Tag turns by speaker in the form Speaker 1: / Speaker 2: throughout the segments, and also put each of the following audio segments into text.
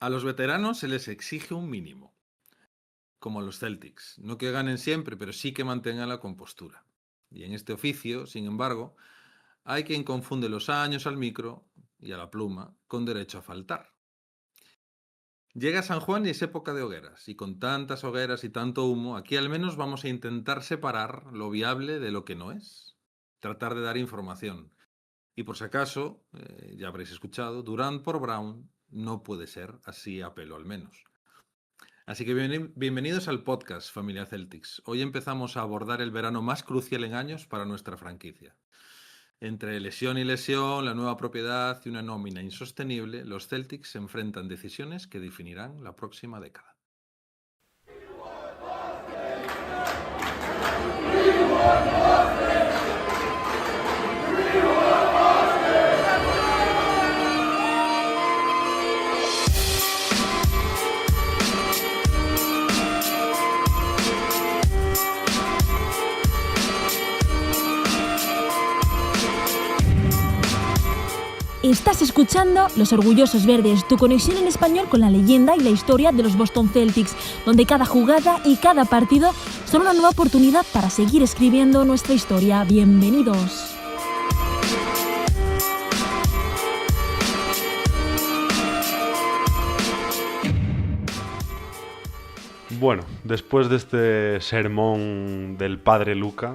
Speaker 1: A los veteranos se les exige un mínimo, como a los Celtics. No que ganen siempre, pero sí que mantengan la compostura. Y en este oficio, sin embargo, hay quien confunde los años al micro y a la pluma con derecho a faltar. Llega San Juan y es época de hogueras, y con tantas hogueras y tanto humo, aquí al menos vamos a intentar separar lo viable de lo que no es. Tratar de dar información. Y por si acaso, ya habréis escuchado, Durant por Brown no puede ser así a pelo al menos. Así que bienvenidos al podcast Familia Celtics. Hoy empezamos a abordar el verano más crucial en años para nuestra franquicia. Entre lesión y lesión, la nueva propiedad y una nómina insostenible, los Celtics se enfrentan decisiones que definirán la próxima década.
Speaker 2: Estás escuchando Los Orgullosos Verdes, tu conexión en español con la leyenda y la historia de los Boston Celtics, donde cada jugada y cada partido son una nueva oportunidad para seguir escribiendo nuestra historia. Bienvenidos.
Speaker 3: Bueno, después de este sermón del padre Luca,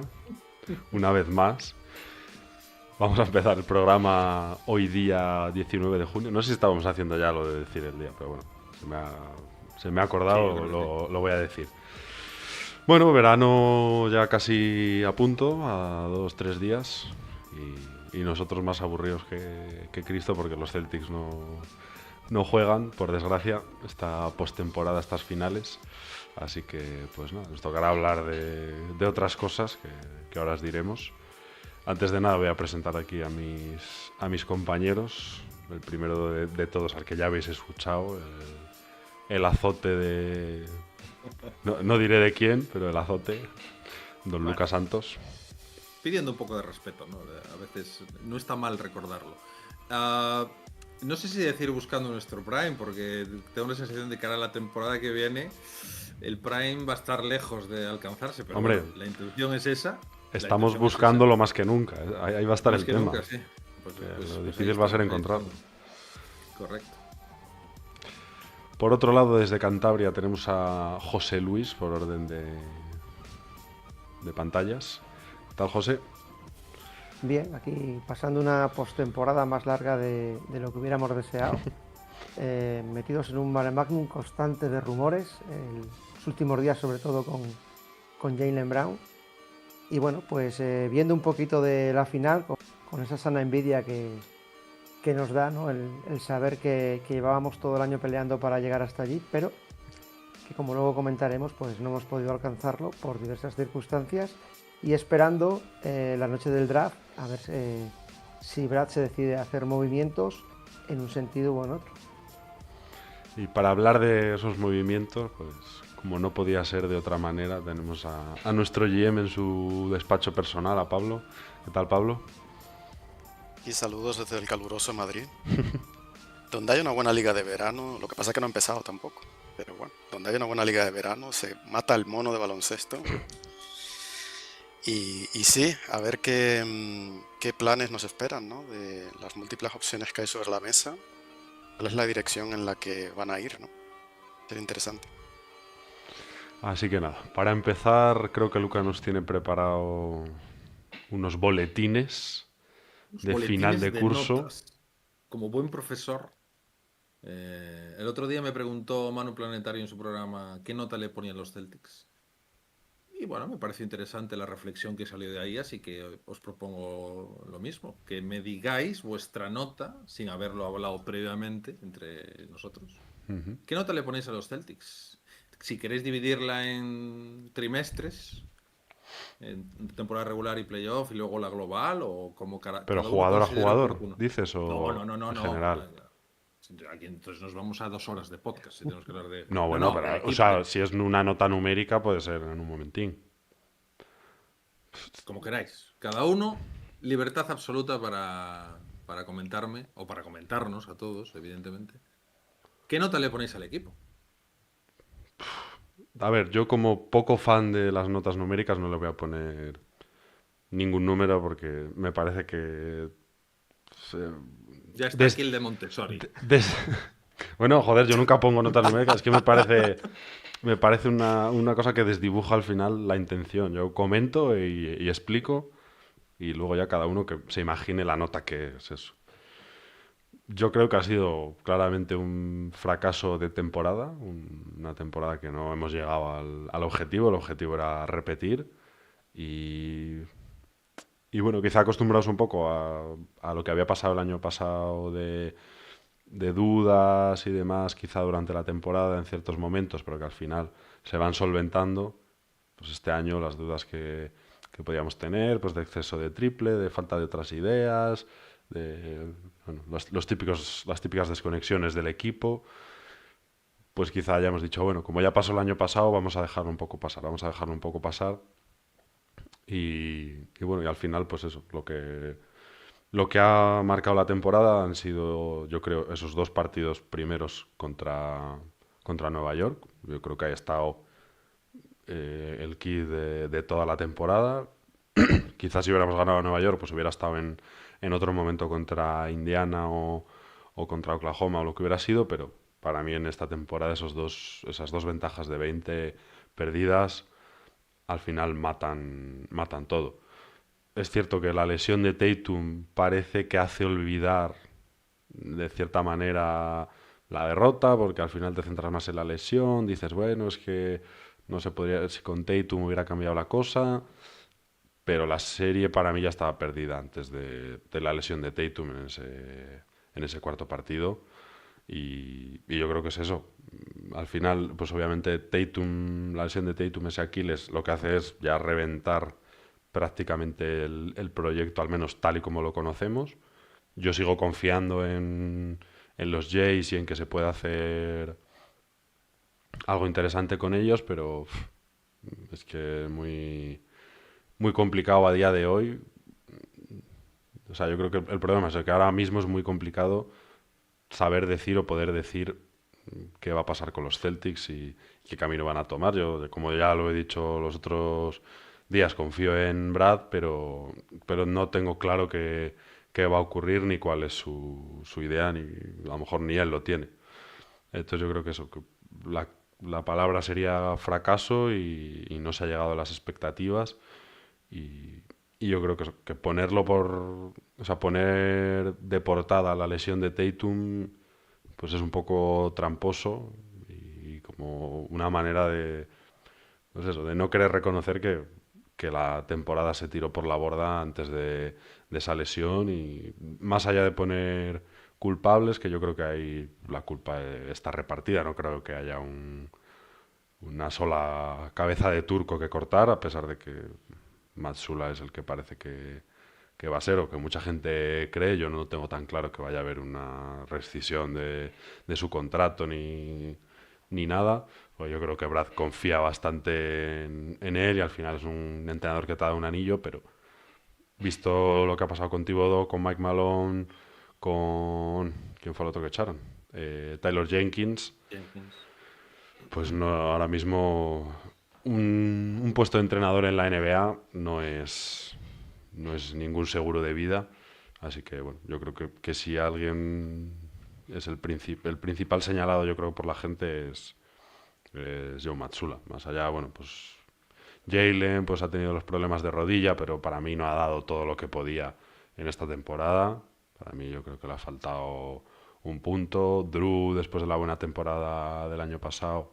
Speaker 3: una vez más, vamos a empezar el programa hoy día 19 de junio. No sé si estábamos haciendo ya lo de decir el día, pero bueno, se me ha acordado,
Speaker 1: Sí,
Speaker 3: lo voy a decir. Bueno, verano ya casi a punto, a 2-3 días, y nosotros más aburridos que Cristo porque los Celtics no juegan, por desgracia, esta postemporada, estas finales. Así que, pues nada, nos tocará hablar de otras cosas que ahora os diremos. Antes de nada voy a presentar aquí a mis compañeros. El primero de todos, al que ya habéis escuchado, el azote de... No diré de quién, pero el azote, don
Speaker 1: Bueno.
Speaker 3: Lucas Santos.
Speaker 1: Pidiendo un poco de respeto, ¿no? A veces no está mal recordarlo. No sé si decir buscando nuestro Prime, porque tengo la sensación de que ahora la temporada que viene el Prime va a estar lejos de alcanzarse, pero
Speaker 3: Hombre,
Speaker 1: bueno, la intención es esa.
Speaker 3: Estamos buscándolo más que nunca. Ahí va a estar
Speaker 1: más
Speaker 3: el
Speaker 1: que
Speaker 3: tema.
Speaker 1: nunca, sí.
Speaker 3: Lo
Speaker 1: ahí
Speaker 3: difícil va a ser
Speaker 1: estamos,
Speaker 3: encontrarlo.
Speaker 1: Correcto.
Speaker 3: Por otro lado, desde Cantabria tenemos a José Luis, por orden de pantallas. ¿Qué tal, José?
Speaker 4: Bien, aquí pasando una postemporada más larga de lo que hubiéramos deseado. Metidos en un mare magnum constante de rumores, los últimos días sobre todo con Jaylen Brown. Y bueno, pues viendo un poquito de la final, con esa sana envidia que nos da, ¿no? el saber que llevábamos todo el año peleando para llegar hasta allí, pero que como luego comentaremos, pues no hemos podido alcanzarlo por diversas circunstancias, y esperando la noche del draft a ver si Brad se decide a hacer movimientos en un sentido u en otro.
Speaker 3: Y para hablar de esos movimientos, pues como no podía ser de otra manera, tenemos a nuestro GM en su despacho personal, a Pablo. ¿Qué tal, Pablo?
Speaker 5: Y saludos desde el caluroso Madrid, donde hay una buena liga de verano. Lo que pasa es que no ha empezado tampoco, pero bueno, donde hay una buena liga de verano se mata el mono de baloncesto. Y sí, a ver qué planes nos esperan, ¿no? De las múltiples opciones que hay sobre la mesa, cuál es la dirección en la que van a ir, ¿no? Sería interesante.
Speaker 3: Así que nada, para empezar, creo que Luca nos tiene preparado unos boletines de final de curso.
Speaker 1: Notas. Como buen profesor, el otro día me preguntó Manu Planetario en su programa qué nota le ponían los Celtics. Y bueno, me pareció interesante la reflexión que salió de ahí, así que os propongo lo mismo, que me digáis vuestra nota, sin haberlo hablado previamente entre nosotros. ¿Qué nota le ponéis a los Celtics? Si queréis dividirla en trimestres, en temporada regular y playoff, y luego la global, o como
Speaker 3: Pero
Speaker 1: cada uno
Speaker 3: jugador a
Speaker 1: considera
Speaker 3: jugador,
Speaker 1: oportuno.
Speaker 3: dices, o
Speaker 1: No,
Speaker 3: en
Speaker 1: no.
Speaker 3: general.
Speaker 1: Aquí entonces nos vamos a 2 horas de podcast si tenemos que hablar de...
Speaker 3: No, bueno,
Speaker 1: del
Speaker 3: pero, o
Speaker 1: equipo.
Speaker 3: sea, si es una nota numérica, puede ser en un momentín.
Speaker 1: Como queráis. Cada uno, libertad absoluta para comentarme, o para comentarnos a todos, evidentemente. ¿Qué nota le ponéis al equipo?
Speaker 3: A ver, yo como poco fan de las notas numéricas no le voy a poner ningún número porque me parece que...
Speaker 1: Ya está
Speaker 3: des-
Speaker 1: aquí el de Montessori.
Speaker 3: des- Bueno, joder, yo nunca pongo notas numéricas, es que me parece una cosa que desdibuja al final la intención. Yo comento y explico y luego ya cada uno que se imagine la nota que es eso. Yo creo que ha sido claramente un fracaso de temporada, una temporada que no hemos llegado al objetivo. El objetivo era repetir y, y bueno, quizá acostumbrados un poco a lo que había pasado el año pasado de dudas y demás, quizá durante la temporada en ciertos momentos, pero que al final se van solventando. Pues este año las dudas que podíamos tener, pues de exceso de triple, de falta de otras ideas, de bueno, las típicas desconexiones del equipo, pues quizá hayamos dicho, bueno, como ya pasó el año pasado, vamos a dejarlo un poco pasar, vamos a dejarlo un poco pasar. Y bueno, y al final, pues eso, lo que ha marcado la temporada han sido, yo creo, esos dos partidos primeros contra Nueva York. Yo creo que ha estado el key de toda la temporada. Quizás si hubiéramos ganado a Nueva York, pues hubiera estado en otro momento contra Indiana o contra Oklahoma o lo que hubiera sido, pero para mí en esta temporada esas dos ventajas de 20 perdidas al final matan todo. Es cierto que la lesión de Tatum parece que hace olvidar de cierta manera la derrota, porque al final te centras más en la lesión, dices, bueno, es que no se podría, si con Tatum hubiera cambiado la cosa, pero la serie para mí ya estaba perdida antes de la lesión de Tatum en ese cuarto partido. Y yo creo que es eso. Al final, pues obviamente Tatum, la lesión de Tatum, ese Aquiles, lo que hace es ya reventar prácticamente el proyecto, al menos tal y como lo conocemos. Yo sigo confiando en los Jays y en que se puede hacer algo interesante con ellos, pero es que muy complicado a día de hoy. O sea, yo creo que el problema es que ahora mismo es muy complicado saber decir o poder decir qué va a pasar con los Celtics y qué camino van a tomar. Yo, como ya lo he dicho los otros días, confío en Brad, pero no tengo claro qué va a ocurrir ni cuál es su idea, ni a lo mejor ni él lo tiene. Entonces yo creo que eso, que la palabra sería fracaso y no se ha llegado a las expectativas y, y yo creo que ponerlo o sea, poner de portada la lesión de Tatum, pues es un poco tramposo y como una manera pues eso, de no querer reconocer que la temporada se tiró por la borda antes de esa lesión y más allá de poner culpables, que yo creo que ahí la culpa está repartida, no creo que haya una sola cabeza de turco que cortar, a pesar de que Matsula es el que parece que va a ser o que mucha gente cree. Yo no tengo tan claro que vaya a haber una rescisión de su contrato ni nada. Pues yo creo que Brad confía bastante en él y al final es un entrenador que te ha dado un anillo, pero visto lo que ha pasado con Thibodeau, con Mike Malone, con... ¿Quién fue el otro que echaron? Taylor Jenkins. Pues no, ahora mismo un puesto de entrenador en la NBA no es ningún seguro de vida. Así que bueno, yo creo que si alguien es el principal señalado, yo creo, por la gente es Joe Matsula. Más allá, bueno, pues Jalen pues ha tenido los problemas de rodilla, pero para mí no ha dado todo lo que podía en esta temporada. Para mí yo creo que le ha faltado un punto. Drew, después de la buena temporada del año pasado,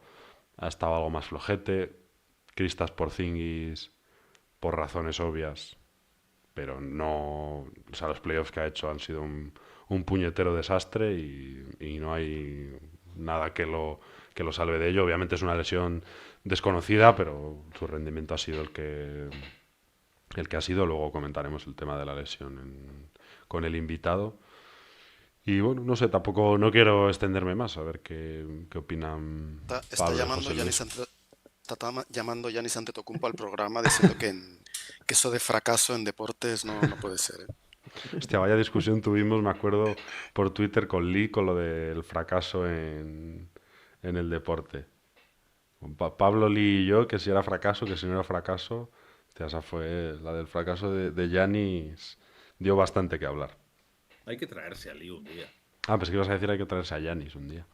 Speaker 3: ha estado algo más flojete. Kristaps Porzingis, por razones obvias, pero no... O sea, los playoffs que ha hecho han sido un puñetero desastre y no hay nada que lo salve de ello. Obviamente es una lesión desconocida, pero su rendimiento ha sido el que ha sido. Luego comentaremos el tema de la lesión con el invitado. Y bueno, no sé, tampoco no quiero extenderme más, a ver qué opinan
Speaker 5: Está
Speaker 3: Pablo y
Speaker 5: llamando
Speaker 3: José Luis.
Speaker 5: está llamando Giannis Antetokounmpo al programa diciendo que eso de fracaso en deportes no puede ser.
Speaker 3: Hostia, vaya discusión tuvimos, me acuerdo, por Twitter con Lee con lo del fracaso en el deporte. Con Pablo, Lee y yo, que si era fracaso, que si no era fracaso. Hostia, esa fue la del fracaso de Giannis, dio bastante que hablar.
Speaker 1: Hay que traerse a Lee un día.
Speaker 3: Ah, pues que ibas a decir hay que traerse a Giannis un día.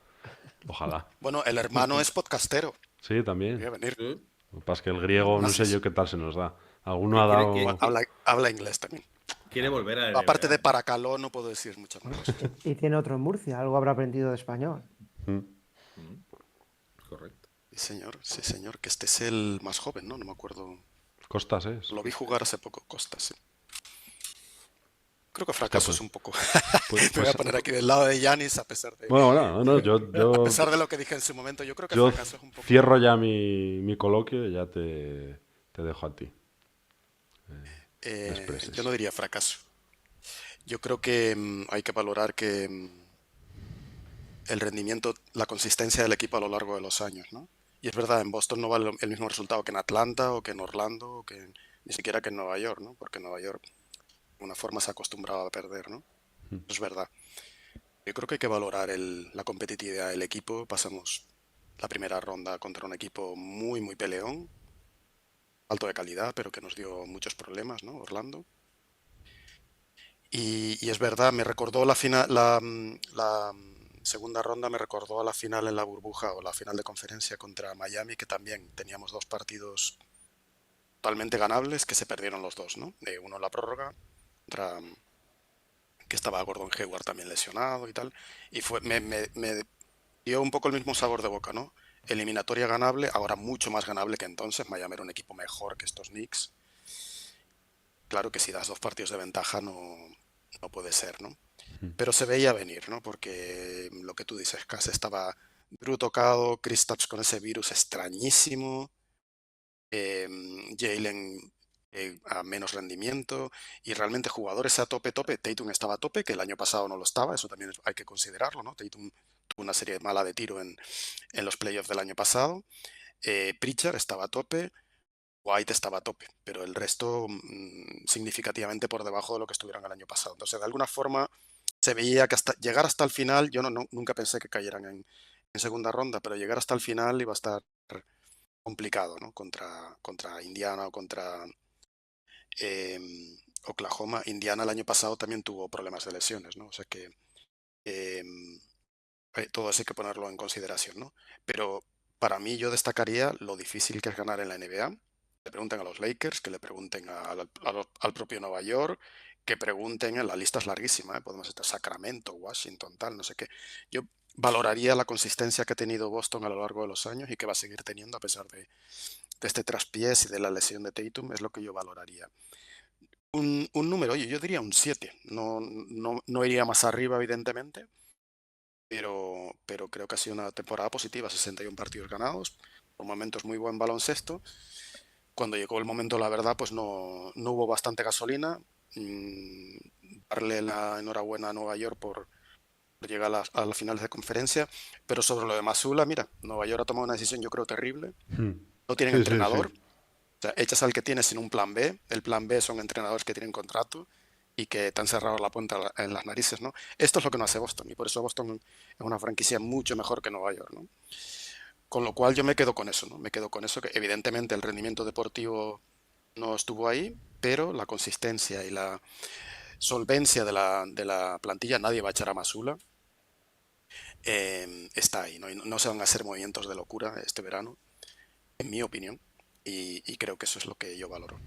Speaker 3: Ojalá.
Speaker 5: Bueno, el hermano es podcastero.
Speaker 3: Sí, también.
Speaker 5: Voy a venir.
Speaker 1: ¿Sí?
Speaker 3: Lo que pasa es que el griego no sé
Speaker 5: Gracias.
Speaker 3: yo qué tal se nos da. Alguno
Speaker 1: Que
Speaker 3: ha
Speaker 1: quiere,
Speaker 3: dado...
Speaker 1: que-
Speaker 5: Bueno,
Speaker 1: que-
Speaker 5: habla inglés también.
Speaker 1: quiere volver a la
Speaker 5: Aparte de
Speaker 1: NBA.
Speaker 5: Paracaló, no puedo decir mucho más.
Speaker 4: Y tiene otro en Murcia, algo habrá aprendido de español.
Speaker 3: Mm.
Speaker 1: Correcto.
Speaker 5: Sí, señor, que este es el más joven, ¿no? No me acuerdo.
Speaker 3: Costas es.
Speaker 5: Lo vi jugar hace poco, Costa, sí. Creo que fracaso
Speaker 3: pues-
Speaker 5: es un poco.
Speaker 3: Pues-
Speaker 5: Me voy a
Speaker 3: pues-
Speaker 5: poner aquí del lado de Yanis a pesar de,
Speaker 3: Bueno, no,
Speaker 5: a
Speaker 3: yo,
Speaker 5: pesar de lo que dije en su momento. Yo creo que
Speaker 3: yo
Speaker 5: fracaso es un poco.
Speaker 3: cierro ya mi coloquio y ya te dejo a ti. expreses.
Speaker 5: Yo no diría fracaso. Yo creo que hay que valorar que el rendimiento, la consistencia del equipo a lo largo de los años, ¿no? Y es verdad, en Boston no vale el mismo resultado que en Atlanta o que en Orlando o que ni siquiera que en Nueva York, ¿no? Porque en Nueva York de una forma se ha acostumbrado a perder, ¿no? Es verdad. Yo creo que hay que valorar la competitividad del equipo. Pasamos la primera ronda contra un equipo muy, muy peleón, alto de calidad, pero que nos dio muchos problemas, ¿no? Orlando. Y es verdad, me recordó la segunda ronda, me recordó a la final en la burbuja o la final de conferencia contra Miami, que también teníamos dos partidos totalmente ganables que se perdieron los dos, ¿no? Uno en la prórroga, contra que estaba Gordon Hayward también lesionado y tal, y me dio un poco el mismo sabor de boca, ¿no? Eliminatoria ganable, ahora mucho más ganable que entonces. Miami era un equipo mejor que estos Knicks. Claro que si das dos partidos de ventaja no puede ser, ¿no? Pero se veía venir, ¿no? Porque lo que tú dices, Cass estaba Drew tocado, Kristaps con ese virus extrañísimo, Jalen a menos rendimiento y realmente jugadores a tope. Tatum estaba a tope, que el año pasado no lo estaba, eso también hay que considerarlo, ¿no? Tatum tuvo una serie mala de tiro en los playoffs del año pasado. Pritchard estaba a tope, White estaba a tope, pero el resto significativamente por debajo de lo que estuvieron el año pasado. Entonces, de alguna forma, se veía que llegar hasta el final, yo nunca pensé que cayeran en segunda ronda, pero llegar hasta el final iba a estar complicado, ¿no? Contra Indiana o contra Oklahoma. Indiana el año pasado también tuvo problemas de lesiones, ¿no? O sea que todo eso hay que ponerlo en consideración, ¿no? Pero para mí yo destacaría lo difícil que es ganar en la NBA. Le pregunten a los Lakers, que le pregunten al propio Nueva York, que pregunten, la lista es larguísima, ¿eh? Podemos estar Sacramento, Washington, tal, no sé qué. Yo valoraría la consistencia que ha tenido Boston a lo largo de los años y que va a seguir teniendo a pesar de este traspiés y de la lesión de Tatum, es lo que yo valoraría. Un número, oye, yo diría un 7, no iría más arriba evidentemente, pero creo que ha sido una temporada positiva, 61 partidos ganados, por momentos muy buen baloncesto. Cuando llegó el momento, la verdad, pues no hubo bastante gasolina. Darle la enhorabuena a Nueva York por llegar a las finales de conferencia, pero sobre lo de Mazzulla, mira, Nueva York ha tomado una decisión yo creo terrible. No tienen
Speaker 3: Sí, sí,
Speaker 5: entrenador.
Speaker 3: sí.
Speaker 5: O sea, echas al que tienes sin un plan B. El plan B son entrenadores que tienen contrato y que te han cerrado la puerta en las narices, ¿no? Esto es lo que no hace Boston y por eso Boston es una franquicia mucho mejor que Nueva York, ¿no? Con lo cual yo me quedo con eso, ¿no? Me quedo con eso, que evidentemente el rendimiento deportivo no estuvo ahí, pero la consistencia y la solvencia de la plantilla, nadie va a echar a Mazzulla, está ahí, ¿no? Y no se van a hacer movimientos de locura este verano, en mi opinión, y creo que eso es lo que yo valoro.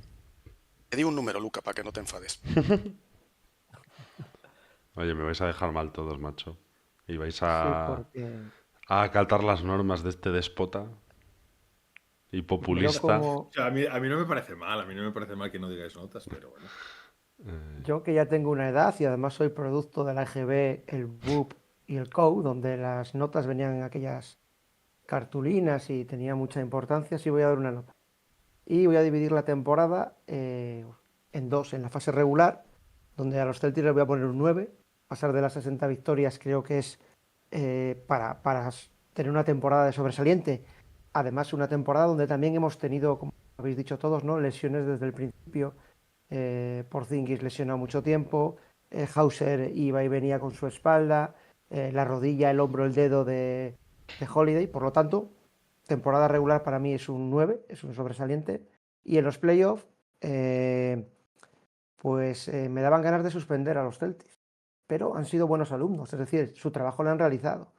Speaker 5: Te digo un número, Luca, para que no te enfades.
Speaker 3: Oye, me vais a dejar mal todos, macho. Y vais
Speaker 4: Sí,
Speaker 3: a acatar las normas de este déspota y
Speaker 4: yo
Speaker 3: populista.
Speaker 4: como,
Speaker 1: O sea, a mí no me parece mal, a mí no me parece mal que no digáis notas, pero bueno.
Speaker 4: yo que ya tengo una edad y además soy producto de la EGB, el BUP y el COU, donde las notas venían en aquellas cartulinas y tenía mucha importancia, sí voy a dar una nota. Y voy a dividir la temporada en dos, en la fase regular, donde a los Celtics les voy a poner un 9. Pasar de las 60 victorias creo que es para tener una temporada de sobresaliente. Además, una temporada donde también hemos tenido, como habéis dicho todos, ¿no?, lesiones desde el principio. Porzingis lesionado mucho tiempo, Hauser iba y venía con su espalda, la rodilla, el hombro, el dedo de Holiday. Por lo tanto, temporada regular para mí es un 9, es un sobresaliente. Y en los playoffs, pues me daban ganas de suspender a los Celtics. Pero han sido buenos alumnos, es decir, su trabajo lo han realizado.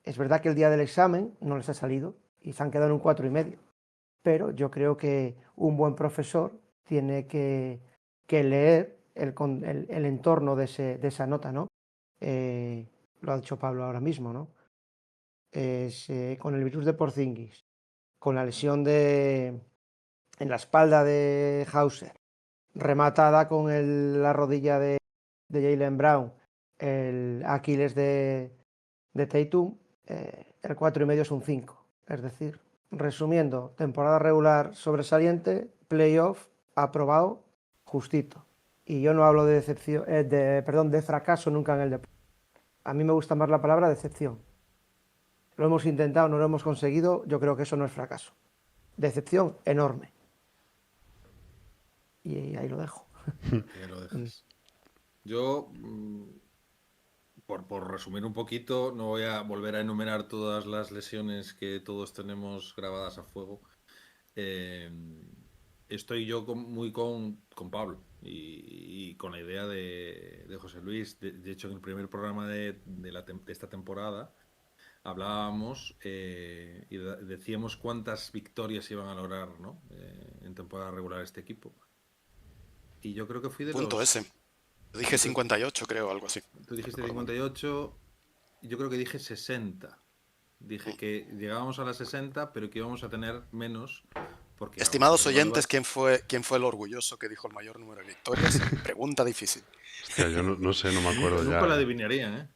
Speaker 4: Es verdad que el día del examen no les ha salido y se han quedado en un 4,5. Pero yo creo que un buen profesor tiene que leer el entorno de esa nota, ¿no? Lo ha dicho Pablo ahora mismo, ¿no? Con el virus de Porzingis, con la lesión en la espalda de Hauser, rematada con la rodilla de Jaylen Brown, el Aquiles de Tatum, el 4,5 es un 5. Es decir, resumiendo, temporada regular sobresaliente, playoff aprobado, justito. Y yo no hablo de decepción, de fracaso nunca en el deporte. A mí me gusta más la palabra decepción. Lo hemos intentado, no lo hemos conseguido, yo creo que eso no es fracaso. Decepción enorme. Y ahí lo dejo.
Speaker 1: Ya lo dejas. Yo, por resumir un poquito, no voy a volver a enumerar todas las lesiones que todos tenemos grabadas a fuego. Estoy yo muy con Pablo y con la idea de José Luis. De hecho, en el primer programa de esta temporada hablábamos y decíamos cuántas victorias iban a lograr, ¿no? En temporada regular este equipo. Y yo creo que fui de
Speaker 5: Punto
Speaker 1: los...
Speaker 5: ese. Yo dije 58, creo, algo así.
Speaker 1: Tú dijiste 58, yo creo que dije 60. Dije que llegábamos a las 60, pero que íbamos a tener menos. Porque
Speaker 5: Estimados
Speaker 1: igual
Speaker 5: oyentes, ¿quién fue el orgulloso que dijo el mayor número de victorias? Pregunta difícil.
Speaker 3: Hostia, yo no sé, no me acuerdo ya.
Speaker 1: Nunca lo adivinarían,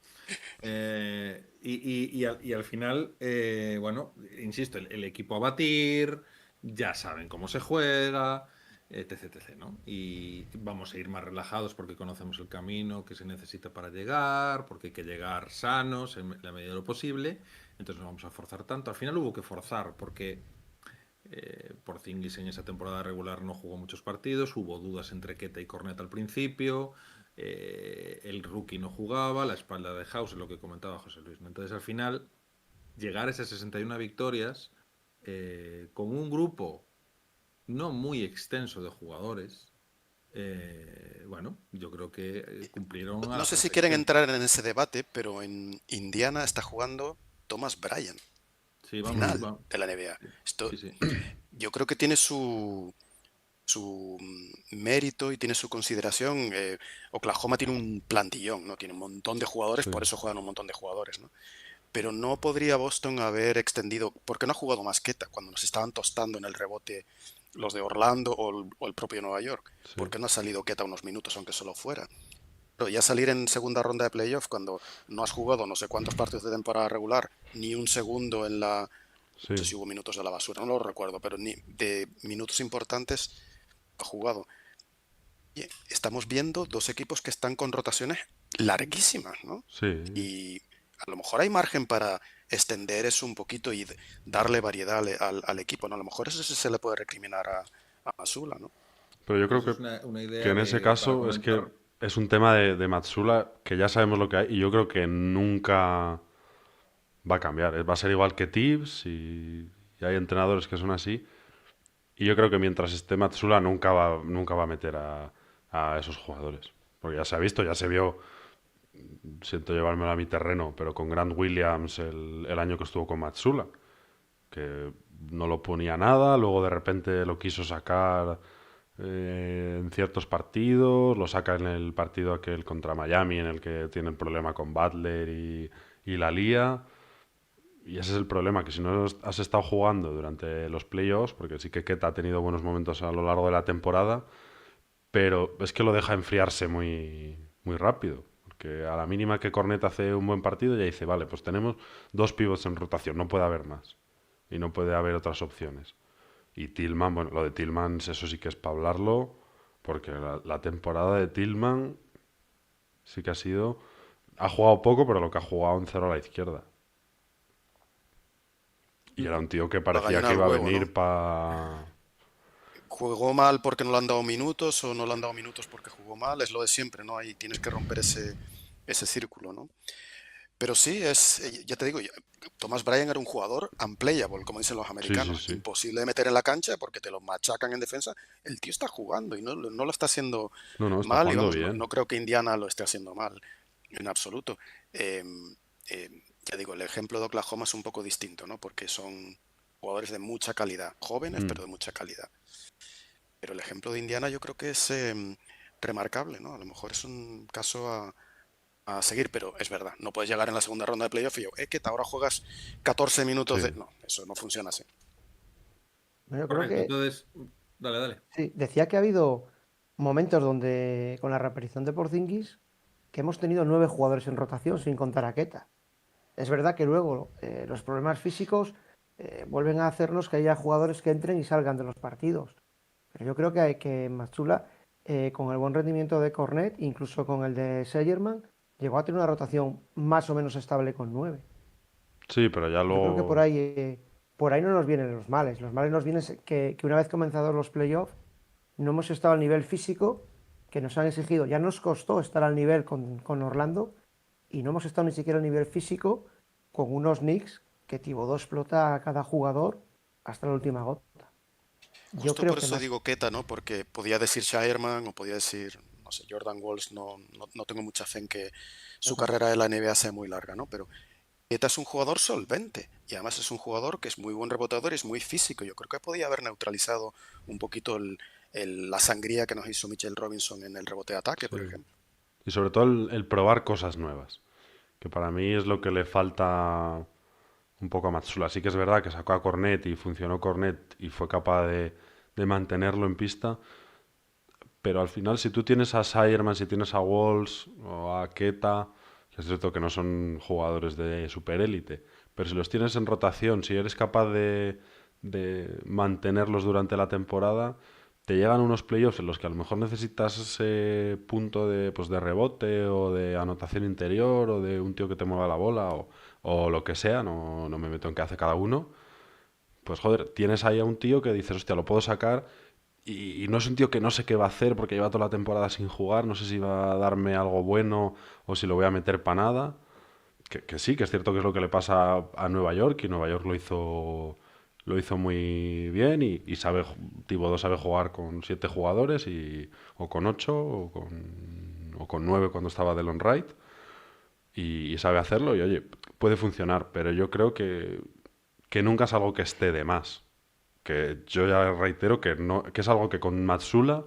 Speaker 1: y al final, bueno, insisto, el equipo a batir, ya saben cómo se juega, etc, ¿no? Y vamos a ir más relajados porque conocemos el camino que se necesita para llegar, porque hay que llegar sanos en la medida de lo posible, entonces no vamos a forzar tanto. Al final hubo que forzar porque Porzingis en esa temporada regular no jugó muchos partidos, hubo dudas entre Queta y Cornet al principio, el rookie no jugaba, la espalda de House, lo que comentaba José Luis. Entonces al final, llegar a esas 61 victorias con un grupo no muy extenso de jugadores, bueno, yo creo que cumplieron a
Speaker 5: No
Speaker 1: la
Speaker 5: sé si quieren
Speaker 1: perfección.
Speaker 5: entrar en ese debate, pero en Indiana está jugando Thomas Bryant,
Speaker 1: Sí,
Speaker 5: final
Speaker 1: vamos.
Speaker 5: de la NBA. Esto,
Speaker 1: Sí, sí.
Speaker 5: yo creo que tiene su mérito y tiene su consideración. Oklahoma tiene un plantillón, ¿no? Tiene un montón de jugadores,
Speaker 3: Sí.
Speaker 5: por eso juegan un montón de jugadores, ¿no? Pero no podría Boston haber extendido, porque no ha jugado más Queta cuando nos estaban tostando en el rebote los de Orlando o el propio Nueva York.
Speaker 3: Sí.
Speaker 5: Porque no ha salido Queta unos minutos, aunque solo fuera. Pero ya salir en segunda ronda de playoff cuando no has jugado no sé cuántos partidos de temporada regular, ni un segundo en la... No sé
Speaker 3: Sí.
Speaker 5: si hubo minutos de la basura, no lo recuerdo, pero ni de minutos importantes ha jugado. Y estamos viendo dos equipos que están con rotaciones larguísimas, ¿no?
Speaker 3: Sí.
Speaker 5: Y a lo mejor hay margen para extender eso un poquito y darle variedad al equipo, ¿no? A lo mejor eso sí se le puede recriminar a Mazzulla, ¿no?
Speaker 3: Pero yo creo
Speaker 1: Eso es una
Speaker 3: que
Speaker 1: idea
Speaker 3: en ese
Speaker 1: para
Speaker 3: caso es que
Speaker 1: comentar.
Speaker 3: es un tema de Matsula que ya sabemos lo que hay y yo creo que nunca va a cambiar. Va a ser igual que Tibbs y hay entrenadores que son así. Y yo creo que mientras esté Matsula nunca va a meter a esos jugadores. Porque ya se ha visto, ya se vio, siento llevármelo a mi terreno, pero con Grant Williams el año que estuvo con Matsula, que no lo ponía nada, luego de repente lo quiso sacar en ciertos partidos, lo saca en el partido aquel contra Miami en el que tiene el problema con Butler y la lía. Y ese es el problema, que si no has estado jugando durante los playoffs, porque sí que Queta ha tenido buenos momentos a lo largo de la temporada, pero es que lo deja enfriarse muy, muy rápido. Porque a la mínima que Cornet hace un buen partido ya dice, vale, pues tenemos dos pivots en rotación, no puede haber más. Y no puede haber otras opciones. Y Tillman, bueno, lo de Tillman, eso sí que es para hablarlo, porque la temporada de Tillman sí que ha sido... Ha jugado poco, pero lo que ha jugado en cero a la izquierda. Y era un tío que parecía que
Speaker 5: gallina al
Speaker 3: iba a
Speaker 5: huevo,
Speaker 3: venir
Speaker 5: ¿no?
Speaker 3: para
Speaker 5: jugó mal porque no le han dado minutos o no le han dado minutos porque jugó mal, es lo de siempre, ¿no? Ahí tienes que romper ese círculo, ¿no? Pero sí, ya te digo, Thomas Bryant era un jugador unplayable, como dicen los
Speaker 3: Sí, sí,
Speaker 5: americanos.
Speaker 3: sí.
Speaker 5: Imposible de meter en la cancha porque te lo machacan en defensa. El tío está jugando y no lo está haciendo
Speaker 3: No, no, está
Speaker 5: mal. Y
Speaker 3: jugando
Speaker 5: vamos,
Speaker 3: bien.
Speaker 5: no creo que Indiana lo esté haciendo mal, en absoluto. Ya digo, el ejemplo de Oklahoma es un poco distinto, ¿no? Porque son jugadores de mucha calidad, jóvenes,
Speaker 3: Mm.
Speaker 5: pero de mucha calidad. Pero el ejemplo de Indiana yo creo que es remarcable, ¿no? A lo mejor es un caso a seguir, pero es verdad, no puedes llegar en la segunda ronda de playoff y yo, que ahora juegas 14 minutos de...
Speaker 3: Sí.
Speaker 5: No, eso no funciona así.
Speaker 4: Bueno, yo creo
Speaker 1: Correcto,
Speaker 4: que
Speaker 1: entonces, dale.
Speaker 4: sí, decía que ha habido momentos donde con la reaparición de Porzingis que hemos tenido 9 jugadores en rotación sin contar a Keta. Es verdad que luego los problemas físicos vuelven a hacernos que haya jugadores que entren y salgan de los partidos. Pero yo creo que Matsula, con el buen rendimiento de Cornet, incluso con el de Seyerman, llegó a tener una rotación más o menos estable con 9.
Speaker 3: Sí, pero ya
Speaker 4: Yo creo que
Speaker 3: luego...
Speaker 4: por ahí no nos vienen los males. Los males nos vienen que una vez comenzados los playoffs, no hemos estado al nivel físico que nos han exigido. Ya nos costó estar al nivel con Orlando y no hemos estado ni siquiera al nivel físico con unos Knicks que Thibodeau explota a cada jugador hasta la última gota. Yo
Speaker 5: Justo por
Speaker 4: creo que
Speaker 5: eso
Speaker 4: más.
Speaker 5: digo Keta, ¿no? Porque podía decir Shireman o podía decir, no sé, Jordan Walls, no tengo mucha fe en que su
Speaker 4: Exacto.
Speaker 5: carrera de la NBA sea muy larga, ¿no? Pero Keta es un jugador solvente y además es un jugador que es muy buen reboteador y es muy físico. Yo creo que podía haber neutralizado un poquito la sangría que nos hizo Mitchell Robinson en el rebote de ataque,
Speaker 3: Sí.
Speaker 5: por ejemplo.
Speaker 3: Y sobre todo el probar cosas nuevas, que para mí es lo que le falta un poco a Matsula. Sí que es verdad que sacó a Cornet y funcionó Cornet y fue capaz de mantenerlo en pista, pero al final si tú tienes a Sireman, si tienes a Walls o a Keta, que es cierto que no son jugadores de superélite, pero si los tienes en rotación, si eres capaz de mantenerlos durante la temporada, te llegan unos playoffs en los que a lo mejor necesitas ese punto de, pues, de rebote o de anotación interior o de un tío que te mueva la bola o lo que sea, no me meto en qué hace cada uno. Pues joder, tienes ahí a un tío que dices, hostia, lo puedo sacar y no es un tío que no sé qué va a hacer porque lleva toda la temporada sin jugar, no sé si va a darme algo bueno o si lo voy a meter para nada. Que sí, que es cierto que es lo que le pasa a Nueva York y Nueva York lo hizo muy bien y Thibodeau sabe jugar con 7 jugadores o con 8 o con 9 cuando estaba Delon Wright y sabe hacerlo y oye, puede funcionar, pero yo creo que nunca es algo que esté de más. Que yo ya reitero que, no, que es algo que con Matsula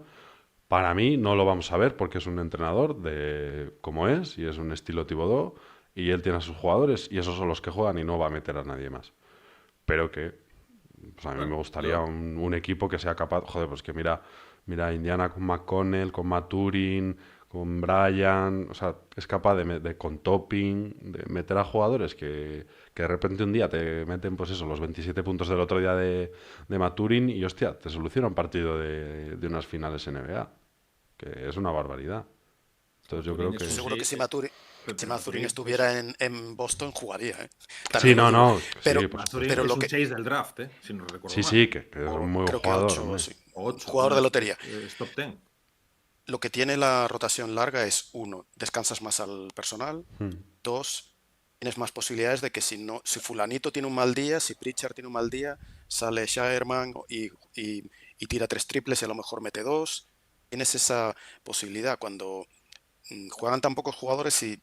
Speaker 3: para mí no lo vamos a ver porque es un entrenador de como es y es un estilo Thibodeau y él tiene a sus jugadores y esos son los que juegan y no va a meter a nadie más. Pero que pues a mí me
Speaker 1: Bueno,
Speaker 3: gustaría un equipo que sea capaz, joder, pues que mira Indiana con McConnell, con Maturin, con Bryan, o sea, es capaz con Topping, de meter a jugadores que de repente un día te meten, pues eso, los 27 puntos del otro día de Maturin y hostia, te soluciona un partido de unas finales NBA, que es una barbaridad. Entonces yo creo
Speaker 1: Maturín
Speaker 3: que...
Speaker 1: es
Speaker 5: Estoy
Speaker 1: un
Speaker 5: seguro que
Speaker 1: 6,
Speaker 5: si
Speaker 1: pero
Speaker 5: Mathurin
Speaker 1: Maturín es,
Speaker 5: estuviera en Boston, jugaría, ¿eh? También
Speaker 3: Sí,
Speaker 5: te lo
Speaker 3: no,
Speaker 5: digo.
Speaker 3: no, que
Speaker 5: Pero,
Speaker 3: sí, por
Speaker 1: Maturín
Speaker 3: supuesto.
Speaker 5: pero
Speaker 1: es
Speaker 5: lo
Speaker 1: un
Speaker 5: que,
Speaker 1: 6 del draft, si no recuerdo
Speaker 3: Sí,
Speaker 1: mal.
Speaker 3: sí, que es un
Speaker 5: o
Speaker 3: muy buen
Speaker 5: creo que
Speaker 3: jugador,
Speaker 5: 8,
Speaker 3: hombre.
Speaker 5: sí,
Speaker 1: O
Speaker 5: un
Speaker 1: 8,
Speaker 5: jugador de lotería.
Speaker 1: es top 10.
Speaker 5: Lo que tiene la rotación larga es, uno, descansas más al personal.
Speaker 3: Hmm.
Speaker 5: Dos, tienes más posibilidades de que si fulanito tiene un mal día, si Pritchard tiene un mal día, sale Shireman y tira 3 triples y a lo mejor mete 2. Tienes esa posibilidad cuando juegan tan pocos jugadores y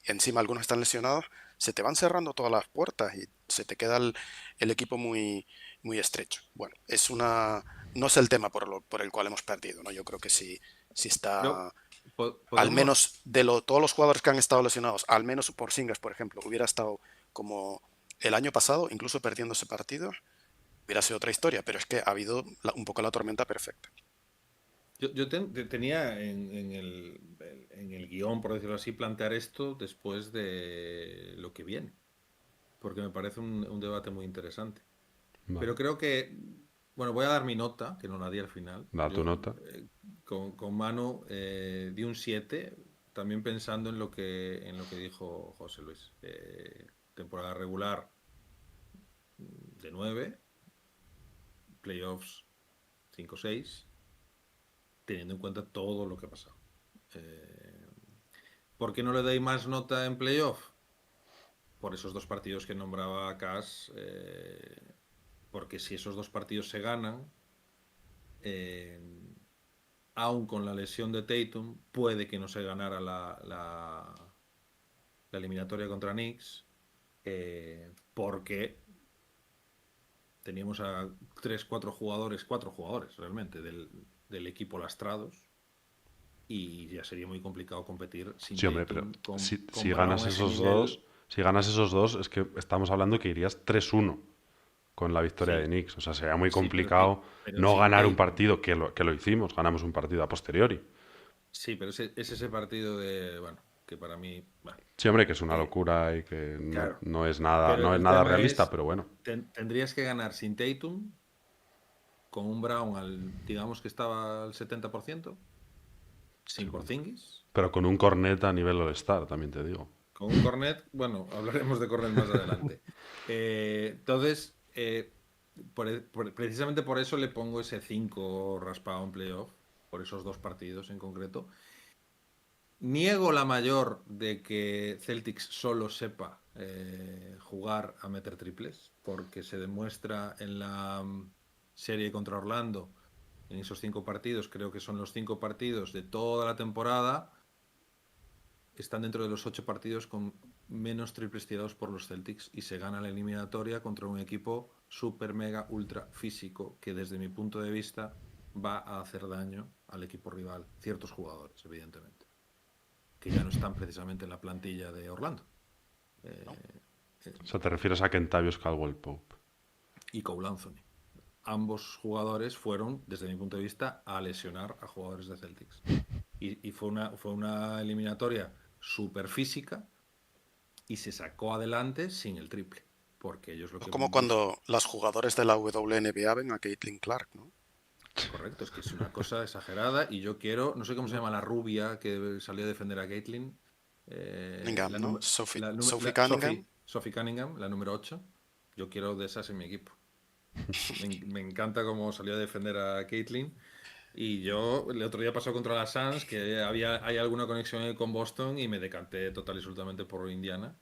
Speaker 5: encima algunos están lesionados, se te van cerrando todas las puertas y se te queda el equipo muy, muy estrecho. Bueno, no es el tema por el cual hemos perdido, ¿no? Yo creo que si
Speaker 1: Pero
Speaker 5: está, al
Speaker 1: podemos,
Speaker 5: menos todos los jugadores que han estado lesionados, al menos Porzingis, por ejemplo, hubiera estado como el año pasado, incluso perdiendo ese partido, hubiera sido otra historia, pero es que ha habido un poco la tormenta perfecta.
Speaker 1: tenía en el guión, por decirlo así, plantear esto después de lo que viene, porque me parece un debate muy interesante.
Speaker 3: Vale,
Speaker 1: Pero creo que, bueno, voy a dar mi nota, que no la di al final.
Speaker 3: da tu
Speaker 1: Yo
Speaker 3: nota.
Speaker 1: con Manu di un 7, también pensando en lo que dijo José Luis. Temporada regular de 9, playoffs 5-6, teniendo en cuenta todo lo que ha pasado. ¿Por qué no le doy más nota en playoff? Por esos dos partidos que nombraba Cas, porque si esos dos partidos se ganan, aún con la lesión de Tatum, puede que no se ganara la eliminatoria contra Knicks, porque teníamos a 4 jugadores realmente del equipo lastrados, y ya sería muy complicado competir sin
Speaker 3: Sí, hombre, pero
Speaker 1: Tatum,
Speaker 3: si
Speaker 1: Brown
Speaker 3: ganas
Speaker 1: a ese
Speaker 3: esos
Speaker 1: nivel.
Speaker 3: dos, si ganas esos dos, es que estamos hablando que irías 3-1 con la victoria
Speaker 1: Sí,
Speaker 3: de Knicks. O sea, sería muy
Speaker 1: sí,
Speaker 3: complicado
Speaker 1: pero
Speaker 3: no
Speaker 1: sin
Speaker 3: ganar un
Speaker 1: Tatum.
Speaker 3: partido que lo hicimos. Ganamos un partido a posteriori.
Speaker 1: Sí, pero es ese partido bueno, que para mí, bueno,
Speaker 3: Sí, hombre, que es una
Speaker 1: eh,
Speaker 3: locura y que
Speaker 1: claro.
Speaker 3: no es
Speaker 1: Pero
Speaker 3: no es
Speaker 1: el
Speaker 3: nada
Speaker 1: tema
Speaker 3: realista,
Speaker 1: es,
Speaker 3: pero bueno.
Speaker 1: tendrías que ganar sin Tatum, con un Brown digamos que estaba al 70%,
Speaker 3: Sí,
Speaker 1: sin
Speaker 3: bueno.
Speaker 1: Porzingis,
Speaker 3: Pero con un cornet a nivel All-Star, también te digo.
Speaker 1: con un Cornet, bueno, hablaremos de Cornet más adelante. Entonces, precisamente por eso le pongo ese 5 raspado en playoff, por esos dos partidos en concreto. Niego la mayor de que Celtics solo sepa jugar a meter triples, porque se demuestra en la serie contra Orlando, en esos 5 partidos, creo que son los 5 partidos de toda la temporada, están dentro de los 8 partidos con menos triples tirados por los Celtics, y se gana la eliminatoria contra un equipo super mega ultra físico que, desde mi punto de vista, va a hacer daño al equipo rival, ciertos jugadores, evidentemente, que ya no están precisamente en la plantilla de Orlando.
Speaker 3: O sea, te refieres a Kentavious Caldwell Pope.
Speaker 1: Y Cole Anthony. Ambos jugadores fueron, desde mi punto de vista, a lesionar a jugadores de Celtics. Y fue una eliminatoria súper física, y se sacó adelante sin el triple, porque ellos lo
Speaker 5: Es
Speaker 1: que
Speaker 5: como
Speaker 1: buscan.
Speaker 5: cuando los jugadores de la WNBA ven a Caitlin Clark, ¿no?
Speaker 1: Correcto, es que es una cosa exagerada, y yo quiero, no sé cómo se llama la rubia que salió a defender a Caitlin,
Speaker 5: Cunningham,
Speaker 1: la,
Speaker 5: ¿no?
Speaker 1: número-
Speaker 5: Sophie,
Speaker 1: la, número-
Speaker 5: Sophie
Speaker 1: la-
Speaker 5: Cunningham.
Speaker 1: Sophie Cunningham, la número 8. Yo quiero de esas en mi equipo. Me encanta cómo salió a defender a Caitlin. Y yo el otro día pasó contra la Suns, que hay alguna conexión con Boston, y me decanté total y absolutamente por Indiana.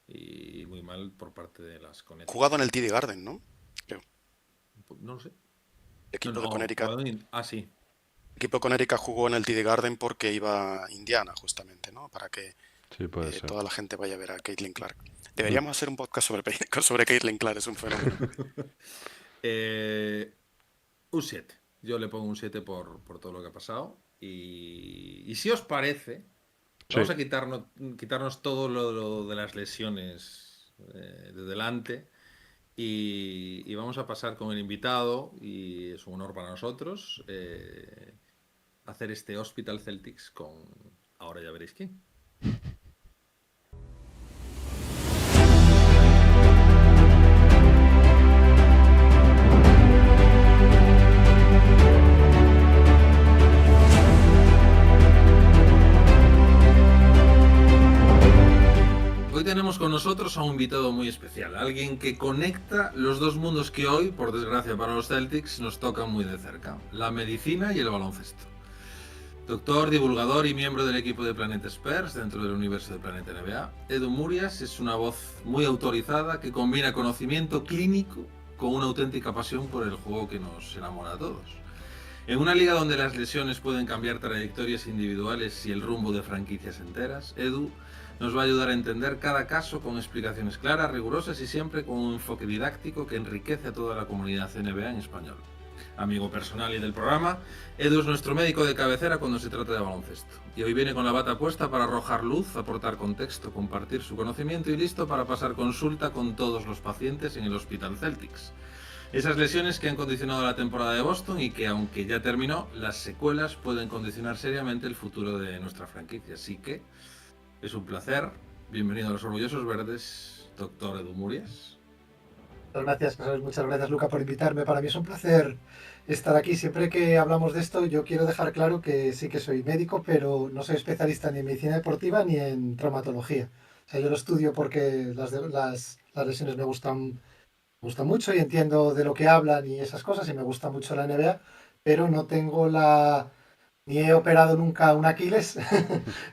Speaker 1: Y muy mal por parte de las
Speaker 5: Jugado
Speaker 1: Connecticut.
Speaker 5: en el TD Garden, ¿no? Creo.
Speaker 1: No lo sé.
Speaker 5: El
Speaker 1: No,
Speaker 5: equipo de
Speaker 1: no,
Speaker 5: Connecticut.
Speaker 1: sí.
Speaker 5: El equipo de Connecticut jugó en el TD Garden porque iba a Indiana, justamente, ¿no? Para que
Speaker 3: Sí, puede ser.
Speaker 5: toda la gente vaya a ver a Caitlin Clark. Deberíamos hacer un podcast sobre Caitlin Clark, es un fenómeno.
Speaker 1: Un 7. Yo le pongo un 7 por todo lo que ha pasado. Y si os parece,
Speaker 3: Sí,
Speaker 1: vamos a quitarnos todo lo de las lesiones de delante, y vamos a pasar con el invitado, y es un honor para nosotros hacer este Hospital Celtics con ahora ya veréis quién. Hoy tenemos con nosotros a un invitado muy especial, alguien que conecta los dos mundos que hoy, por desgracia para los Celtics, nos tocan muy de cerca: la medicina y el baloncesto. Doctor, divulgador y miembro del equipo de Planet Experts dentro del universo de Planeta NBA, Edu Murias es una voz muy autorizada que combina conocimiento clínico con una auténtica pasión por el juego que nos enamora a todos. En una liga donde las lesiones pueden cambiar trayectorias individuales y el rumbo de franquicias enteras, Edu nos va a ayudar a entender cada caso con explicaciones claras, rigurosas y siempre con un enfoque didáctico que enriquece a toda la comunidad NBA en español. Amigo personal y del programa, Edu es nuestro médico de cabecera cuando se trata de baloncesto. Y hoy viene con la bata puesta para arrojar luz, aportar contexto, compartir su conocimiento, y listo para pasar consulta con todos los pacientes en el Hospital Celtics. Esas lesiones que han condicionado la temporada de Boston, y que, aunque ya terminó, las secuelas pueden condicionar seriamente el futuro de nuestra franquicia. Así que es un placer. Bienvenido a los Orgullosos Verdes, doctor Edu Murias.
Speaker 4: Muchas gracias, Luca, por invitarme. Para mí es un placer estar aquí. Siempre que hablamos de esto, yo quiero dejar claro que sí que soy médico, pero no soy especialista ni en medicina deportiva ni en traumatología. O sea, yo lo estudio porque las lesiones me gustan mucho y entiendo de lo que hablan y esas cosas, y me gusta mucho la NBA,
Speaker 6: pero no tengo ni he operado nunca un Aquiles,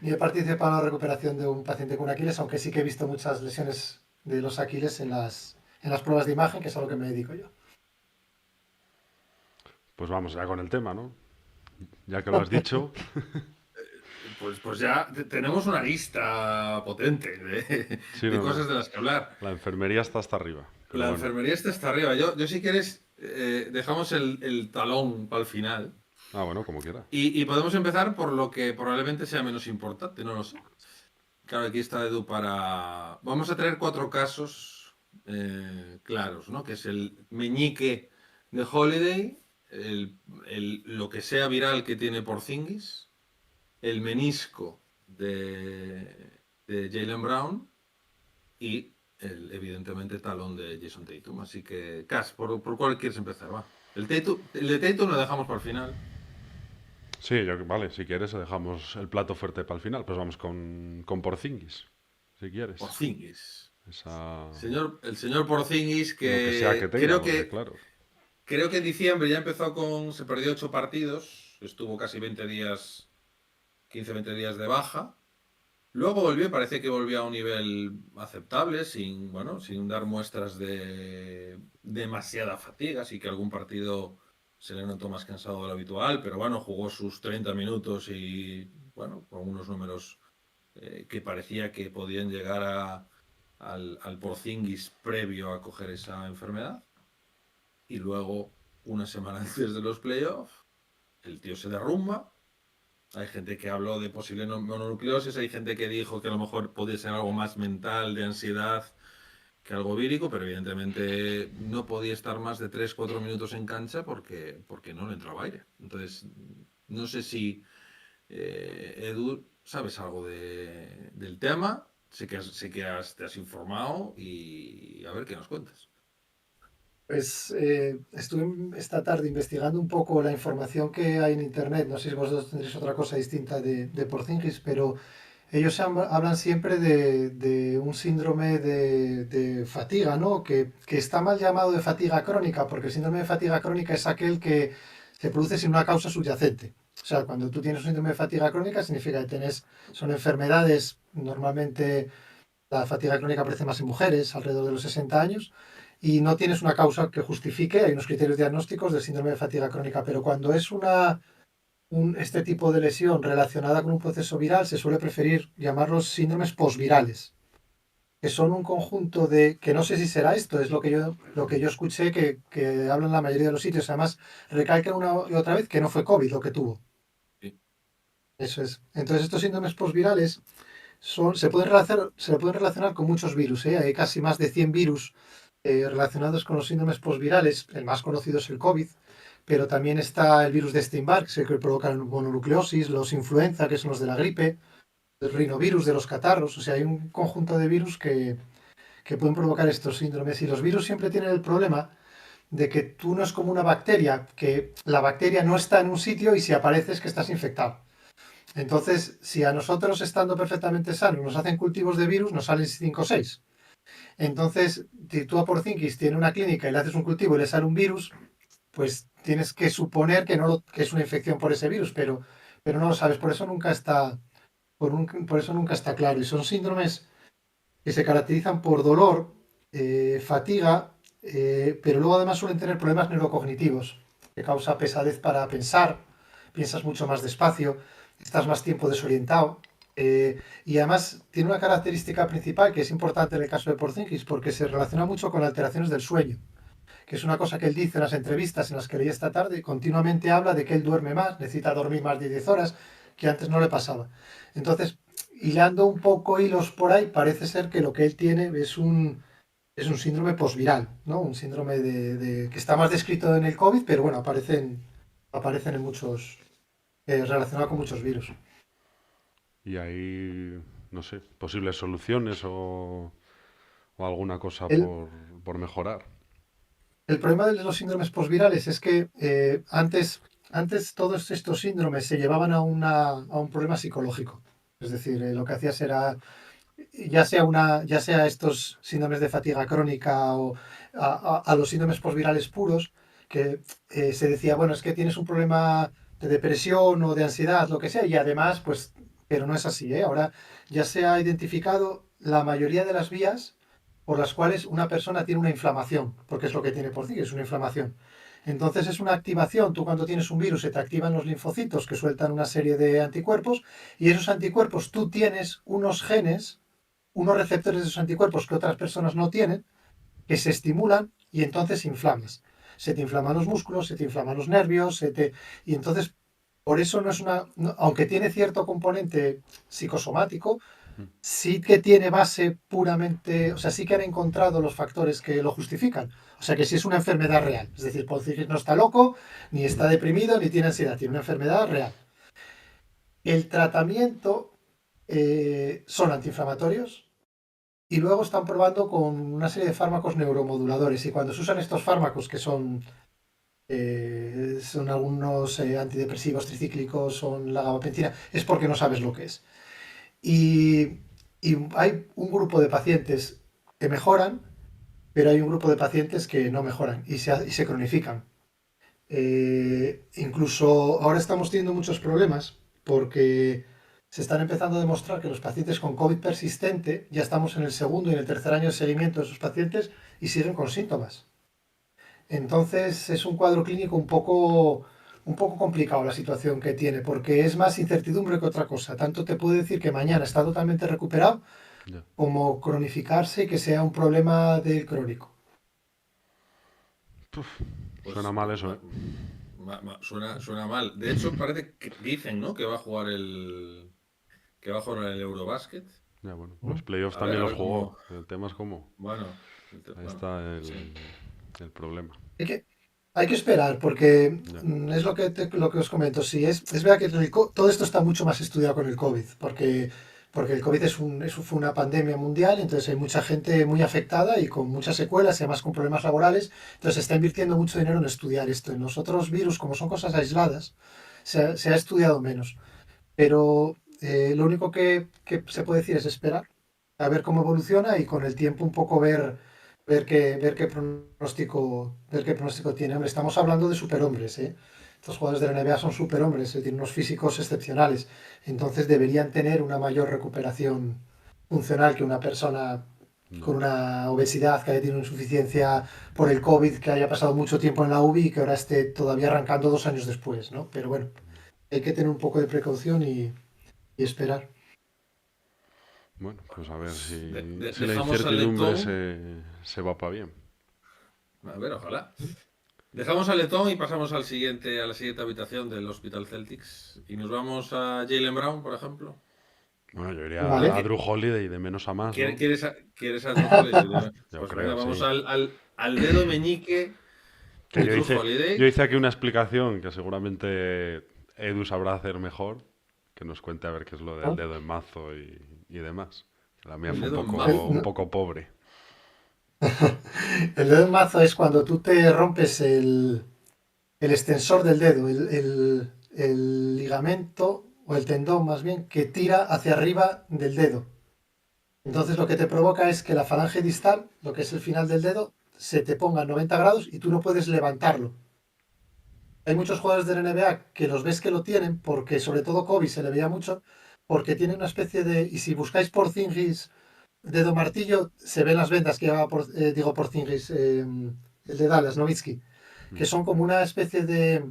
Speaker 6: ni he participado en la recuperación de un paciente con Aquiles, aunque sí que he visto muchas lesiones de los Aquiles en las pruebas de imagen, que es a lo que me dedico yo.
Speaker 3: Pues vamos ya con el tema, ¿no? Ya que lo has dicho.
Speaker 1: Pues ya tenemos una lista potente
Speaker 3: Sí,
Speaker 1: de
Speaker 3: no, no.
Speaker 1: cosas de las que hablar.
Speaker 3: La enfermería está hasta arriba. Pero
Speaker 1: La
Speaker 3: bueno.
Speaker 1: enfermería está hasta arriba. Yo si quieres, dejamos el talón para el final.
Speaker 3: Ah, bueno, como quiera.
Speaker 1: Y podemos empezar por lo que probablemente sea menos importante, no lo sé. Claro, aquí está Edu para... Vamos a traer 4 casos claros, ¿no? Que es el meñique de Holiday, lo que sea viral que tiene Porzingis, el menisco de Jaylen Brown y evidentemente talón de Jason Tatum. Así que, Cas, ¿por cuál quieres empezar? Va. El de Tatum lo dejamos para el final.
Speaker 3: Sí, vale, si quieres dejamos el plato fuerte para el final. Pues vamos con Porzingis, si quieres.
Speaker 1: Porzingis.
Speaker 3: Esa...
Speaker 1: El señor Porzingis,
Speaker 3: Lo que sea que tenga,
Speaker 1: creo
Speaker 3: porque claro.
Speaker 1: creo que en diciembre ya empezó se perdió 8 partidos, estuvo casi 20 días, 15-20 días de baja. Luego volvió, parece que volvió a un nivel aceptable, sin dar muestras de demasiada fatiga, así que algún partido se le notó más cansado de lo habitual, pero bueno, jugó sus 30 minutos y bueno, con unos números que parecía que podían llegar al Porzingis previo a coger esa enfermedad. Y luego, una semana antes de los playoffs, el tío se derrumba. Hay gente que habló de posible mononucleosis, hay gente que dijo que a lo mejor podía ser algo más mental, de ansiedad, que algo vírico, pero evidentemente no podía estar más de 3-4 minutos en cancha porque no le entraba aire. Entonces, no sé si Edu, sabes algo del tema, sé que te has informado y a ver qué nos cuentas.
Speaker 6: Pues estuve esta tarde investigando un poco la información que hay en internet. No sé si vosotros tendréis otra cosa distinta de Porzingis, pero ellos hablan siempre de un síndrome de fatiga, ¿no? Que está mal llamado de fatiga crónica, porque el síndrome de fatiga crónica es aquel que se produce sin una causa subyacente. O sea, cuando tú tienes un síndrome de fatiga crónica, significa que son enfermedades, normalmente la fatiga crónica aparece más en mujeres, alrededor de los 60 años, y no tienes una causa que justifique, hay unos criterios diagnósticos del síndrome de fatiga crónica, pero cuando es este tipo de lesión relacionada con un proceso viral, se suele preferir llamarlos síndromes posvirales, que son un conjunto que no sé si será esto, es lo que yo escuché que hablan la mayoría de los sitios, además recalcan una y otra vez que no fue COVID lo que tuvo.
Speaker 1: Sí.
Speaker 6: Eso es. Entonces estos síndromes posvirales se pueden relacionar con muchos virus, ¿eh? Hay casi más de 100 virus relacionados con los síndromes posvirales. El más conocido es el COVID, pero también está el virus de Epstein-Barr, que es el que provoca mononucleosis, los influenza, que son los de la gripe, el rinovirus de los catarros. O sea, hay un conjunto de virus que pueden provocar estos síndromes. Y los virus siempre tienen el problema de que tú no es como una bacteria, que la bacteria no está en un sitio y si aparece es que estás infectado. Entonces, si a nosotros, estando perfectamente sanos, nos hacen cultivos de virus, nos salen 5 o 6. Entonces, si tú a Porzingis tiene una clínica y le haces un cultivo y le sale un virus, pues tienes que suponer que es una infección por ese virus, pero no lo sabes. Por eso nunca está, por eso nunca está claro. Y son síndromes que se caracterizan por dolor, fatiga, pero luego además suelen tener problemas neurocognitivos, que causa pesadez para pensar, piensas mucho más despacio, estás más tiempo desorientado. Y además tiene una característica principal que es importante en el caso de Porzingis, porque se relaciona mucho con alteraciones del sueño, que es una cosa que él dice en las entrevistas en las que leí esta tarde, continuamente habla de que él duerme más, necesita dormir más de 10 horas, que antes no le pasaba. Entonces, hilando un poco hilos por ahí, parece ser que lo que él tiene es un síndrome posviral, ¿no? Un síndrome que está más descrito en el COVID, pero bueno, aparecen en muchos, relacionado con muchos virus.
Speaker 3: Y ahí, no sé, posibles soluciones o alguna cosa
Speaker 6: El,
Speaker 3: por mejorar.
Speaker 6: el problema de los síndromes posvirales es que antes todos estos síndromes se llevaban a un problema psicológico. Es decir, lo que hacías era, ya sea estos síndromes de fatiga crónica o a los síndromes posvirales puros, que se decía, bueno, es que tienes un problema de depresión o de ansiedad, lo que sea, y además, pues, pero no es así, ¿eh? Ahora ya se ha identificado la mayoría de las vías por las cuales una persona tiene una inflamación, porque es lo que tiene por sí, es una inflamación. Entonces es una activación, tú cuando tienes un virus se te activan los linfocitos que sueltan una serie de anticuerpos y esos anticuerpos tú tienes unos genes, unos receptores de esos anticuerpos que otras personas no tienen, que se estimulan y entonces inflamas. Se te inflaman los músculos, se te inflaman los nervios, y entonces por eso no es aunque tiene cierto componente psicosomático, sí que tiene base puramente, o sea, sí que han encontrado los factores que lo justifican. O sea, que sí es una enfermedad real. Es decir, Podziemski no está loco, ni está deprimido, ni tiene ansiedad, tiene una enfermedad real. El tratamiento son antiinflamatorios y luego están probando con una serie de fármacos neuromoduladores. Y cuando se usan estos fármacos, que son algunos antidepresivos tricíclicos, son la gabapentina, es porque no sabes lo que es. Y hay un grupo de pacientes que mejoran, pero hay un grupo de pacientes que no mejoran y se cronifican. Incluso ahora estamos teniendo muchos problemas porque se están empezando a demostrar que los pacientes con COVID persistente, ya estamos en el segundo y en el tercer año de seguimiento de esos pacientes y siguen con síntomas. Entonces es un cuadro clínico un poco complicado la situación que tiene, porque es más incertidumbre que otra cosa. Tanto te puede decir que mañana está totalmente recuperado,
Speaker 3: Ya.
Speaker 6: como cronificarse y que sea un problema del crónico.
Speaker 3: Pues
Speaker 1: Pues,
Speaker 3: suena mal eso, ¿eh?
Speaker 1: suena mal. De hecho, parece que dicen, ¿no? Que va a jugar el Eurobasket.
Speaker 3: Ya, bueno, los playoffs
Speaker 1: A
Speaker 3: también
Speaker 1: ver
Speaker 3: los jugó.
Speaker 1: cómo.
Speaker 3: El tema es cómo.
Speaker 1: Bueno,
Speaker 3: Ahí está
Speaker 1: sí.
Speaker 3: el problema.
Speaker 6: Hay que esperar, porque
Speaker 3: Ya.
Speaker 6: es lo que os comento. Sí, es verdad que todo esto está mucho más estudiado con el COVID, porque el COVID fue una pandemia mundial, entonces hay mucha gente muy afectada y con muchas secuelas y además con problemas laborales, entonces se está invirtiendo mucho dinero en estudiar esto. En los otros virus, como son cosas aisladas, se ha estudiado menos. Pero lo único que se puede decir es esperar, a ver cómo evoluciona y con el tiempo un poco ver qué pronóstico tiene. Hombre, estamos hablando de superhombres, ¿eh? Estos jugadores de la NBA son superhombres, tienen unos físicos excepcionales, entonces deberían tener una mayor recuperación funcional que una persona con una obesidad, que haya tenido insuficiencia por el COVID, que haya pasado mucho tiempo en la UBI y que ahora esté todavía arrancando 2 años después, ¿no? Pero bueno, hay que tener un poco de precaución y esperar.
Speaker 3: Bueno, pues a ver si la
Speaker 1: Dejamos a
Speaker 3: incertidumbre
Speaker 1: Letón.
Speaker 3: se va para bien.
Speaker 1: A ver, ojalá. Dejamos a Letón y pasamos a la siguiente habitación del Hospital Celtics. Y nos vamos a Jaylen Brown, por ejemplo.
Speaker 3: Bueno, yo iría
Speaker 6: Vale.
Speaker 3: a Drew Holiday de menos a más, ¿no?
Speaker 1: ¿Quieres a Drew Holiday?
Speaker 3: Yo
Speaker 1: Pues
Speaker 3: creo,
Speaker 1: venga, vamos
Speaker 3: sí.
Speaker 1: al dedo meñique
Speaker 3: Que
Speaker 1: de
Speaker 3: yo
Speaker 1: Drew Holiday.
Speaker 3: hice aquí una explicación que seguramente Edu sabrá hacer mejor, que nos cuente a ver qué es lo del dedo en mazo y demás. La mía
Speaker 1: El
Speaker 3: fue
Speaker 1: dedo en mazo.
Speaker 3: un poco pobre.
Speaker 6: El dedo en mazo es cuando tú te rompes el extensor del dedo, el ligamento o el tendón más bien, que tira hacia arriba del dedo. Entonces lo que te provoca es que la falange distal, lo que es el final del dedo, se te ponga a 90 grados y tú no puedes levantarlo. Hay muchos jugadores de la NBA que los ves que lo tienen, porque sobre todo Kobe se le veía mucho, porque tiene una especie de... Y si buscáis Porzingis dedo martillo, se ven las vendas que llevaba Porzingis, el de Dallas, Nowitzki, que son como una especie de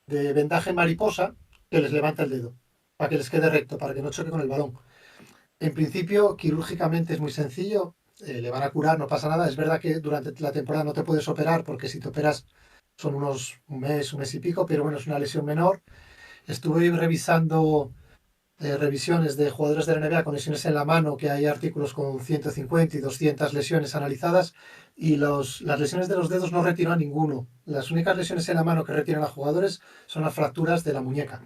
Speaker 6: vendaje mariposa que les levanta el dedo, para que les quede recto, para que no choque con el balón. En principio, quirúrgicamente es muy sencillo, le van a curar, no pasa nada. Es verdad que durante la temporada no te puedes operar, porque si te operas son un mes y pico, pero bueno, es una lesión menor. Estuve revisando revisiones de jugadores de la NBA con lesiones en la mano, que hay artículos con 150 y 200 lesiones analizadas, y las lesiones de los dedos no retiró a ninguno. Las únicas lesiones en la mano que retiran a jugadores son las fracturas de la muñeca,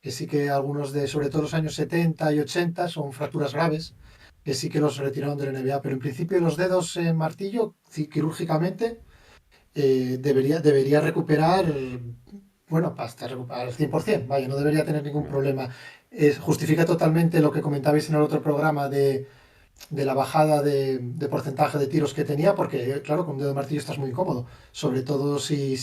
Speaker 6: que sí que algunos sobre todo los años 70 y 80, son fracturas graves, que sí que los retiraron de la NBA, pero en principio los dedos en martillo, quirúrgicamente, debería recuperar, bueno, hasta recuperar al 100%, vaya, no debería tener ningún problema. Justifica totalmente lo que comentabais en el otro programa de de la bajada de porcentaje de tiros que tenía, porque claro, con un dedo de martillo estás muy incómodo, sobre todo si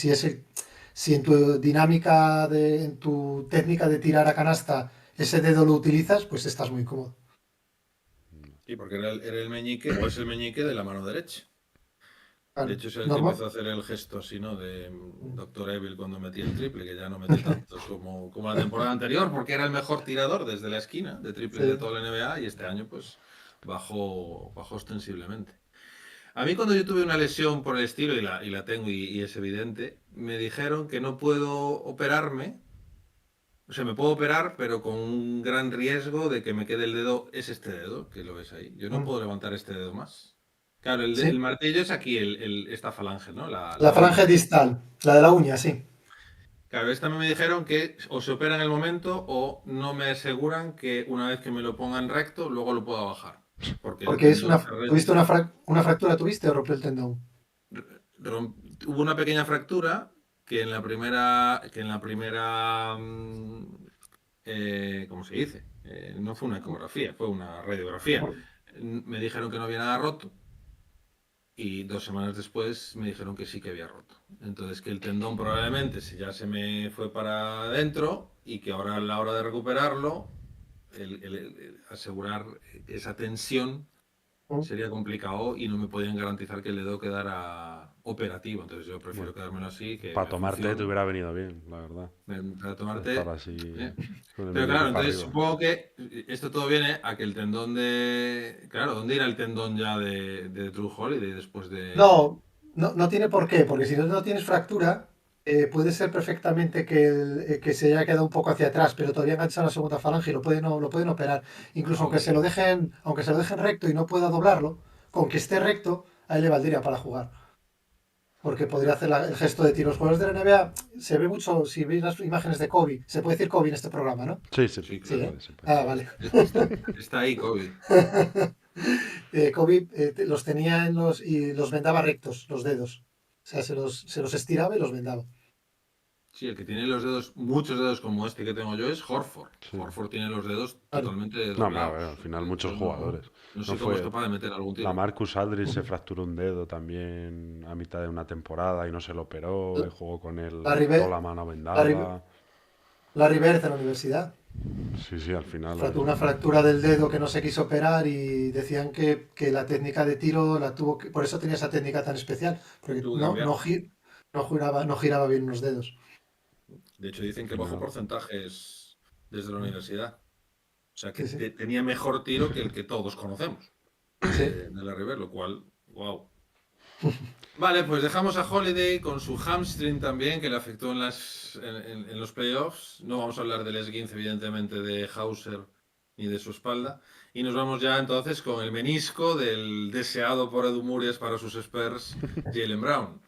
Speaker 6: en tu dinámica, en tu técnica de tirar a canasta, ese dedo lo utilizas, pues estás muy cómodo.
Speaker 1: Sí, porque era el meñique, o es el meñique de la mano derecha. De
Speaker 6: Claro,
Speaker 1: hecho, es el que
Speaker 6: normal.
Speaker 1: empezó a hacer el gesto así, ¿no? De Dr. Evil cuando metía el triple, que ya no mete tantos como la temporada anterior, porque era el mejor tirador desde la esquina de triples de
Speaker 6: Sí.
Speaker 1: toda la NBA y este año, pues, bajó ostensiblemente. A mí, cuando yo tuve una lesión por el estilo, y la tengo y es evidente, me dijeron que no puedo operarme. O sea, me puedo operar, pero con un gran riesgo de que me quede el dedo, es este dedo, que lo ves ahí. Yo no
Speaker 6: Mm.
Speaker 1: puedo levantar este dedo más. Claro, el
Speaker 6: Sí.
Speaker 1: martillo es aquí, esta falange, ¿no?
Speaker 6: La
Speaker 1: La uña.
Speaker 6: falange distal, la de la uña, sí.
Speaker 1: Claro, esta me dijeron que o se opera en el momento o no me aseguran que una vez que me lo pongan recto, luego lo pueda bajar. Porque el
Speaker 6: Porque
Speaker 1: tendón se
Speaker 6: ¿tuviste una fractura, tuviste o rompió el tendón?
Speaker 1: hubo una pequeña fractura que ¿cómo se dice? No fue una ecografía, fue una radiografía. Me dijeron que no había nada roto y 2 semanas después me dijeron que sí que había roto. Entonces que el tendón probablemente ya se me fue para adentro y que ahora a la hora de recuperarlo, el asegurar esa tensión
Speaker 6: Mm.
Speaker 1: sería complicado y no me podían garantizar que el dedo quedara operativo. Entonces yo prefiero
Speaker 3: Bueno,
Speaker 1: quedármelo así, que
Speaker 3: para
Speaker 1: me
Speaker 3: tomarte te
Speaker 1: funcione.
Speaker 3: hubiera venido bien, la verdad.
Speaker 1: Para
Speaker 3: Estar
Speaker 1: tomarte.
Speaker 3: así
Speaker 1: ¿Eh?
Speaker 3: con el
Speaker 1: Pero
Speaker 3: meñique
Speaker 1: claro,
Speaker 3: para
Speaker 1: entonces
Speaker 3: arriba.
Speaker 1: supongo que esto todo viene a que el tendón de. Claro, ¿dónde irá el tendón ya de True Holiday después de.
Speaker 6: No, no tiene por qué, porque si no tienes fractura, puede ser perfectamente que se haya quedado un poco hacia atrás, pero todavía enganchado en la segunda falange y lo pueden operar. Incluso
Speaker 1: Ah, ok.
Speaker 6: aunque se lo dejen recto y no pueda doblarlo, con que esté recto, a él le valdría para jugar. Porque podría hacer el gesto de tiro. Los jugadores de la NBA se ve mucho, si veis las imágenes de Kobe, se puede decir Kobe en este programa, ¿no?
Speaker 3: Sí, sí,
Speaker 1: Sí,
Speaker 6: Sí,
Speaker 3: se
Speaker 1: claro.
Speaker 6: ¿eh?
Speaker 3: puede, se puede.
Speaker 6: Ah, vale.
Speaker 1: Está ahí, Kobe.
Speaker 6: Kobe los tenía y los vendaba rectos, los dedos. O sea, se los estiraba y los vendaba.
Speaker 1: Sí, el que tiene los dedos, muchos dedos como este que tengo yo, es Horford.
Speaker 3: Sí.
Speaker 1: Horford tiene los dedos
Speaker 6: Claro.
Speaker 1: totalmente
Speaker 3: No, hombre, a ver, al
Speaker 1: doblados.
Speaker 3: final muchos
Speaker 1: Entonces
Speaker 3: jugadores.
Speaker 1: no
Speaker 3: No
Speaker 1: sé cómo es
Speaker 3: fue.
Speaker 1: capaz de meter algún
Speaker 3: La
Speaker 1: tiro.
Speaker 3: Marcus Aldridge se
Speaker 6: Ujú.
Speaker 3: fracturó un dedo también a mitad de una temporada y no se lo operó y jugó con él
Speaker 6: Larry,
Speaker 3: toda
Speaker 6: Be-
Speaker 3: la mano
Speaker 6: Larry,
Speaker 3: vendada.
Speaker 6: Larry Bird en la universidad.
Speaker 3: Sí, sí, al final.
Speaker 6: Una fractura del dedo que no se quiso operar y decían que la técnica de tiro la tuvo que. Por eso tenía esa técnica tan especial, porque
Speaker 1: Tuvo que cambiar.
Speaker 6: no giraba bien los dedos.
Speaker 1: De hecho,
Speaker 3: Al
Speaker 1: dicen que bajó
Speaker 3: final.
Speaker 1: porcentajes desde la universidad. O sea, que
Speaker 6: Sí, sí.
Speaker 1: tenía mejor tiro que el que todos conocemos
Speaker 6: Sí.
Speaker 1: de la River, lo cual, wow. Vale, pues dejamos a Holiday con su hamstring también, que le afectó en los playoffs. No vamos a hablar del esguince, evidentemente, de Hauser ni de su espalda. Y nos vamos ya entonces con el menisco del deseado por Edu Murias para sus Spurs, Jaylen Brown,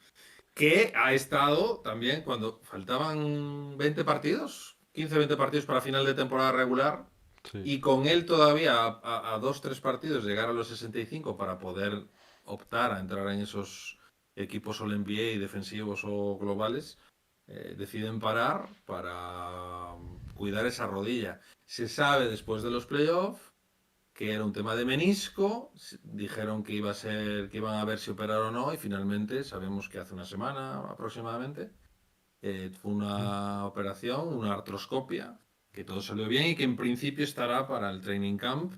Speaker 1: que ha estado también cuando faltaban 20 partidos, 15-20 partidos para final de temporada regular,
Speaker 3: Sí.
Speaker 1: y con él todavía a 2-3 partidos llegar a los 65 para poder optar a entrar en esos equipos All NBA defensivos o globales, deciden parar para cuidar esa rodilla. Se sabe después de los playoffs que era un tema de menisco, dijeron que iba a ser, que iban a ver si operar o no, y finalmente sabemos que hace una semana aproximadamente fue una operación, una artroscopia, que todo salió bien y que en principio estará para el training camp.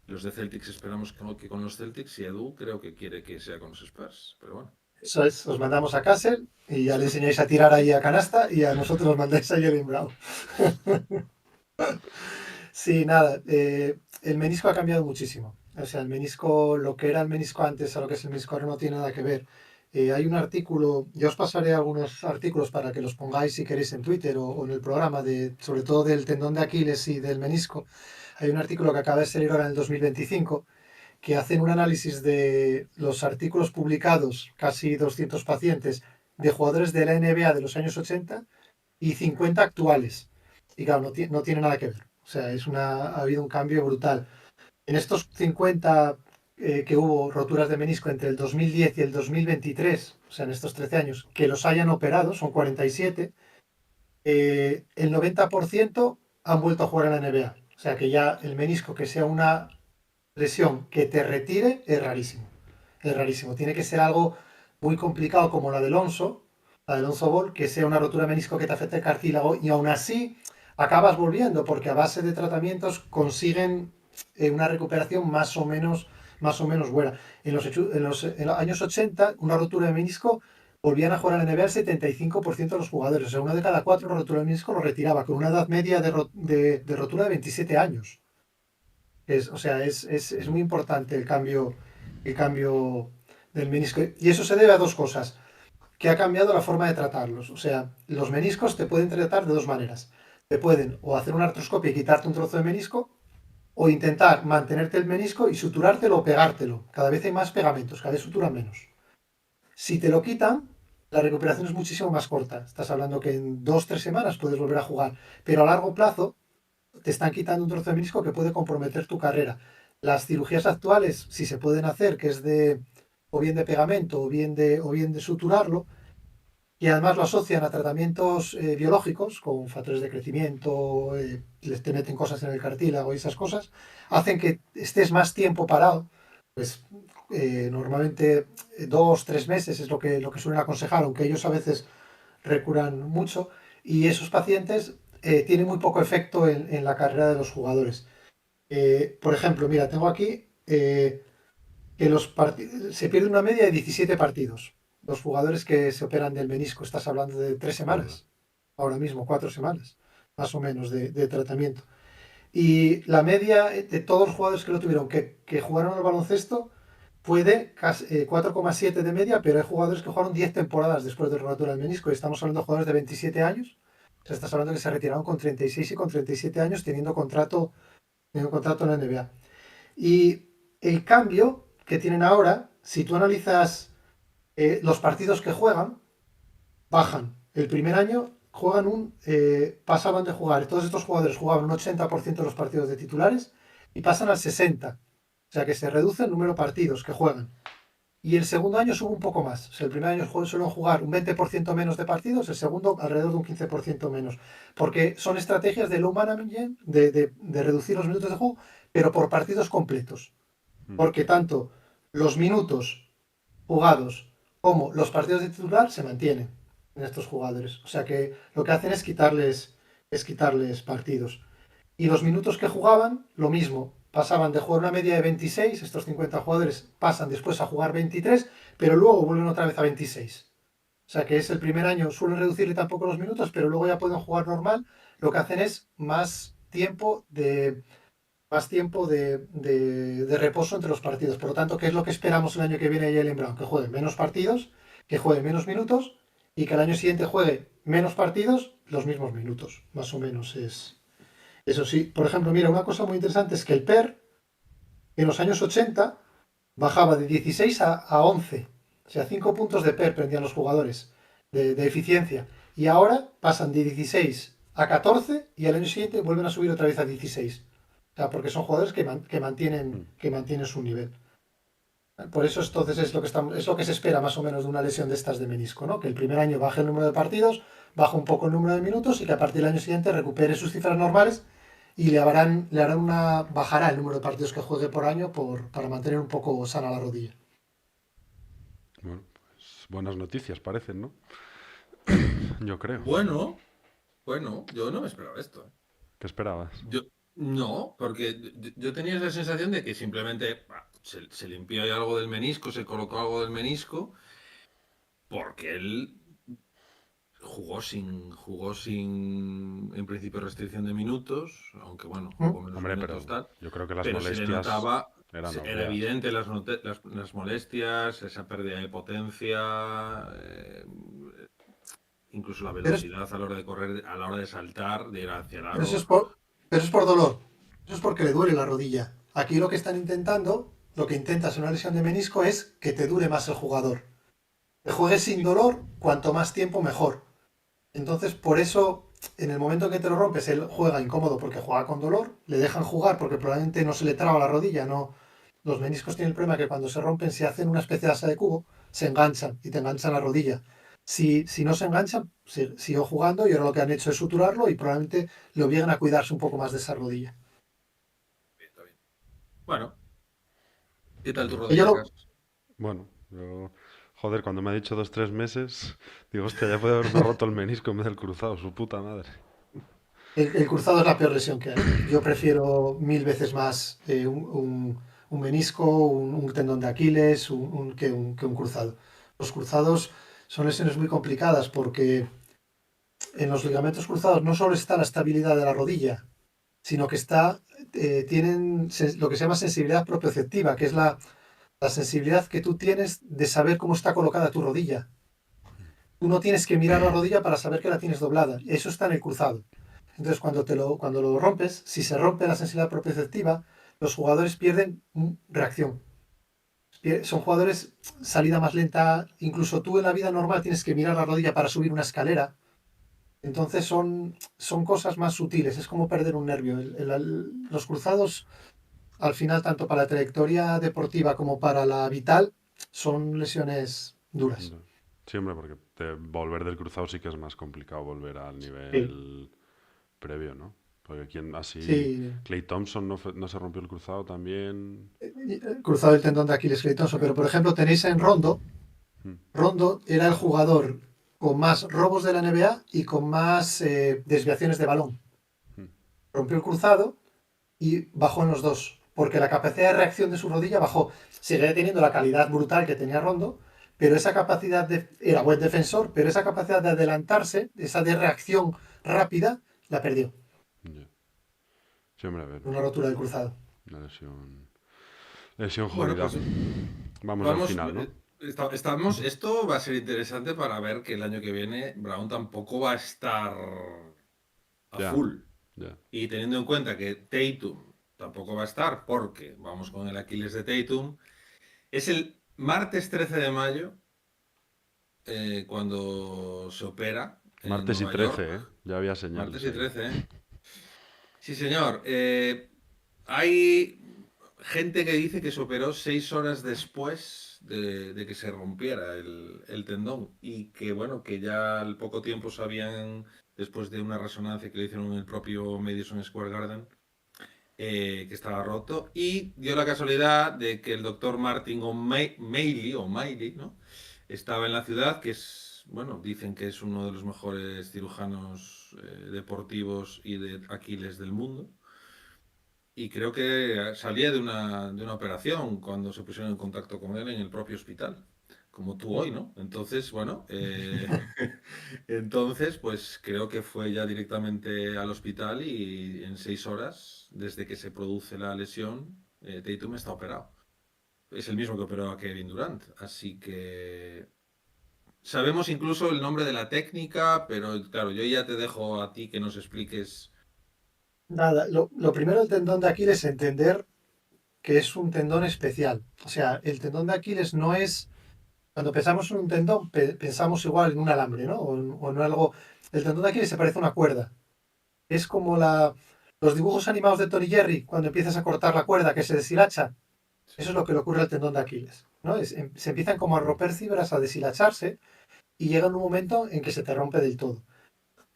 Speaker 1: Los de Celtics esperamos que con los Celtics, y Edu creo que quiere que sea con los Spurs, pero bueno.
Speaker 6: Eso es, os mandamos a Kassel y ya le enseñáis a tirar ahí a canasta y a nosotros nos mandáis a Jalen Brown. Sí, nada, el menisco ha cambiado muchísimo. O sea, el menisco, lo que era el menisco antes a lo que es el menisco ahora no tiene nada que ver. Hay un artículo, yo os pasaré algunos artículos para que los pongáis si queréis en Twitter o en el programa, sobre todo del tendón de Aquiles y del menisco. Hay un artículo que acaba de salir ahora en el 2025 que hacen un análisis de los artículos publicados, casi 200 pacientes, de jugadores de la NBA de los años 80 y 50 actuales. Y claro, no tiene nada que ver. O sea, ha habido un cambio brutal. En estos 50 que hubo roturas de menisco entre el 2010 y el 2023, o sea, en estos 13 años, que los hayan operado, son 47, el 90% han vuelto a jugar en la NBA. O sea, que ya el menisco que sea una lesión que te retire es rarísimo. Es rarísimo. Tiene que ser algo muy complicado como la de Alonso Ball, que sea una rotura de menisco que te afecte el cartílago y aún así acabas volviendo porque a base de tratamientos consiguen una recuperación más o menos buena. En los años 80, una rotura de menisco volvían a jugar a la NBA el 75% de los jugadores. O sea, uno de cada 4 rotura de menisco lo retiraba, con una edad media de rotura de 27 años. O sea, es muy importante el cambio del menisco. Y eso se debe a dos cosas, que ha cambiado la forma de tratarlos. O sea, los meniscos te pueden tratar de dos maneras. Te pueden o hacer una artroscopia y quitarte un trozo de menisco, o intentar mantenerte el menisco y suturártelo o pegártelo. Cada vez hay más pegamentos, cada vez suturan menos. Si te lo quitan, la recuperación es muchísimo más corta. Estás hablando que en 2-3 semanas puedes volver a jugar, pero a largo plazo te están quitando un trozo de menisco que puede comprometer tu carrera. Las cirugías actuales, si se pueden hacer, que es o bien de pegamento o bien de suturarlo, y además lo asocian a tratamientos biológicos, con factores de crecimiento, les te meten cosas en el cartílago y esas cosas, hacen que estés más tiempo parado. Pues normalmente 2-3 meses es lo que suelen aconsejar, aunque ellos a veces recuran mucho, y esos pacientes tienen muy poco efecto en la carrera de los jugadores. Por ejemplo, mira, tengo aquí que se pierde una media de 17 partidos. Los jugadores que se operan del menisco, estás hablando de 3 semanas, ahora mismo 4 semanas, más o menos, de tratamiento. Y la media de todos los jugadores que lo tuvieron, que jugaron al baloncesto, fue de 4,7 de media, pero hay jugadores que jugaron 10 temporadas después de la rotura del menisco. Y estamos hablando de jugadores de 27 años. O sea, estás hablando que se retiraron con 36 y con 37 años teniendo contrato en la NBA. Y el cambio que tienen ahora, si tú analizas los partidos que juegan, bajan. El primer año pasaban de jugar, todos estos jugadores jugaban un 80% de los partidos de titulares y pasan al 60%. O sea que se reduce el número de partidos que juegan. Y el segundo año sube un poco más. O sea, el primer año suelen jugar un 20% menos de partidos, el segundo alrededor de un 15% menos. Porque son estrategias de low management, de reducir los minutos de juego, pero por partidos completos. Porque tanto los minutos jugados como los partidos de titular se mantienen en estos jugadores. O sea que lo que hacen es quitarles partidos. Y los minutos que jugaban, lo mismo. Pasaban de jugar una media de 26, estos 50 jugadores pasan después a jugar 23, pero luego vuelven otra vez a 26. O sea que es el primer año, suelen reducirle tampoco los minutos, pero luego ya pueden jugar normal. Lo que hacen es más tiempo de reposo entre los partidos. Por lo tanto, ¿qué es lo que esperamos el año que viene de Jaylen Brown? Que juegue menos partidos, que juegue menos minutos y que el año siguiente juegue menos partidos, los mismos minutos. Más o menos es. Eso sí, por ejemplo, mira, una cosa muy interesante es que el PER en los años 80 bajaba de 16 a 11. O sea, 5 puntos de PER prendían los jugadores de eficiencia. Y ahora pasan de 16 a 14 y al año siguiente vuelven a subir otra vez a 16. O sea, porque son jugadores que mantienen su nivel. Por eso entonces es lo que se espera más o menos de una lesión de estas de menisco, ¿no? Que el primer año baje el número de partidos, baja un poco el número de minutos y que a partir del año siguiente recupere sus cifras normales y bajará el número de partidos que juegue por año para mantener un poco sana la rodilla.
Speaker 3: Bueno, pues buenas noticias parecen, ¿no? Yo creo.
Speaker 1: Bueno, yo no me esperaba esto.
Speaker 3: ¿Qué esperabas?
Speaker 1: No, porque yo tenía esa sensación de que simplemente se limpió ahí algo del menisco, se colocó algo del menisco, porque él jugó sin en principio restricción de minutos, aunque bueno, jugó menos
Speaker 3: Hombre,
Speaker 1: minutos,
Speaker 3: pero
Speaker 1: tal.
Speaker 3: yo creo que las
Speaker 1: Pero se le
Speaker 3: molestias
Speaker 1: notaba,
Speaker 3: eran
Speaker 1: era
Speaker 3: obvias.
Speaker 1: evidente las molestias, esa pérdida de potencia, incluso la velocidad a la hora de correr, a la hora de saltar, de ir hacia el aro.
Speaker 6: Pero eso es por dolor. Eso es porque le duele la rodilla. Aquí lo que intentas en una lesión de menisco es que te dure más el jugador. Que juegues sin dolor, cuanto más tiempo mejor. Entonces, por eso, en el momento en que te lo rompes, él juega incómodo porque juega con dolor, le dejan jugar porque probablemente no se le traba la rodilla, no. Los meniscos tienen el problema que cuando se rompen, si hacen una especie de asa de cubo, se enganchan y te enganchan la rodilla. Si no se enganchan, siguió jugando y ahora lo que han hecho es suturarlo y probablemente le obliguen a cuidarse un poco más de esa rodilla.
Speaker 1: Está bien. Bueno, ¿Qué tal tu
Speaker 6: Y
Speaker 1: rodilla,
Speaker 6: yo lo,
Speaker 1: Carlos?
Speaker 3: Bueno, joder, cuando me ha dicho 2, 3 meses, digo, hostia, ya puede haberme roto el menisco en vez del cruzado, su puta madre.
Speaker 6: el cruzado es la peor lesión que hay. Yo prefiero mil veces más un menisco, un tendón de Aquiles, que un cruzado. Los cruzados son lesiones muy complicadas porque en los ligamentos cruzados no solo está la estabilidad de la rodilla, sino que tienen lo que se llama sensibilidad propioceptiva, que es la sensibilidad que tú tienes de saber cómo está colocada tu rodilla. Tú no tienes que mirar la rodilla para saber que la tienes doblada. Eso está en el cruzado. Entonces, cuando lo rompes, si se rompe la sensibilidad propioceptiva, los jugadores pierden reacción. Son jugadores salida más lenta. Incluso tú en la vida normal tienes que mirar la rodilla para subir una escalera. Entonces son cosas más sutiles. Es como perder un nervio. Los cruzados, al final, tanto para la trayectoria deportiva como para la vital, son lesiones duras.
Speaker 3: No. Sí, hombre, porque volver del cruzado sí que es más complicado volver al
Speaker 6: Sí,
Speaker 3: nivel previo, ¿no? Porque quien así,
Speaker 6: sí.
Speaker 3: Clay Thompson no se rompió el cruzado también.
Speaker 6: Cruzado el tendón de Aquiles Cleitoso. Pero, por ejemplo, tenéis en Rondo.
Speaker 3: Mm,
Speaker 6: Rondo era el jugador con más robos de la NBA y con más desviaciones de balón.
Speaker 3: mm,
Speaker 6: Rompió el cruzado y bajó en los dos, porque la capacidad de reacción de su rodilla bajó. Seguía teniendo la calidad brutal que tenía Rondo, pero esa capacidad era buen defensor, pero esa capacidad de adelantarse, esa de reacción rápida, la perdió.
Speaker 3: ya. Sí, hombre, a ver,
Speaker 6: Una rotura del cruzado.
Speaker 3: una lesión
Speaker 1: Bueno,
Speaker 3: jodida.
Speaker 1: pues
Speaker 3: Vamos al
Speaker 1: vamos,
Speaker 3: final, ¿no?
Speaker 1: esto va a ser interesante para ver que el año que viene Brown tampoco va a estar a
Speaker 3: Ya,
Speaker 1: full.
Speaker 3: ya.
Speaker 1: Y teniendo en cuenta que Tatum tampoco va a estar, porque vamos con el Aquiles de Tatum, es el martes 13 de mayo cuando se opera en
Speaker 3: Martes y
Speaker 1: Nueva
Speaker 3: 13,
Speaker 1: York.
Speaker 3: ¿eh? Ya había
Speaker 1: Martes
Speaker 3: señales
Speaker 1: y
Speaker 3: ahí.
Speaker 1: 13, ¿eh? Sí, señor. Hay gente que dice que se operó 6 horas después de que se rompiera el tendón y que, bueno, que ya al poco tiempo sabían, después de una resonancia que le hicieron en el propio Madison Square Garden, que estaba roto. Y dio la casualidad de que el doctor Martin O'Malley, ¿no? Estaba en la ciudad, que es, bueno, dicen que es uno de los mejores cirujanos deportivos y de Aquiles del mundo. Y creo que salía de una operación cuando se pusieron en contacto con él en el propio hospital, como tú hoy, ¿no? Entonces, bueno, entonces, pues creo que fue ya directamente al hospital y en 6 horas, desde que se produce la lesión, Tatum está operado. Es el mismo que operó a Kevin Durant, así que sabemos incluso el nombre de la técnica, pero claro, yo ya te dejo a ti que nos expliques.
Speaker 6: Nada, lo primero del tendón de Aquiles es entender que es un tendón especial. O sea, el tendón de Aquiles no es. Cuando pensamos en un tendón, pensamos igual en un alambre, ¿no? O en algo. El tendón de Aquiles se parece a una cuerda. Es como los dibujos animados de Tony Jerry, cuando empiezas a cortar la cuerda que se deshilacha. Eso es lo que le ocurre al tendón de Aquiles, ¿no? Se empiezan como a romper fibras, a deshilacharse, y llega un momento en que se te rompe del todo.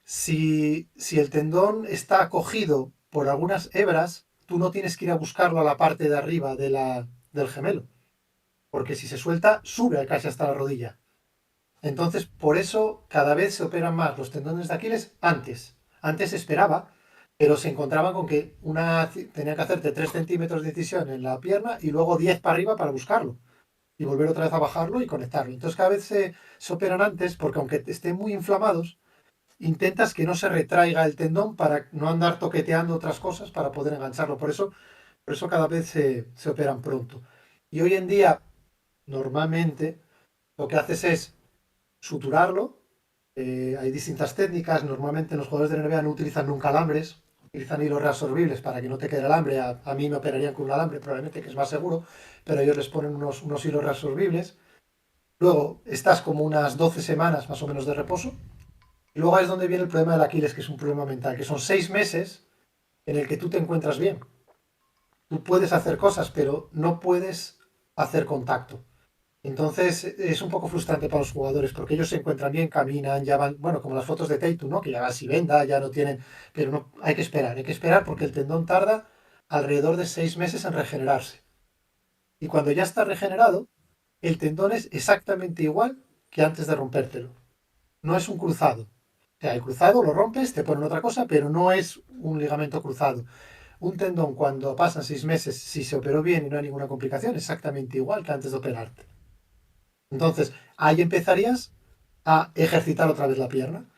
Speaker 6: Si el tendón está cogido por algunas hebras, tú no tienes que ir a buscarlo a la parte de arriba del gemelo, porque si se suelta, sube casi hasta la rodilla. Entonces, por eso cada vez se operan más los tendones de Aquiles antes. Antes se esperaba, pero se encontraban con que tenía que hacerte 3 centímetros de incisión en la pierna y luego 10 para arriba para buscarlo. Y volver otra vez a bajarlo y conectarlo. Entonces cada vez se operan antes porque aunque estén muy inflamados, intentas que no se retraiga el tendón para no andar toqueteando otras cosas para poder engancharlo. Por eso cada vez se operan pronto. Y hoy en día, normalmente, lo que haces es suturarlo. Hay distintas técnicas. Normalmente los jugadores de la NBA no utilizan nunca alambres, utilizan hilos reabsorbibles para que no te quede el alambre. A mí me operarían con un alambre, probablemente, que es más seguro, pero ellos les ponen unos hilos reabsorbibles. Luego estás como unas 12 semanas más o menos de reposo. Y luego es donde viene el problema del Aquiles, que es un problema mental, que son 6 meses en el que tú te encuentras bien. Tú puedes hacer cosas, pero no puedes hacer contacto. Entonces es un poco frustrante para los jugadores porque ellos se encuentran bien, caminan, ya van, bueno, como las fotos de Tatum, ¿no? Que ya van sin venda, ya no tienen, pero no, hay que esperar porque el tendón tarda alrededor de 6 meses en regenerarse. Y cuando ya está regenerado, el tendón es exactamente igual que antes de rompértelo. No es un cruzado. O sea, el cruzado lo rompes, te ponen otra cosa, pero no es un ligamento cruzado. Un tendón, cuando pasan 6 meses, si se operó bien y no hay ninguna complicación, exactamente igual que antes de operarte. Entonces, ahí empezarías a ejercitar otra vez la pierna.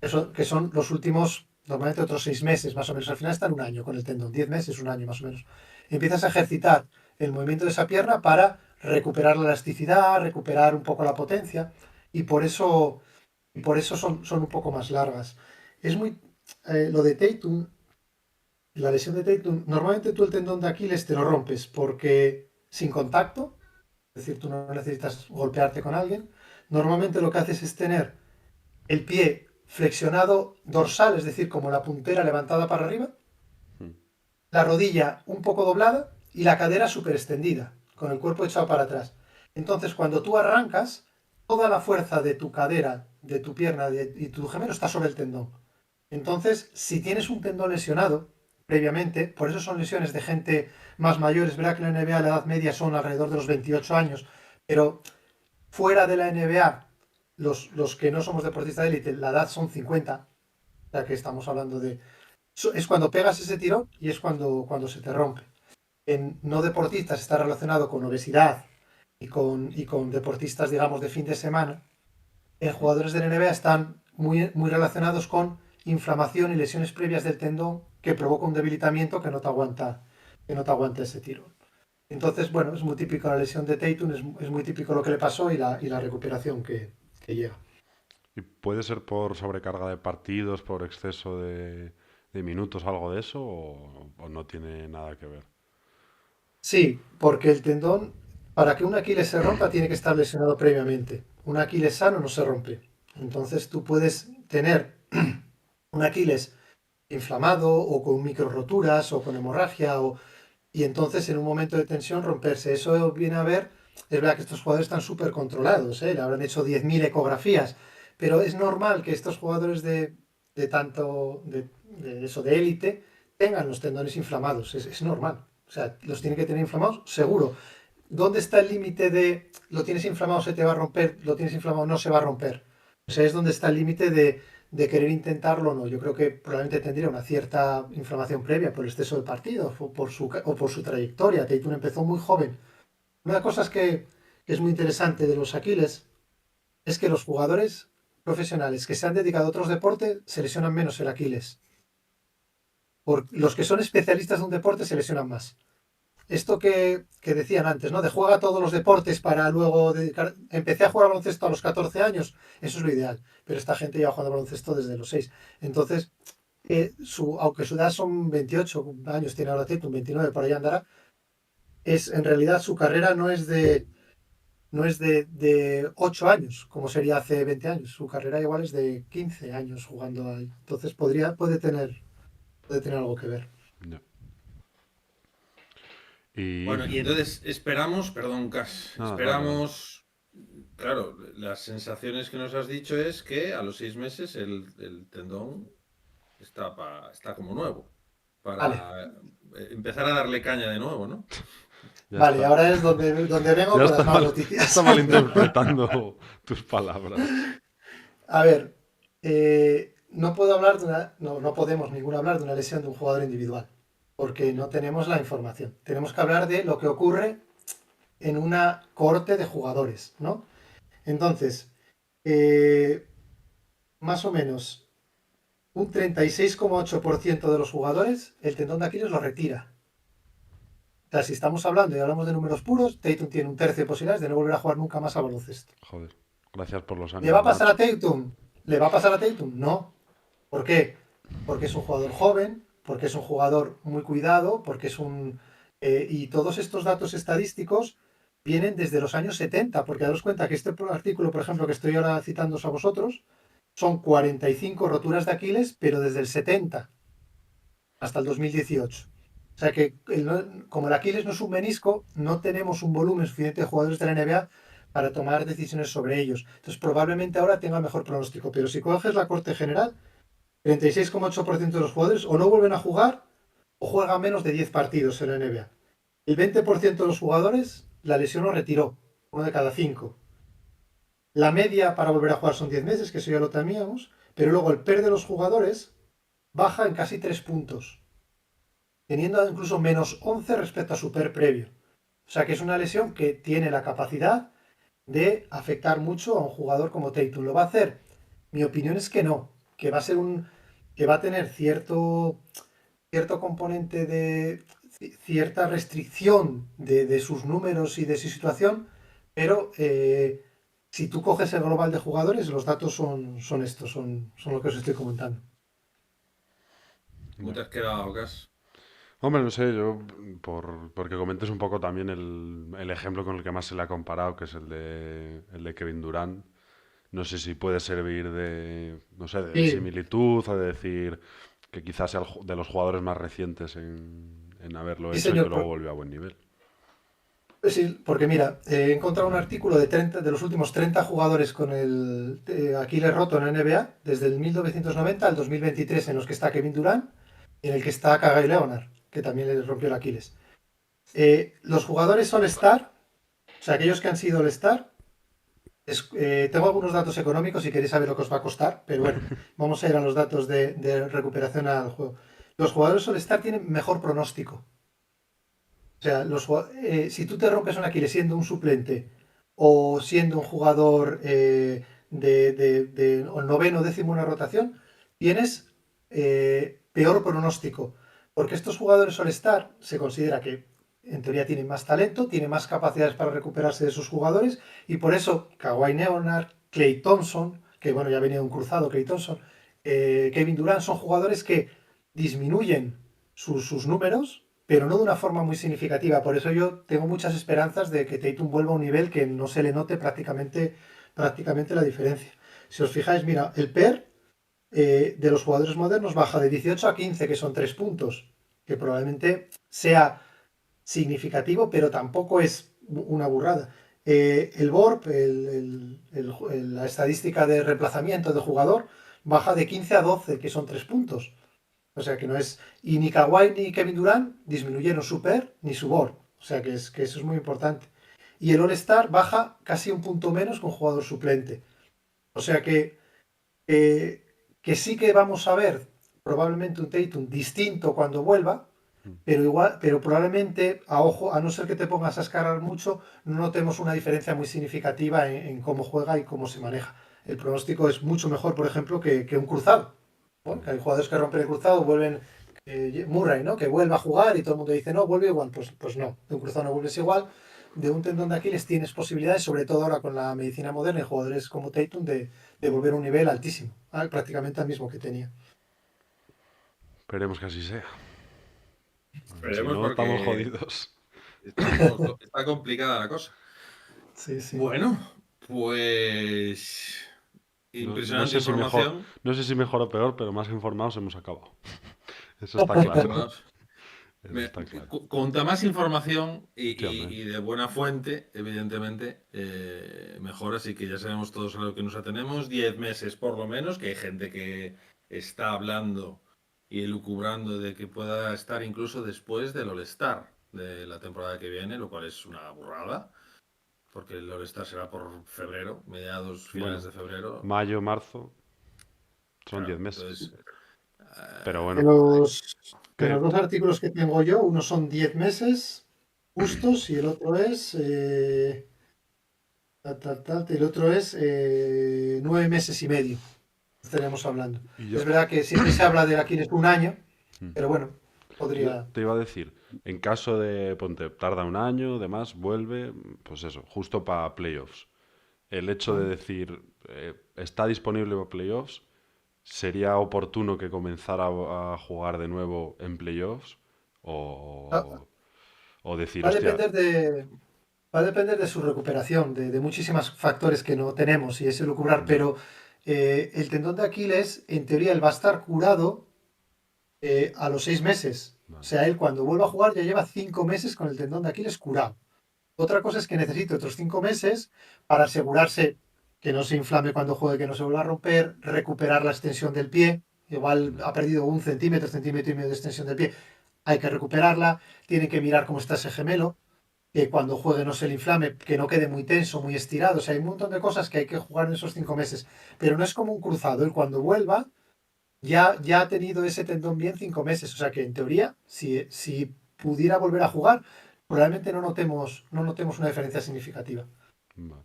Speaker 6: Eso, que son los últimos, normalmente otros 6 meses más o menos. Al final está en un año con el tendón, 10 meses, un año más o menos. Empiezas a ejercitar el movimiento de esa pierna para recuperar la elasticidad, recuperar un poco la potencia, y por eso son un poco más largas. Es muy. Lo de Tatum, la lesión de Tatum, normalmente tú el tendón de Aquiles te lo rompes porque sin contacto, es decir, tú no necesitas golpearte con alguien. Normalmente lo que haces es tener el pie flexionado dorsal, es decir, como la puntera levantada para arriba, la rodilla un poco doblada y la cadera súper extendida, con el cuerpo echado para atrás. Entonces, cuando tú arrancas, toda la fuerza de tu cadera, de tu pierna y tu gemelo está sobre el tendón. Entonces, si tienes un tendón lesionado previamente, por eso son lesiones de gente más mayor, es verdad que en la NBA la edad media son alrededor de los 28 años, pero fuera de la NBA, los que no somos deportistas de élite, la edad son 50, ya que estamos hablando de. Es cuando pegas ese tirón y es cuando se te rompe. En no deportistas está relacionado con obesidad y con deportistas, digamos, de fin de semana. En jugadores de la NBA están muy, muy relacionados con inflamación y lesiones previas del tendón que provoca un debilitamiento que no te aguanta ese tirón. Entonces, bueno, es muy típico la lesión de Tatum, es muy típico lo que le pasó y la recuperación que llega.
Speaker 3: ¿Y puede ser por sobrecarga de partidos, por exceso de minutos, algo de eso, o no tiene nada que ver?
Speaker 6: Sí, porque el tendón, para que un Aquiles se rompa, tiene que estar lesionado previamente. Un Aquiles sano no se rompe. Entonces tú puedes tener un Aquiles inflamado o con micro roturas o con hemorragia y entonces en un momento de tensión romperse. Eso viene a ver, es verdad que estos jugadores están súper controlados, ¿eh? Le habrán hecho 10.000 ecografías, pero es normal que estos jugadores de tanto, de eso, de élite, tengan los tendones inflamados, es normal. O sea, los tiene que tener inflamados, seguro. ¿Dónde está el límite de lo tienes inflamado, se te va a romper, lo tienes inflamado, no se va a romper? O sea, es donde está el límite de querer intentarlo o no. Yo creo que probablemente tendría una cierta inflamación previa por el exceso de partido o por su trayectoria. Tatum empezó muy joven. Una de las cosas que es muy interesante de los Aquiles es que los jugadores profesionales que se han dedicado a otros deportes se lesionan menos el Aquiles. Los que son especialistas de un deporte se lesionan más. Esto que decían antes, ¿no? De juega todos los deportes para luego dedicar. Empecé a jugar baloncesto a los 14 años, eso es lo ideal, pero esta gente lleva jugando baloncesto desde los 6. Entonces, aunque su edad son 28 años, tiene ahora Tatum, 29, por ahí andará, en realidad su carrera no es de 8 años, como sería hace 20 años. Su carrera igual es de 15 años jugando ahí. Entonces, puede tener algo que ver.
Speaker 3: No. Y
Speaker 1: Bueno, y entonces esperamos, perdón, Cas,
Speaker 3: No,
Speaker 1: esperamos, claro, las sensaciones que nos has dicho es que a los 6 meses el tendón está como nuevo,
Speaker 6: Vale,
Speaker 1: para empezar a darle caña de nuevo, ¿no?
Speaker 3: ya
Speaker 6: vale,
Speaker 3: está.
Speaker 6: ahora es donde vengo
Speaker 3: Ya
Speaker 6: con las malas
Speaker 3: ya
Speaker 6: noticias.
Speaker 3: está malinterpretando tus palabras.
Speaker 6: A ver, no puedo hablar no podemos ninguno hablar de una lesión de un jugador individual, porque no tenemos la información. Tenemos que hablar de lo que ocurre en una cohorte de jugadores, ¿no? Entonces, más o menos un 36,8% de los jugadores el tendón de Aquiles lo retira. O sea, si estamos hablando y hablamos de números puros, Tatum tiene un tercio de posibilidades de no volver a jugar nunca más a baloncesto.
Speaker 3: Joder, gracias por los
Speaker 6: ¿Le va a
Speaker 3: ánimos,
Speaker 6: pasar a
Speaker 3: macho.
Speaker 6: Tatum? ¿Le va a pasar a Tatum? No. ¿Por qué? Porque es un jugador joven, porque es un jugador muy cuidado, y todos estos datos estadísticos vienen desde los años 70, porque daros cuenta que este artículo, por ejemplo, que estoy ahora citándoos a vosotros, son 45 roturas de Aquiles, pero desde el 70 hasta el 2018. O sea que como el Aquiles no es un menisco, no tenemos un volumen suficiente de jugadores de la NBA para tomar decisiones sobre ellos. Entonces probablemente ahora tenga mejor pronóstico, pero si coges la corte general, 36,8% de los jugadores o no vuelven a jugar o juegan menos de 10 partidos en la NBA. El 20% de los jugadores la lesión lo retiró, 1 de cada 5. La media para volver a jugar son 10 meses, que eso ya lo temíamos, pero luego el PER de los jugadores baja en casi 3 puntos, teniendo incluso menos 11 respecto a su PER previo. O sea que es una lesión que tiene la capacidad de afectar mucho a un jugador como Tatum. ¿Lo va a hacer? Mi opinión es que no, que va a ser que va a tener cierto componente de cierta restricción de sus números y de su situación, pero si tú coges el global de jugadores, los datos son estos, son lo que os estoy comentando.
Speaker 1: ¿Cómo te has quedado, Gas?
Speaker 3: Hombre, no sé, yo, porque comentes un poco también el ejemplo con el que más se le ha comparado, que es el de Kevin Durant. No sé si puede servir de, no sé, de
Speaker 6: Sí,
Speaker 3: similitud o de decir que quizás sea de los jugadores más recientes en haberlo
Speaker 6: sí
Speaker 3: hecho y que
Speaker 6: señor.
Speaker 3: luego volvió a buen nivel.
Speaker 6: Sí, porque mira, he encontrado un artículo de los últimos 30 jugadores con el Aquiles roto en la NBA, desde el 1990 al 2023, en los que está Kevin Durant y en el que está Kawhi Leonard, que también le rompió el Aquiles. Los jugadores All-Star, o sea, aquellos que han sido All-Star, tengo algunos datos económicos si queréis saber lo que os va a costar, pero bueno, vamos a ir a los datos de recuperación al juego. Los jugadores All-Star tienen mejor pronóstico. O sea, si tú te rompes un Aquiles siendo un suplente o siendo un jugador o noveno o décimo en una rotación, tienes peor pronóstico. Porque estos jugadores All-Star se considera que en teoría tienen más talento, tienen más capacidades para recuperarse de sus jugadores y por eso Kawhi Leonard, Klay Thompson, que bueno, ya venía de un cruzado, Klay Thompson, Kevin Durant, son jugadores que disminuyen sus números, pero no de una forma muy significativa. Por eso yo tengo muchas esperanzas de que Tatum vuelva a un nivel que no se le note prácticamente la diferencia. Si os fijáis, mira, el PER de los jugadores modernos baja de 18 a 15, que son 3 puntos, que probablemente sea significativo, pero tampoco es una burrada. El BORP, la estadística de reemplazamiento de jugador, baja de 15 a 12, que son 3 puntos. O sea que no es. Y ni Kawhi ni Kevin Durant disminuyeron su PER ni su BORP. O sea que eso es muy importante. Y el All-Star baja casi un punto menos con jugador suplente. O sea eh, que sí que vamos a ver probablemente un Tatum distinto cuando vuelva, pero probablemente a ojo, a no ser que te pongas a escalar mucho, no notemos una diferencia muy significativa en cómo juega y cómo se maneja. El pronóstico es mucho mejor, por ejemplo, que un cruzado. ¿No? Que hay jugadores que rompen el cruzado, vuelven Murray, ¿no? Que vuelve a jugar y todo el mundo dice, no, vuelve igual. Pues no, de un cruzado no vuelves igual. De un tendón de Aquiles tienes posibilidades, sobre todo ahora con la medicina moderna y jugadores como Tatum, de volver a un nivel altísimo, prácticamente al mismo que tenía.
Speaker 3: Esperemos que así sea. Si
Speaker 1: Esperemos
Speaker 3: no, estamos
Speaker 1: porque
Speaker 3: jodidos.
Speaker 1: está complicada la cosa.
Speaker 6: Sí, sí.
Speaker 1: Bueno, pues
Speaker 3: No
Speaker 1: impresionante
Speaker 3: sé si mejor,
Speaker 1: información.
Speaker 3: no sé si mejor o peor, pero más informados hemos acabado. Eso está
Speaker 1: Más
Speaker 3: claro.
Speaker 1: informados.
Speaker 3: Eso está claro.
Speaker 1: Cuanta más información
Speaker 3: Sí, hombre.
Speaker 1: y de buena fuente, evidentemente, mejor. Así que ya sabemos todos a lo que nos atenemos. 10 meses por lo menos, que hay gente que está hablando y elucubrando de que pueda estar incluso después del All-Star de la temporada que viene, lo cual es una burrada, porque el All-Star será por febrero, mediados, finales
Speaker 3: Bueno,
Speaker 1: de febrero.
Speaker 3: mayo, marzo, son
Speaker 1: Claro,
Speaker 3: 10 meses.
Speaker 1: entonces,
Speaker 3: Pero
Speaker 6: De
Speaker 3: bueno,
Speaker 6: los
Speaker 3: que
Speaker 6: dos artículos que tengo yo, uno son 10 meses justos y el otro es y el otro es 9 meses y medio. Estaríamos hablando.
Speaker 3: y yo,
Speaker 6: Es verdad que siempre se habla de aquí un año,
Speaker 3: Mm.
Speaker 6: pero bueno,
Speaker 3: yo
Speaker 6: podría.
Speaker 3: te iba a decir, en caso de, ponte, tarda un año, demás, vuelve, pues eso, justo para playoffs. El hecho de decir, está disponible para playoffs, ¿sería oportuno que comenzara a jugar de nuevo en playoffs?
Speaker 6: Va
Speaker 3: O decir,
Speaker 6: va a
Speaker 3: hostia,
Speaker 6: depender va a depender de su recuperación, de muchísimos factores que no tenemos y es elucubrar,
Speaker 3: ya,
Speaker 6: pero el tendón de Aquiles, en teoría, él va a estar curado a los 6 meses. O
Speaker 3: vale,
Speaker 6: sea, él cuando vuelva a jugar ya lleva 5 meses con el tendón de Aquiles curado. Otra cosa es que necesite otros 5 meses para asegurarse que no se inflame cuando juegue, que no se vuelva a romper, recuperar la extensión del pie. Igual
Speaker 3: ya,
Speaker 6: ha perdido un centímetro y medio de extensión del pie. hay que recuperarla, tienen que mirar cómo está ese gemelo, que cuando juegue no se le inflame, que no quede muy tenso, muy estirado. O sea, hay un montón de cosas que hay que jugar en esos 5 meses. Pero no es como un cruzado. Él cuando vuelva ya ha tenido ese tendón bien 5 meses. O sea que en teoría, si pudiera volver a jugar, probablemente no notemos una diferencia significativa.
Speaker 3: Bueno,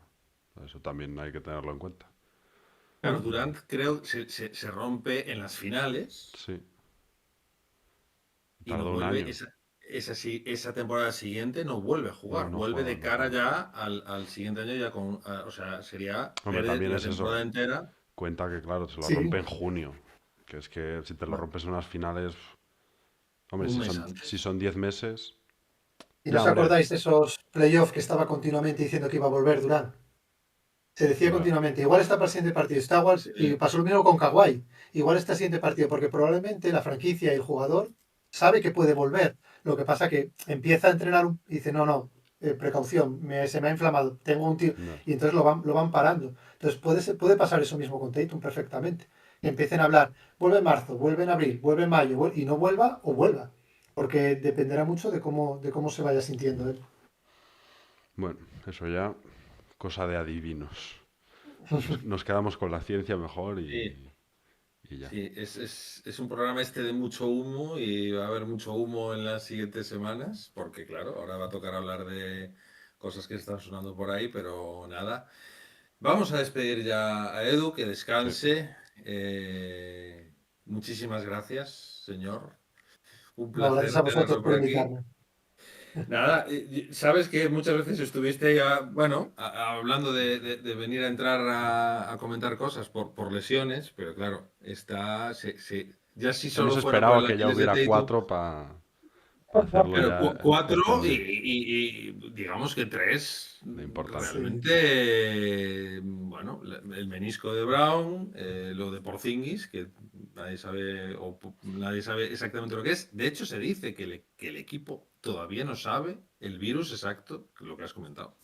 Speaker 3: eso también hay que tenerlo en cuenta.
Speaker 1: Claro, Durant creo que se rompe en las finales
Speaker 3: Sí,
Speaker 1: y no
Speaker 3: tardó un
Speaker 1: vuelve
Speaker 3: año.
Speaker 1: esa temporada siguiente, no vuelve a jugar,
Speaker 3: No
Speaker 1: vuelve
Speaker 3: juega,
Speaker 1: de
Speaker 3: no
Speaker 1: cara
Speaker 3: juega.
Speaker 1: ya al siguiente año ya o sea, sería
Speaker 3: Hombre, también
Speaker 1: la
Speaker 3: es eso.
Speaker 1: temporada entera
Speaker 3: Cuenta que, claro, se lo
Speaker 6: Sí,
Speaker 3: rompe en junio. Que es que si te lo
Speaker 1: bueno,
Speaker 3: rompes en unas finales. Hombre,
Speaker 1: un
Speaker 3: si
Speaker 1: mes
Speaker 3: son, si
Speaker 1: antes.
Speaker 3: son 10 meses.
Speaker 6: ¿y no
Speaker 3: Ya,
Speaker 6: os
Speaker 3: hombre.
Speaker 6: acordáis de esos playoffs que estaba continuamente diciendo que iba a volver Durant? Se decía
Speaker 3: Ya.
Speaker 6: continuamente, igual está para el siguiente partido, está igual, y
Speaker 1: Sí.
Speaker 6: pasó lo mismo con Kawhi, igual está el siguiente partido, porque probablemente la franquicia y el jugador sabe que puede volver. Lo que pasa que empieza a entrenar y dice, no, no, precaución, se me ha inflamado, tengo un tiro,
Speaker 3: Ya.
Speaker 6: y entonces lo van parando. Entonces puede pasar eso mismo con Tatum perfectamente. Que empiecen a hablar, vuelve en marzo, vuelve en abril, vuelve en mayo, y no vuelva o vuelva, porque dependerá mucho de cómo se vaya sintiendo él.
Speaker 3: Bueno, eso ya, cosa de adivinos. Nos quedamos con la ciencia mejor
Speaker 1: Sí,
Speaker 3: y ya.
Speaker 1: sí, es un programa este de mucho humo y va a haber mucho humo en las siguientes semanas, porque claro, ahora va a tocar hablar de cosas que están sonando por ahí, pero nada. Vamos a despedir ya a Edu, que
Speaker 3: Sí.
Speaker 1: descanse. Muchísimas gracias, señor. Un
Speaker 6: No, gracias
Speaker 1: placer
Speaker 6: a vosotros
Speaker 1: tenerlo
Speaker 6: por
Speaker 1: por aquí.
Speaker 6: invitarme.
Speaker 1: Nada, sabes que muchas veces estuviste ya, bueno, hablando de venir a entrar a comentar cosas por lesiones, pero claro, ya si
Speaker 3: Hemos
Speaker 1: solo fuera por
Speaker 3: esperado a
Speaker 1: el
Speaker 3: que ya
Speaker 1: Aquiles de
Speaker 3: hubiera
Speaker 1: Tatum,
Speaker 3: 4 para hacerlo
Speaker 1: pero
Speaker 3: ya
Speaker 1: cuatro
Speaker 3: extendido,
Speaker 1: y digamos que tres,
Speaker 3: de importancia.
Speaker 6: Sí.
Speaker 1: realmente, bueno, el menisco de Brown, lo de Porzingis, que nadie sabe, nadie sabe exactamente lo que es. De hecho, se dice que el equipo todavía no sabe el virus exacto, lo que has comentado,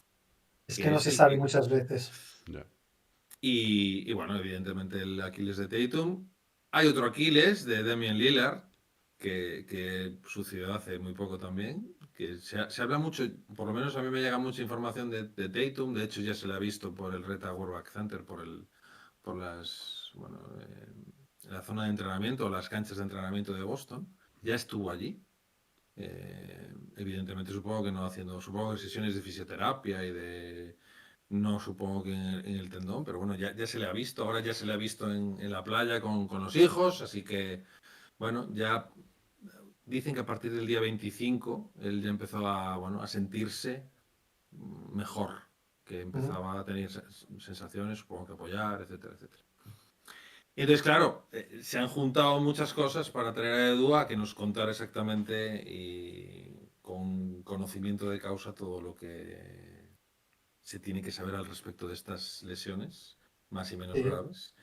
Speaker 6: Es que
Speaker 1: que
Speaker 6: no
Speaker 1: es
Speaker 6: se
Speaker 1: el
Speaker 6: sabe
Speaker 1: virus.
Speaker 6: muchas veces.
Speaker 3: Ya.
Speaker 1: Y bueno, evidentemente el Aquiles de Tatum. Hay otro Aquiles de Damian Lillard, que sucedió hace muy poco también, que se habla mucho, por lo menos a mí me llega mucha información de Tatum, de hecho ya se le ha visto por el Red Auerbach Center, por bueno, la zona de entrenamiento, o las canchas de entrenamiento de Boston, ya estuvo allí. Evidentemente supongo que sesiones de fisioterapia y de, no supongo que en el tendón, pero bueno, ya se le ha visto, ahora ya se le ha visto en la playa con los hijos, así que bueno, ya dicen que a partir del día 25 él ya empezó bueno, a sentirse mejor, que
Speaker 6: Ujú.
Speaker 1: empezaba a tener sensaciones, supongo que apoyar, etcétera, etcétera. Y entonces, claro, se han juntado muchas cosas para traer a Edu a que nos contara exactamente y con conocimiento de causa todo lo que se tiene que saber al respecto de estas lesiones, más y menos
Speaker 6: Sí.
Speaker 1: graves.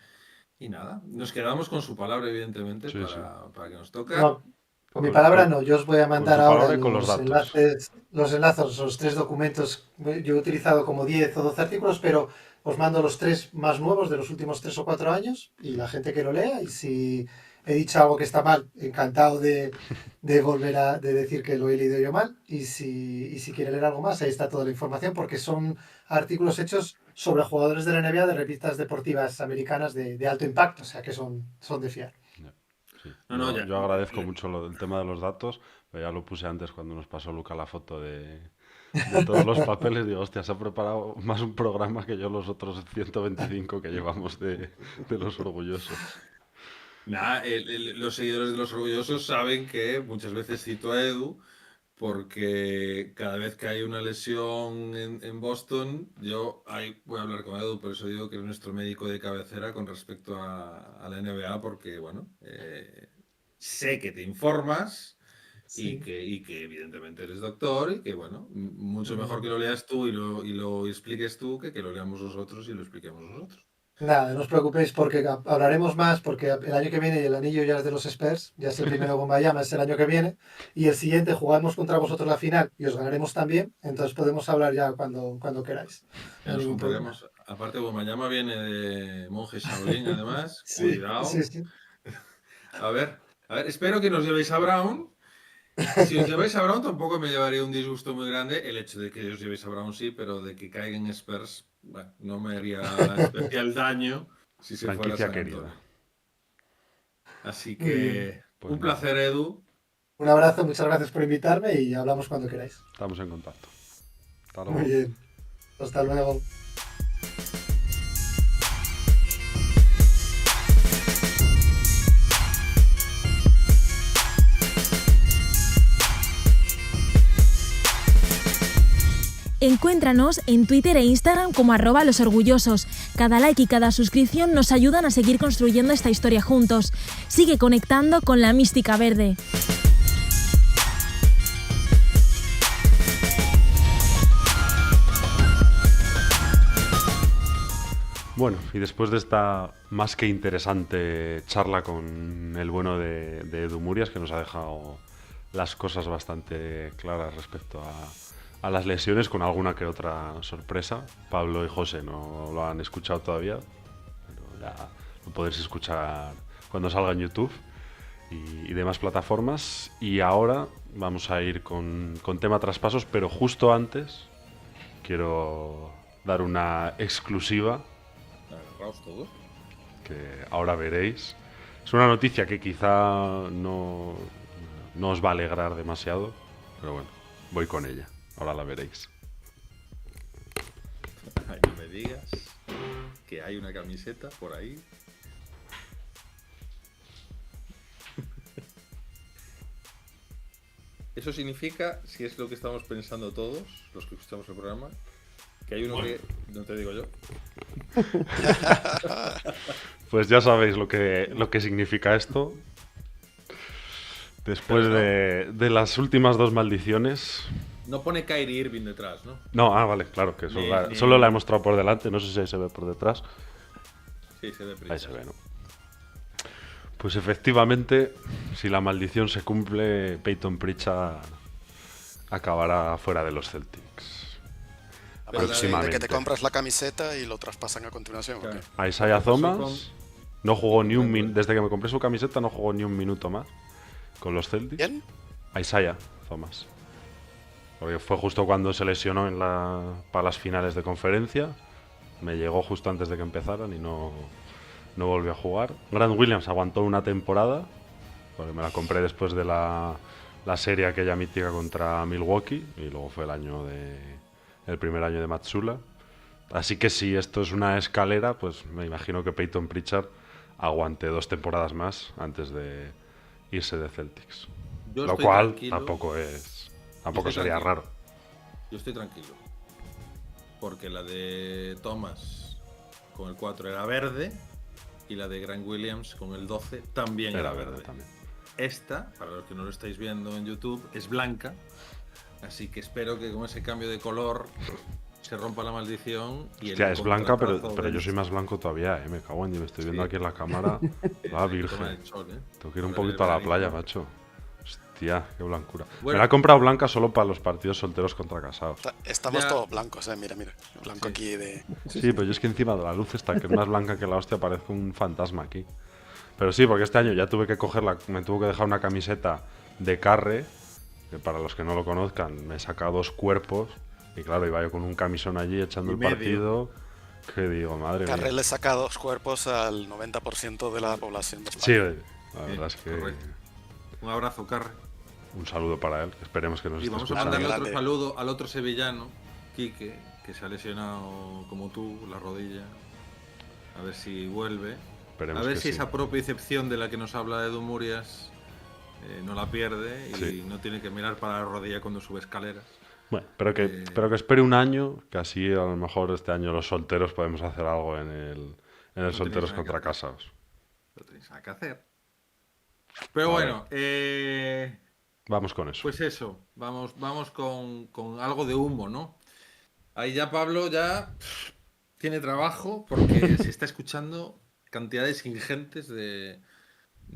Speaker 1: Y nada, nos quedamos con su palabra, evidentemente,
Speaker 3: Sí, sí.
Speaker 1: para que nos toca.
Speaker 6: No, con mi
Speaker 3: Con,
Speaker 6: palabra
Speaker 3: con-
Speaker 6: no, yo os voy a
Speaker 3: con
Speaker 6: mandar
Speaker 3: tu
Speaker 6: ahora
Speaker 3: palabra y con los
Speaker 6: los
Speaker 3: datos.
Speaker 6: enlaces, los 3 documentos. Yo he utilizado como 10 o 12 artículos, pero os mando los 3 más nuevos de los últimos 3 o 4 años y la gente que lo lea. Y si he dicho algo que está mal, encantado de volver de decir que lo he leído yo mal. Y si quiere leer algo más, ahí está toda la información, porque son artículos hechos sobre jugadores de la NBA de revistas deportivas americanas de alto impacto, o sea que son de fiar.
Speaker 3: Ya, sí.
Speaker 1: No, no, ya.
Speaker 3: Yo agradezco mucho el tema de los datos, pero ya lo puse antes cuando nos pasó Luca la foto de todos los papeles. Digo, hostia, se ha preparado más un programa que yo los otros 125 que llevamos de los orgullosos.
Speaker 1: Nada, los seguidores de los orgullosos saben que muchas veces cito a Edu porque cada vez que hay una lesión en Boston, yo ahí voy a hablar con Edu, por eso digo que es nuestro médico de cabecera con respecto a la NBA, porque bueno, sé que te informas
Speaker 6: Sí.
Speaker 1: y que evidentemente eres doctor y que bueno, mucho mejor que
Speaker 6: Mm.
Speaker 1: lo leas tú y lo expliques tú que lo leamos nosotros y lo expliquemos nosotros.
Speaker 6: Nada, no os preocupéis porque hablaremos más, porque el año que viene y el anillo ya es de los Spurs, ya es el primero con Miami, es el año que viene, y el siguiente jugamos contra vosotros la final y os ganaremos también, entonces podemos hablar ya cuando queráis, no
Speaker 1: Ya
Speaker 6: hay
Speaker 1: nos
Speaker 6: ningún problema.
Speaker 1: compraremos. Aparte, Guamayama viene de monje Shaolin, además.
Speaker 6: Sí, sí,
Speaker 1: Cuidado.
Speaker 6: sí.
Speaker 1: A ver, espero que nos llevéis a Brown. Si os lleváis a Brown tampoco me llevaría un disgusto muy grande. El hecho de que os llevéis a Brown sí, pero de que caigan Spurs, bueno, no me haría especial daño si se fuera a
Speaker 3: Franquicia
Speaker 1: San
Speaker 3: querida.
Speaker 1: Antonio. Así
Speaker 6: Muy bien.
Speaker 1: que
Speaker 3: Pues
Speaker 1: un
Speaker 3: nada,
Speaker 1: placer, Edu.
Speaker 6: Un abrazo, muchas gracias por invitarme y hablamos cuando queráis.
Speaker 3: estamos en contacto. Hasta
Speaker 6: Muy
Speaker 3: luego.
Speaker 6: bien. Hasta luego.
Speaker 2: Encuéntranos en Twitter e Instagram como @losorgullosos. Cada like y cada suscripción nos ayudan a seguir construyendo esta historia juntos. Sigue conectando con la mística verde.
Speaker 3: Bueno, y después de esta más que interesante charla con el bueno de Edu Murias, que nos ha dejado las cosas bastante claras respecto a las lesiones, con alguna que otra sorpresa. Pablo y José no lo han escuchado todavía, pero ya lo podréis escuchar cuando salga en YouTube y demás plataformas. Y ahora vamos a ir con tema traspasos, pero justo antes quiero dar una exclusiva
Speaker 1: Agarraos todos.
Speaker 3: que ahora veréis. Es una noticia que quizá no os va a alegrar demasiado, pero bueno, voy con ella. Ahora la veréis.
Speaker 1: Ay, no me digas que hay una camiseta por ahí. Eso significa, si es lo que estamos pensando todos, los que escuchamos el programa, que hay uno que, no te digo yo,
Speaker 3: Pues ya sabéis lo que significa esto. Después de las últimas dos maldiciones.
Speaker 1: no pone Kyrie Irving detrás, ¿no?
Speaker 3: No, vale, claro, que solo la he mostrado por delante. No sé si ahí se ve por detrás.
Speaker 1: Sí, se ve
Speaker 3: Ahí se ve, ¿no? Pues efectivamente, si la maldición se cumple, Peyton Pritchard acabará fuera de los Celtics.
Speaker 5: A partir de que
Speaker 3: Próximamente.
Speaker 5: te compras la camiseta y lo traspasan a continuación. ¿O qué?
Speaker 1: Claro.
Speaker 3: A Isaiah
Speaker 1: Pasó
Speaker 3: Thomas no jugó ni un
Speaker 1: con-
Speaker 3: minuto. Desde que me compré su camiseta no jugó ni un minuto más con los Celtics.
Speaker 5: ¿Quién?
Speaker 3: A Isaiah Thomas. Porque fue justo cuando se lesionó para las finales de conferencia. Me llegó justo antes de que empezaran y no volvió a jugar. Grant Williams aguantó una temporada, porque me la compré después de la serie aquella mítica contra Milwaukee, y luego fue el primer año de Matsula. Así que si esto es una escalera, pues me imagino que Peyton Pritchard aguante 2 temporadas más antes de irse de Celtics.
Speaker 1: Yo
Speaker 3: Lo
Speaker 1: estoy
Speaker 3: cual
Speaker 1: tranquilo.
Speaker 3: tampoco
Speaker 1: estoy
Speaker 3: sería
Speaker 1: tranquilo.
Speaker 3: raro.
Speaker 1: Yo estoy tranquilo. Porque la de Thomas con el 4 era verde y la de Grant Williams con el 12 también era verde.
Speaker 3: también.
Speaker 1: Esta, para los que no lo estáis viendo en YouTube, es blanca. Así que espero que con ese cambio de color se rompa la maldición. Y
Speaker 3: Hostia,
Speaker 1: el
Speaker 3: es blanca,
Speaker 1: contratazo
Speaker 3: pero yo
Speaker 1: del-
Speaker 3: soy más blanco todavía, me cago en Dios, me estoy viendo
Speaker 1: Sí.
Speaker 3: aquí en la cámara. Va,
Speaker 1: Toma
Speaker 3: virgen.
Speaker 1: el sol, ¿eh?
Speaker 3: Tengo que ir un
Speaker 1: Para
Speaker 3: poquito a
Speaker 1: el
Speaker 3: la
Speaker 1: veranito.
Speaker 3: playa, macho. Hostia, qué blancura.
Speaker 1: Bueno.
Speaker 3: Me la he comprado blanca solo para los partidos solteros contra casados.
Speaker 5: Estamos
Speaker 1: Ya.
Speaker 5: todos blancos, mira, mira. Blanco
Speaker 1: Sí.
Speaker 5: aquí de.
Speaker 3: Sí, pero yo es que encima de la luz está, que es más blanca que la hostia, parezco un fantasma aquí. Pero sí, porque este año ya tuve que me tuvo que dejar una camiseta de Carre, que para los que no lo conozcan, me he sacado 2 cuerpos, y claro, iba yo con un camisón allí echando
Speaker 1: Y
Speaker 3: el
Speaker 1: medio.
Speaker 3: partido, que digo, madre mía.
Speaker 5: Carrel le saca 2 cuerpos al 90% de la población de España.
Speaker 3: Sí, la verdad es que
Speaker 1: correcto. Un abrazo, Carre.
Speaker 3: un saludo para él, que esperemos que nos
Speaker 1: Y
Speaker 3: esté
Speaker 1: vamos a
Speaker 3: escuchando.
Speaker 1: mandarle otro
Speaker 5: Grande.
Speaker 1: saludo al otro sevillano, Quique, que se ha lesionado como tú la rodilla. A ver si vuelve.
Speaker 3: Esperemos
Speaker 1: A ver
Speaker 3: que
Speaker 1: si
Speaker 3: sí.
Speaker 1: esa propiocepción de la que nos habla Edu Murias no la pierde y
Speaker 3: Sí.
Speaker 1: no tiene que mirar para la rodilla cuando sube escaleras.
Speaker 3: Bueno, pero que espere un año, que así a lo mejor este año los solteros podemos hacer algo en el
Speaker 1: tenéis
Speaker 3: Solteros
Speaker 1: nada que
Speaker 3: contra
Speaker 1: hacer.
Speaker 3: Casados.
Speaker 1: Lo tenéis nada que hacer. Pero
Speaker 3: A
Speaker 1: bueno,
Speaker 3: Vamos con eso.
Speaker 1: pues eso, vamos con algo de humo, ¿no? Ahí ya Pablo ya tiene trabajo porque se está escuchando cantidades ingentes de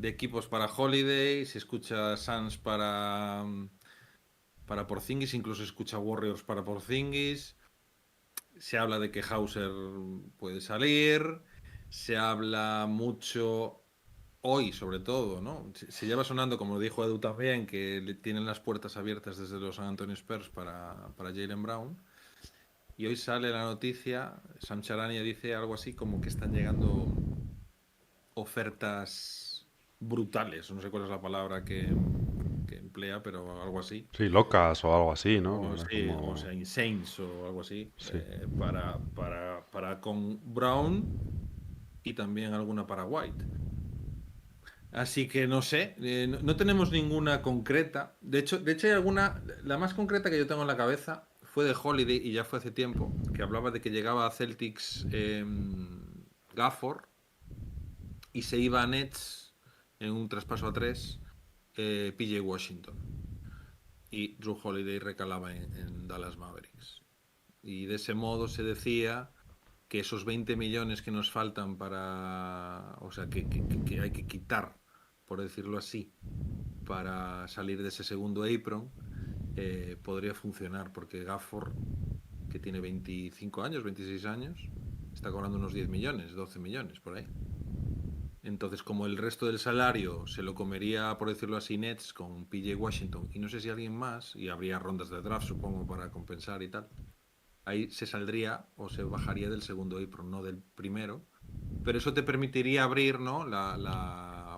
Speaker 1: equipos para Holiday, se escucha Suns para Porzingis, incluso se escucha Warriors para Porzingis, se habla de que Hauser puede salir, se habla mucho hoy sobre todo, ¿no? Se lleva sonando, como dijo Edu también, que le tienen las puertas abiertas desde los San Antonio Spurs para Jaylen Brown. Y hoy sale la noticia, Sam Charania dice algo así como que están llegando ofertas brutales, no sé cuál es la palabra que emplea, pero algo así.
Speaker 3: Sí, locas o algo así, ¿no?
Speaker 1: O,
Speaker 3: Era
Speaker 1: sí,
Speaker 3: como-
Speaker 1: o sea, Insanes o algo así,
Speaker 3: Sí.
Speaker 1: para con Brown y también alguna para White. Así que no sé, no tenemos ninguna concreta. De hecho hay alguna, la más concreta que yo tengo en la cabeza fue de Holiday y ya fue hace tiempo, que hablaba de que llegaba a Celtics Gafford y se iba a Nets en un traspaso a 3 PJ Washington. Y Drew Holiday recalaba en Dallas Mavericks. Y de ese modo se decía que esos 20 millones que nos faltan o sea, que hay que quitar, por decirlo así, para salir de ese segundo apron, podría funcionar, porque Gafford, que tiene 25 años, 26 años, está cobrando unos 10 millones, 12 millones, por ahí. Entonces, como el resto del salario se lo comería, por decirlo así, Nets con PJ Washington y no sé si alguien más, y habría rondas de draft, supongo, para compensar y tal, ahí se saldría o se bajaría del segundo apron, no del primero. Pero eso te permitiría abrir, ¿no?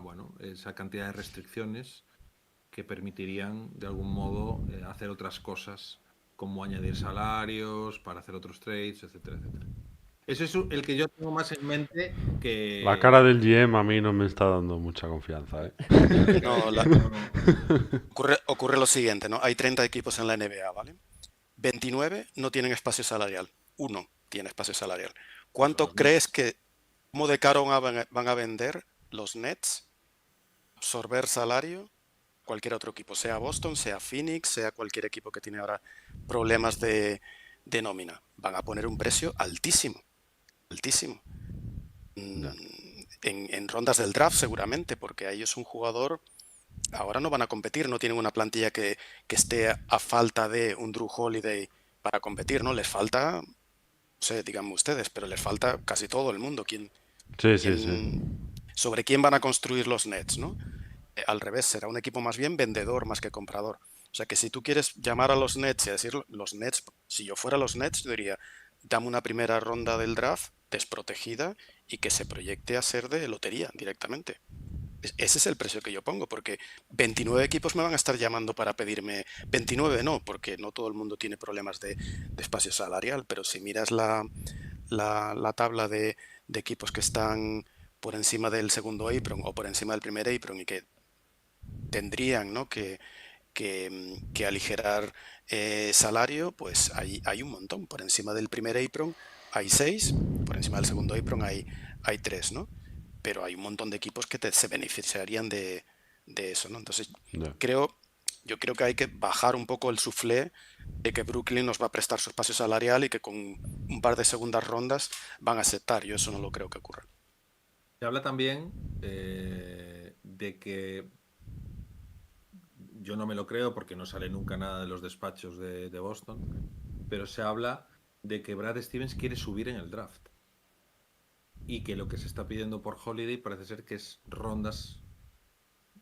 Speaker 1: Bueno, esa cantidad de restricciones que permitirían, de algún modo, hacer otras cosas, como añadir salarios, para hacer otros trades, etcétera, etcétera. Eso es el que yo tengo más en mente que...
Speaker 3: La cara del GM a mí no me está dando mucha confianza, ¿eh?
Speaker 5: No,
Speaker 1: No.
Speaker 5: ocurre lo siguiente, ¿no? Hay 30 equipos en la NBA, ¿vale? 29 no tienen espacio salarial. 1 tiene espacio salarial. ¿Cuánto
Speaker 1: Los
Speaker 5: crees que, cómo de caro van a vender los Nets? Absorber salario, cualquier otro equipo, sea Boston, sea Phoenix, sea cualquier equipo que tiene ahora problemas de nómina. Van a poner un precio altísimo, altísimo.
Speaker 3: Ya.
Speaker 5: En rondas del draft seguramente, porque ahí es un jugador, ahora no van a competir, no tienen una plantilla que esté a falta de un Drew Holiday para competir, ¿no? Les falta, no sé, díganme ustedes, pero les falta casi todo el mundo.
Speaker 3: Sí.
Speaker 5: ¿Sobre quién van a construir los Nets, no? Al revés, será un equipo más bien vendedor más que comprador. O sea que si tú quieres llamar a los Nets y decir los Nets, si yo fuera los Nets, yo diría, dame una primera ronda del draft desprotegida y que se proyecte a ser de lotería directamente. Ese es el precio que yo pongo, porque 29 equipos me van a estar llamando para pedirme, 29 no, porque no todo el mundo tiene problemas de espacio salarial, pero si miras la tabla de equipos que están por encima del segundo apron o por encima del primer apron y que tendrían, ¿no?, que aligerar salario, pues hay un montón. Por encima del primer apron hay 6, por encima del segundo apron hay 3, ¿no? Pero hay un montón de equipos que se beneficiarían de eso, ¿no? Entonces,
Speaker 3: Ya.
Speaker 5: yo creo que hay que bajar un poco el soufflé de que Brooklyn nos va a prestar su espacio salarial y que con un par de segundas rondas van a aceptar. Yo eso no lo creo que ocurra.
Speaker 1: Se habla también de que yo no me lo creo porque no sale nunca nada de los despachos de Boston, pero se habla de que Brad Stevens quiere subir en el draft y que lo que se está pidiendo por Holiday parece ser que es rondas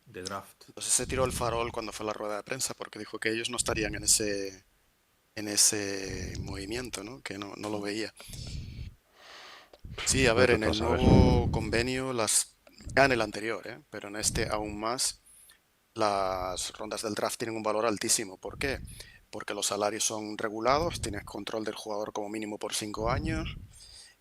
Speaker 1: de draft.
Speaker 5: Entonces se tiró el farol cuando fue la rueda de prensa porque dijo que ellos no estarían en ese movimiento, ¿no? Que no lo veía. Sí, a ver, en
Speaker 3: Vete tú a
Speaker 5: el
Speaker 3: saber.
Speaker 5: nuevo convenio, ya en el anterior, pero en este aún más, las rondas del draft tienen un valor altísimo. ¿Por qué? Porque los salarios son regulados, tienes control del jugador como mínimo por 5 años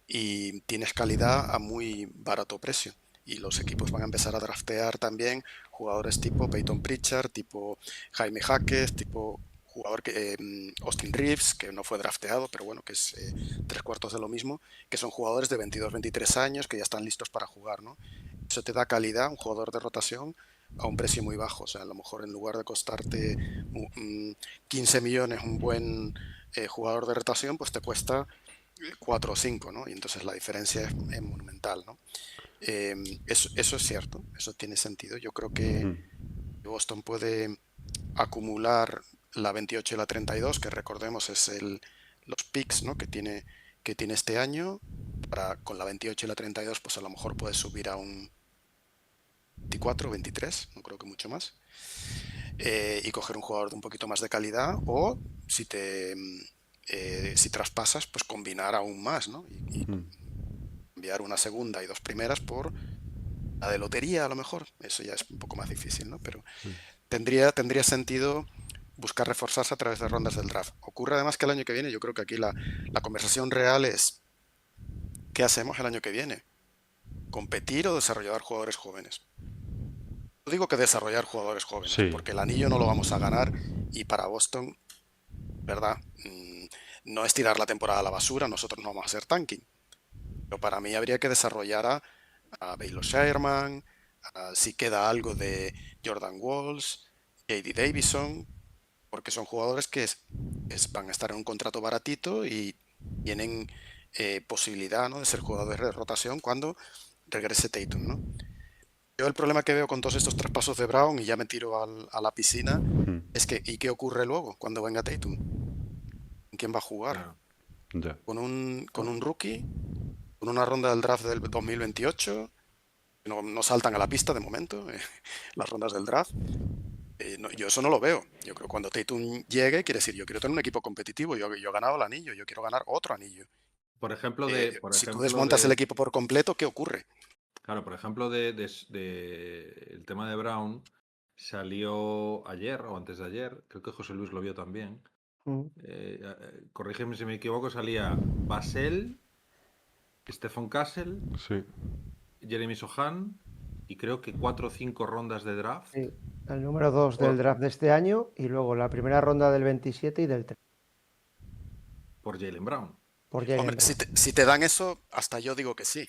Speaker 5: y tienes calidad a muy barato precio. Y los equipos van a empezar a draftear también jugadores tipo Peyton Pritchard, tipo Jaime Jaquez, tipo jugador que Austin Reeves, que no fue drafteado, pero bueno, que es 3/4 de lo mismo, que son jugadores de 22, 23 años que ya están listos para jugar, ¿no? Eso te da calidad, un jugador de rotación a un precio muy bajo. O sea, a lo mejor en lugar de costarte 15 millones un buen jugador de rotación, pues te cuesta 4 o 5, ¿no? Y entonces la diferencia es monumental, ¿no? Eso es cierto, eso tiene sentido. Yo creo que Boston puede acumular la 28 y la 32, que recordemos es los picks, ¿no?, que tiene este año. Con la 28 y la 32, pues a lo mejor puede subir a un 24 o 23, no creo que mucho más. Y coger un jugador de un poquito más de calidad, o si traspasas, pues combinar aún más, ¿no? Y enviar una segunda y 2 primeras por la de lotería, a lo mejor. Eso ya es un poco más difícil, ¿no? Pero tendría sentido buscar reforzarse a través de rondas del draft. Ocurre además que el año que viene, yo creo que aquí la conversación real es: ¿qué hacemos el año que viene? ¿Competir o desarrollar jugadores jóvenes? No digo que desarrollar jugadores jóvenes,
Speaker 3: Sí.
Speaker 5: porque el anillo no lo vamos a ganar, y para Boston, ¿verdad? No es tirar la temporada a la basura, nosotros no vamos a hacer tanking. Pero para mí habría que desarrollar a Baylor Sherman, si queda algo de Jordan Walls, J.D. Davison, porque son jugadores que van a estar en un contrato baratito y tienen posibilidad, ¿no?, de ser jugadores de rotación cuando regrese Tatum, ¿no? Yo el problema que veo con todos estos traspasos de Brown, y ya me tiro a la piscina, es que ¿y qué ocurre luego cuando venga Tatum? ¿Quién va a jugar?
Speaker 1: Claro.
Speaker 3: Ya.
Speaker 5: ¿Con un rookie? ¿Con una ronda del draft del 2028? No saltan a la pista de momento las rondas del draft. Yo eso no lo veo. Yo creo que cuando Tatum llegue, quiere decir, yo quiero tener un equipo competitivo. Yo he ganado el anillo, yo quiero ganar otro anillo.
Speaker 1: Por ejemplo,
Speaker 5: Si tú desmontas el equipo por completo, ¿qué ocurre?
Speaker 1: Claro, por ejemplo, el tema de Brown salió ayer o antes de ayer, creo que José Luis lo vio también. Corrígeme si me equivoco, salía Basel, Stephen Castle,
Speaker 3: Sí.
Speaker 1: Jeremy Sohan y creo que 4 o 5 rondas de draft.
Speaker 4: Sí, el número 2 del draft de este año y luego la primera ronda del 27 y del 3.
Speaker 1: Por Jaylen Brown.
Speaker 5: Hombre, si te dan eso, hasta yo digo que sí.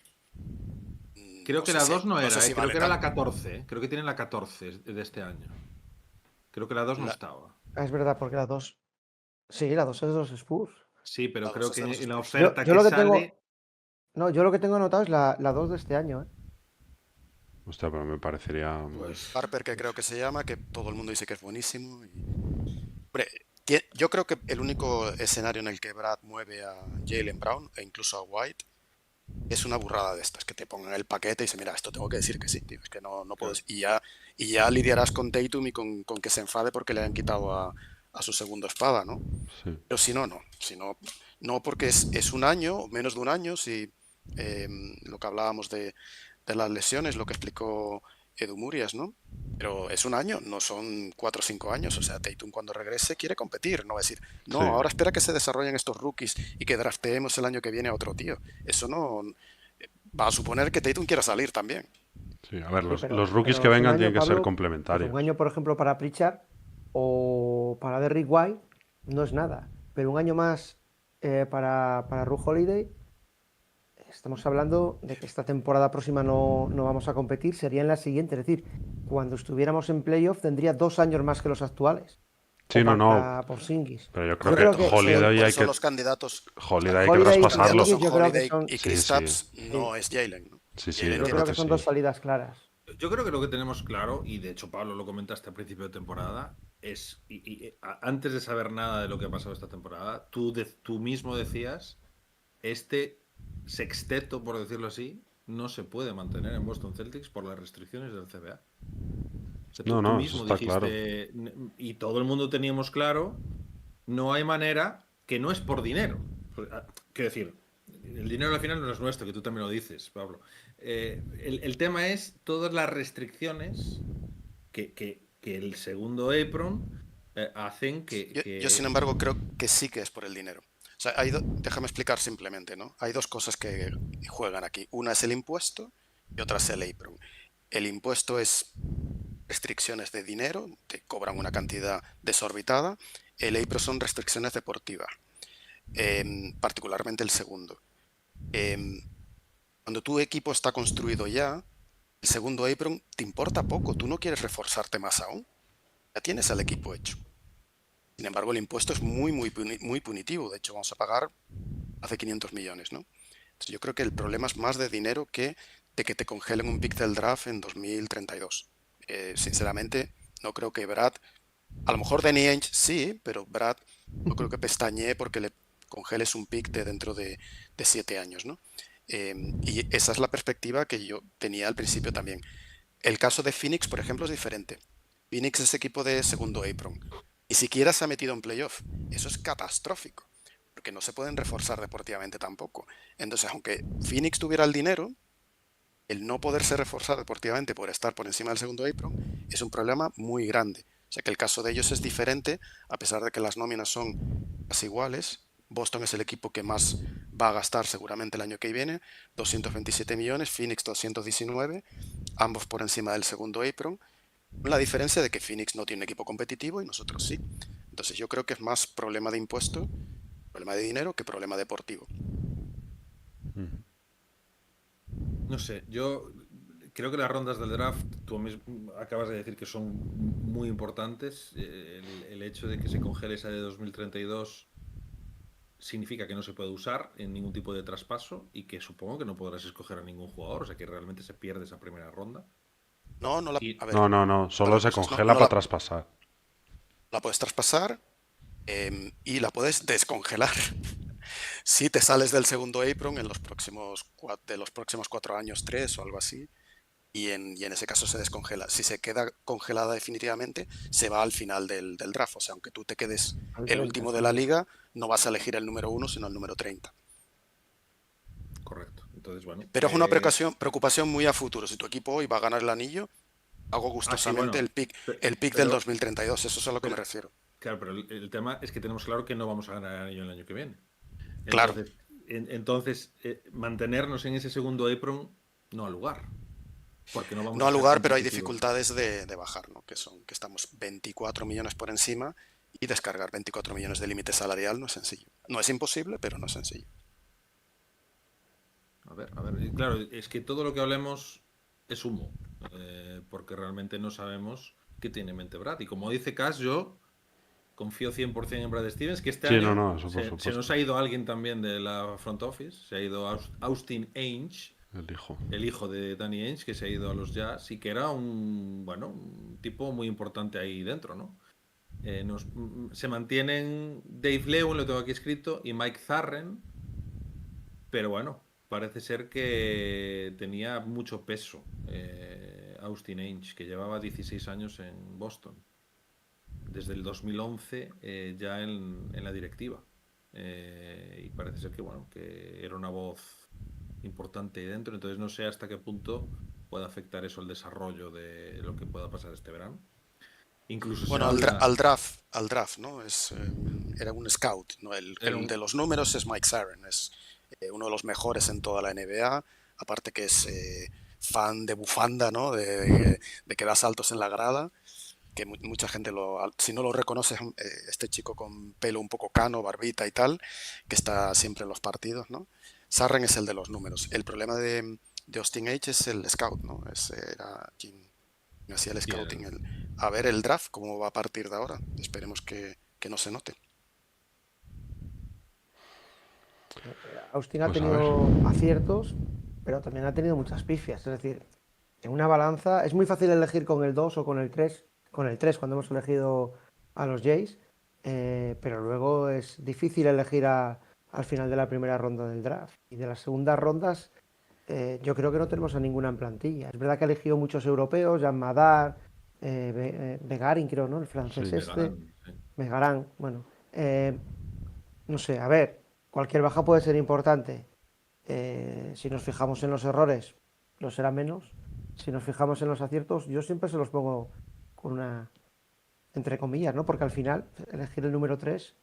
Speaker 1: Creo que la 2 no era,
Speaker 5: si
Speaker 1: creo
Speaker 5: vale
Speaker 1: que era la
Speaker 5: tanto.
Speaker 1: 14. Creo que tienen la 14 de este año. Creo que la 2 no estaba.
Speaker 4: Es verdad, porque la 2. Sí, la 2 es de los Spurs.
Speaker 1: Sí, pero
Speaker 5: La
Speaker 1: creo
Speaker 5: 2 es
Speaker 1: que
Speaker 5: de los
Speaker 1: en la
Speaker 5: Spurs.
Speaker 1: oferta
Speaker 4: Yo
Speaker 1: que
Speaker 4: lo que
Speaker 1: sale.
Speaker 4: tengo. No, yo lo que tengo anotado es la 2 de este año, ¿eh?
Speaker 3: Hostia, pero me parecería.
Speaker 1: Pues,
Speaker 5: Harper, que creo que se llama, que todo el mundo dice que es buenísimo. Hombre, yo creo que el único escenario en el que Brad mueve a Jaylen Brown e incluso a White es una burrada de estas, que te pongan el paquete y dicen, mira, esto tengo que decir que sí, tío, es que no puedo.
Speaker 1: Claro.
Speaker 5: Y ya lidiarás con Tatum y con que se enfade porque le han quitado a su segundo espada, ¿no?
Speaker 3: Sí.
Speaker 5: Pero si no, porque es un año, o menos de un año, si lo que hablábamos de las lesiones, lo que explicó Edu Murias, ¿no? Pero es un año, no son 4 o 5 años. O sea, Tatum cuando regrese quiere competir, no va a decir, no,
Speaker 3: Sí.
Speaker 5: ahora espera que se desarrollen estos rookies y que drafteemos el año que viene a otro tío. Eso no va a suponer que Tatum quiera salir también.
Speaker 3: Sí, a ver,
Speaker 4: Sí,
Speaker 3: los rookies
Speaker 4: pero
Speaker 3: que
Speaker 4: es un
Speaker 3: vengan
Speaker 4: año,
Speaker 3: tienen que ser
Speaker 4: Pablo,
Speaker 3: complementarios.
Speaker 4: Un año, por ejemplo, para Pritchard o para Derrick White no es nada. Pero un año más para Ru Holiday, estamos hablando de que esta temporada próxima no vamos a competir, sería en la siguiente. Es decir, cuando estuviéramos en playoff tendría 2 años más que los actuales.
Speaker 3: Sí, no.
Speaker 4: Porzingis.
Speaker 3: Pero yo creo que Holiday
Speaker 5: Por
Speaker 3: hay
Speaker 5: eso
Speaker 3: que.
Speaker 5: los candidatos.
Speaker 3: Holiday hay que
Speaker 4: Holiday y
Speaker 3: traspasarlo.
Speaker 4: Porzingis, yo creo que
Speaker 5: Holiday
Speaker 4: son.
Speaker 5: y
Speaker 3: Sí,
Speaker 5: Kristaps
Speaker 3: sí.
Speaker 5: no es Jaylen, ¿no?
Speaker 3: Sí, sí,
Speaker 5: Jaylen
Speaker 3: yo
Speaker 4: Yo
Speaker 5: tiene
Speaker 4: creo
Speaker 3: creo
Speaker 4: que
Speaker 3: que
Speaker 4: son
Speaker 3: sí.
Speaker 4: 2 salidas claras.
Speaker 1: Yo creo que lo que tenemos claro, y de hecho Pablo lo comentaste al principio de temporada, es, antes de saber nada de lo que ha pasado esta temporada, tú mismo decías, este sexteto, por decirlo así, no se puede mantener en Boston Celtics por las restricciones del CBA. O sea, tú
Speaker 3: No, eso
Speaker 1: mismo
Speaker 3: está
Speaker 1: dijiste, y todo el mundo teníamos claro, no hay manera, que no es por dinero. Quiero decir, el dinero al final no es nuestro, que tú también lo dices, Pablo. El tema es todas las restricciones que el segundo apron hacen que...
Speaker 5: Yo, sin embargo, creo que sí que es por el dinero. O sea, déjame explicar simplemente, ¿no? Hay dos cosas que juegan aquí. Una es el impuesto y otra es el apron. El impuesto es restricciones de dinero, te cobran una cantidad desorbitada. El apron son restricciones deportivas, particularmente el segundo. Cuando tu equipo está construido ya, el segundo apron te importa poco, tú no quieres reforzarte más aún. Ya tienes al equipo hecho. Sin embargo, el impuesto es muy punitivo. De hecho, vamos a pagar más de 500 millones, ¿no? Entonces, yo creo que el problema es más de dinero que de que te congelen un pick del draft en 2032. Sinceramente, no creo que Brad, a lo mejor Danny Ainge sí, pero Brad no creo que pestañee porque le congeles un pick de dentro de 7 años, ¿no? Y esa es la perspectiva que yo tenía al principio también. El caso de Phoenix, por ejemplo, es diferente. Phoenix es equipo de segundo apron. Ni siquiera se ha metido en playoff. Eso es catastrófico, porque no se pueden reforzar deportivamente tampoco. Entonces, aunque Phoenix tuviera el dinero, el no poderse reforzar deportivamente por estar por encima del segundo apron es un problema muy grande. O sea que el caso de ellos es diferente, a pesar de que las nóminas son casi iguales. Boston es el equipo que más va a gastar seguramente el año que viene, 227 millones, Phoenix 219, ambos por encima del segundo apron. La diferencia de que Phoenix no tiene equipo competitivo y nosotros sí. Entonces yo creo que es más problema de impuesto, problema de dinero que problema deportivo.
Speaker 1: No sé, yo creo que las rondas del draft, tú mismo acabas de decir que son muy importantes. El hecho de que se congele esa de 2032 significa que no se puede usar en ningún tipo de traspaso y que supongo que no podrás escoger a ningún jugador, o sea que realmente se pierde esa primera ronda.
Speaker 5: No, no la,
Speaker 1: Y
Speaker 5: a ver,
Speaker 3: No,
Speaker 5: para
Speaker 3: solo se
Speaker 5: cosas,
Speaker 3: congela para traspasar.
Speaker 5: la puedes traspasar y la puedes descongelar. Si te sales del segundo apron en los próximos 4 años, 3 o algo así, y en ese caso se descongela. Si se queda congelada definitivamente, se va al final del draft. O sea, aunque tú te quedes
Speaker 4: Al
Speaker 5: el
Speaker 4: 30,
Speaker 5: último de
Speaker 4: sí.
Speaker 5: la liga, no vas a elegir el número 1, sino el número 30.
Speaker 1: correcto. Entonces, bueno.
Speaker 5: Pero es una preocupación muy a futuro. Si tu equipo hoy va a ganar el anillo, hago
Speaker 1: Sí,
Speaker 5: gustosamente
Speaker 1: bueno.
Speaker 5: el pick del 2032. Eso es a lo que me
Speaker 1: pero-
Speaker 5: refiero.
Speaker 1: claro, pero el tema es que tenemos claro que no vamos a ganar el anillo el año que viene.
Speaker 5: Claro.
Speaker 1: Entonces, mantenernos en ese segundo apron no ha lugar. Porque no vamos
Speaker 5: No
Speaker 1: a
Speaker 5: al
Speaker 1: ser
Speaker 5: lugar, pero hay
Speaker 1: competitivos.
Speaker 5: dificultades de bajar, ¿no? Que estamos 24 millones por encima y descargar 24 millones de límite salarial no es sencillo. No es imposible, pero no es sencillo.
Speaker 1: A ver, y claro, es que todo lo que hablemos es humo, porque realmente no sabemos qué tiene en mente Brad. Y como dice Cash, yo confío 100% en Brad Stevens, que este
Speaker 3: Sí,
Speaker 1: año
Speaker 3: no, eso por
Speaker 1: se
Speaker 3: supuesto.
Speaker 1: nos ha ido alguien también de la front office, se ha ido Austin Ainge,
Speaker 3: El hijo.
Speaker 1: el hijo de Danny Ainge, que se ha ido a los Jazz y que era un tipo muy importante ahí dentro, ¿no? Se mantienen Dave Lewin, lo tengo aquí escrito, y Mike Zarren, pero bueno, parece ser que tenía mucho peso Austin Ainge, que llevaba 16 años en Boston, desde el 2011 ya en la directiva. Y parece ser que, bueno, que era una voz importante ahí dentro, entonces no sé hasta qué punto puede afectar eso el desarrollo de lo que pueda pasar este verano. Incluso se
Speaker 5: Bueno,
Speaker 1: habla...
Speaker 5: al draft, ¿no? Era un scout, ¿no?
Speaker 1: Era
Speaker 5: El de los números es Mike Zarren, es uno de los mejores en toda la NBA, aparte que es fan de bufanda, ¿no? De que da saltos en la grada, que mucha gente, si no lo reconoce, este chico con pelo un poco cano, barbita y tal, que está siempre en los partidos, ¿no? Zarren es el de los números. El problema de Austin H es el scout, ¿no? Era quien hacía el scouting. A ver el draft, cómo va a partir de ahora. Esperemos que no se note.
Speaker 4: Austin ha
Speaker 3: Pues a
Speaker 4: tenido aciertos, pero también ha tenido muchas pifias. Es decir, en una balanza es muy fácil elegir con el 2 o con el 3 cuando hemos elegido a los Jays, pero luego es difícil elegir al final de la primera ronda del draft. Y de las segundas rondas, yo creo que no tenemos a ninguna en plantilla. Es verdad que ha elegido muchos europeos, Jean Madar, Begarin, creo, ¿no? El francés
Speaker 3: Sí,
Speaker 4: este,
Speaker 1: Megarán, sí.
Speaker 4: Megarán, bueno. No sé, a ver, cualquier baja puede ser importante. Si nos fijamos en los errores, lo será menos. Si nos fijamos en los aciertos, yo siempre se los pongo con una, entre comillas, ¿no? Porque al final elegir el número 3 es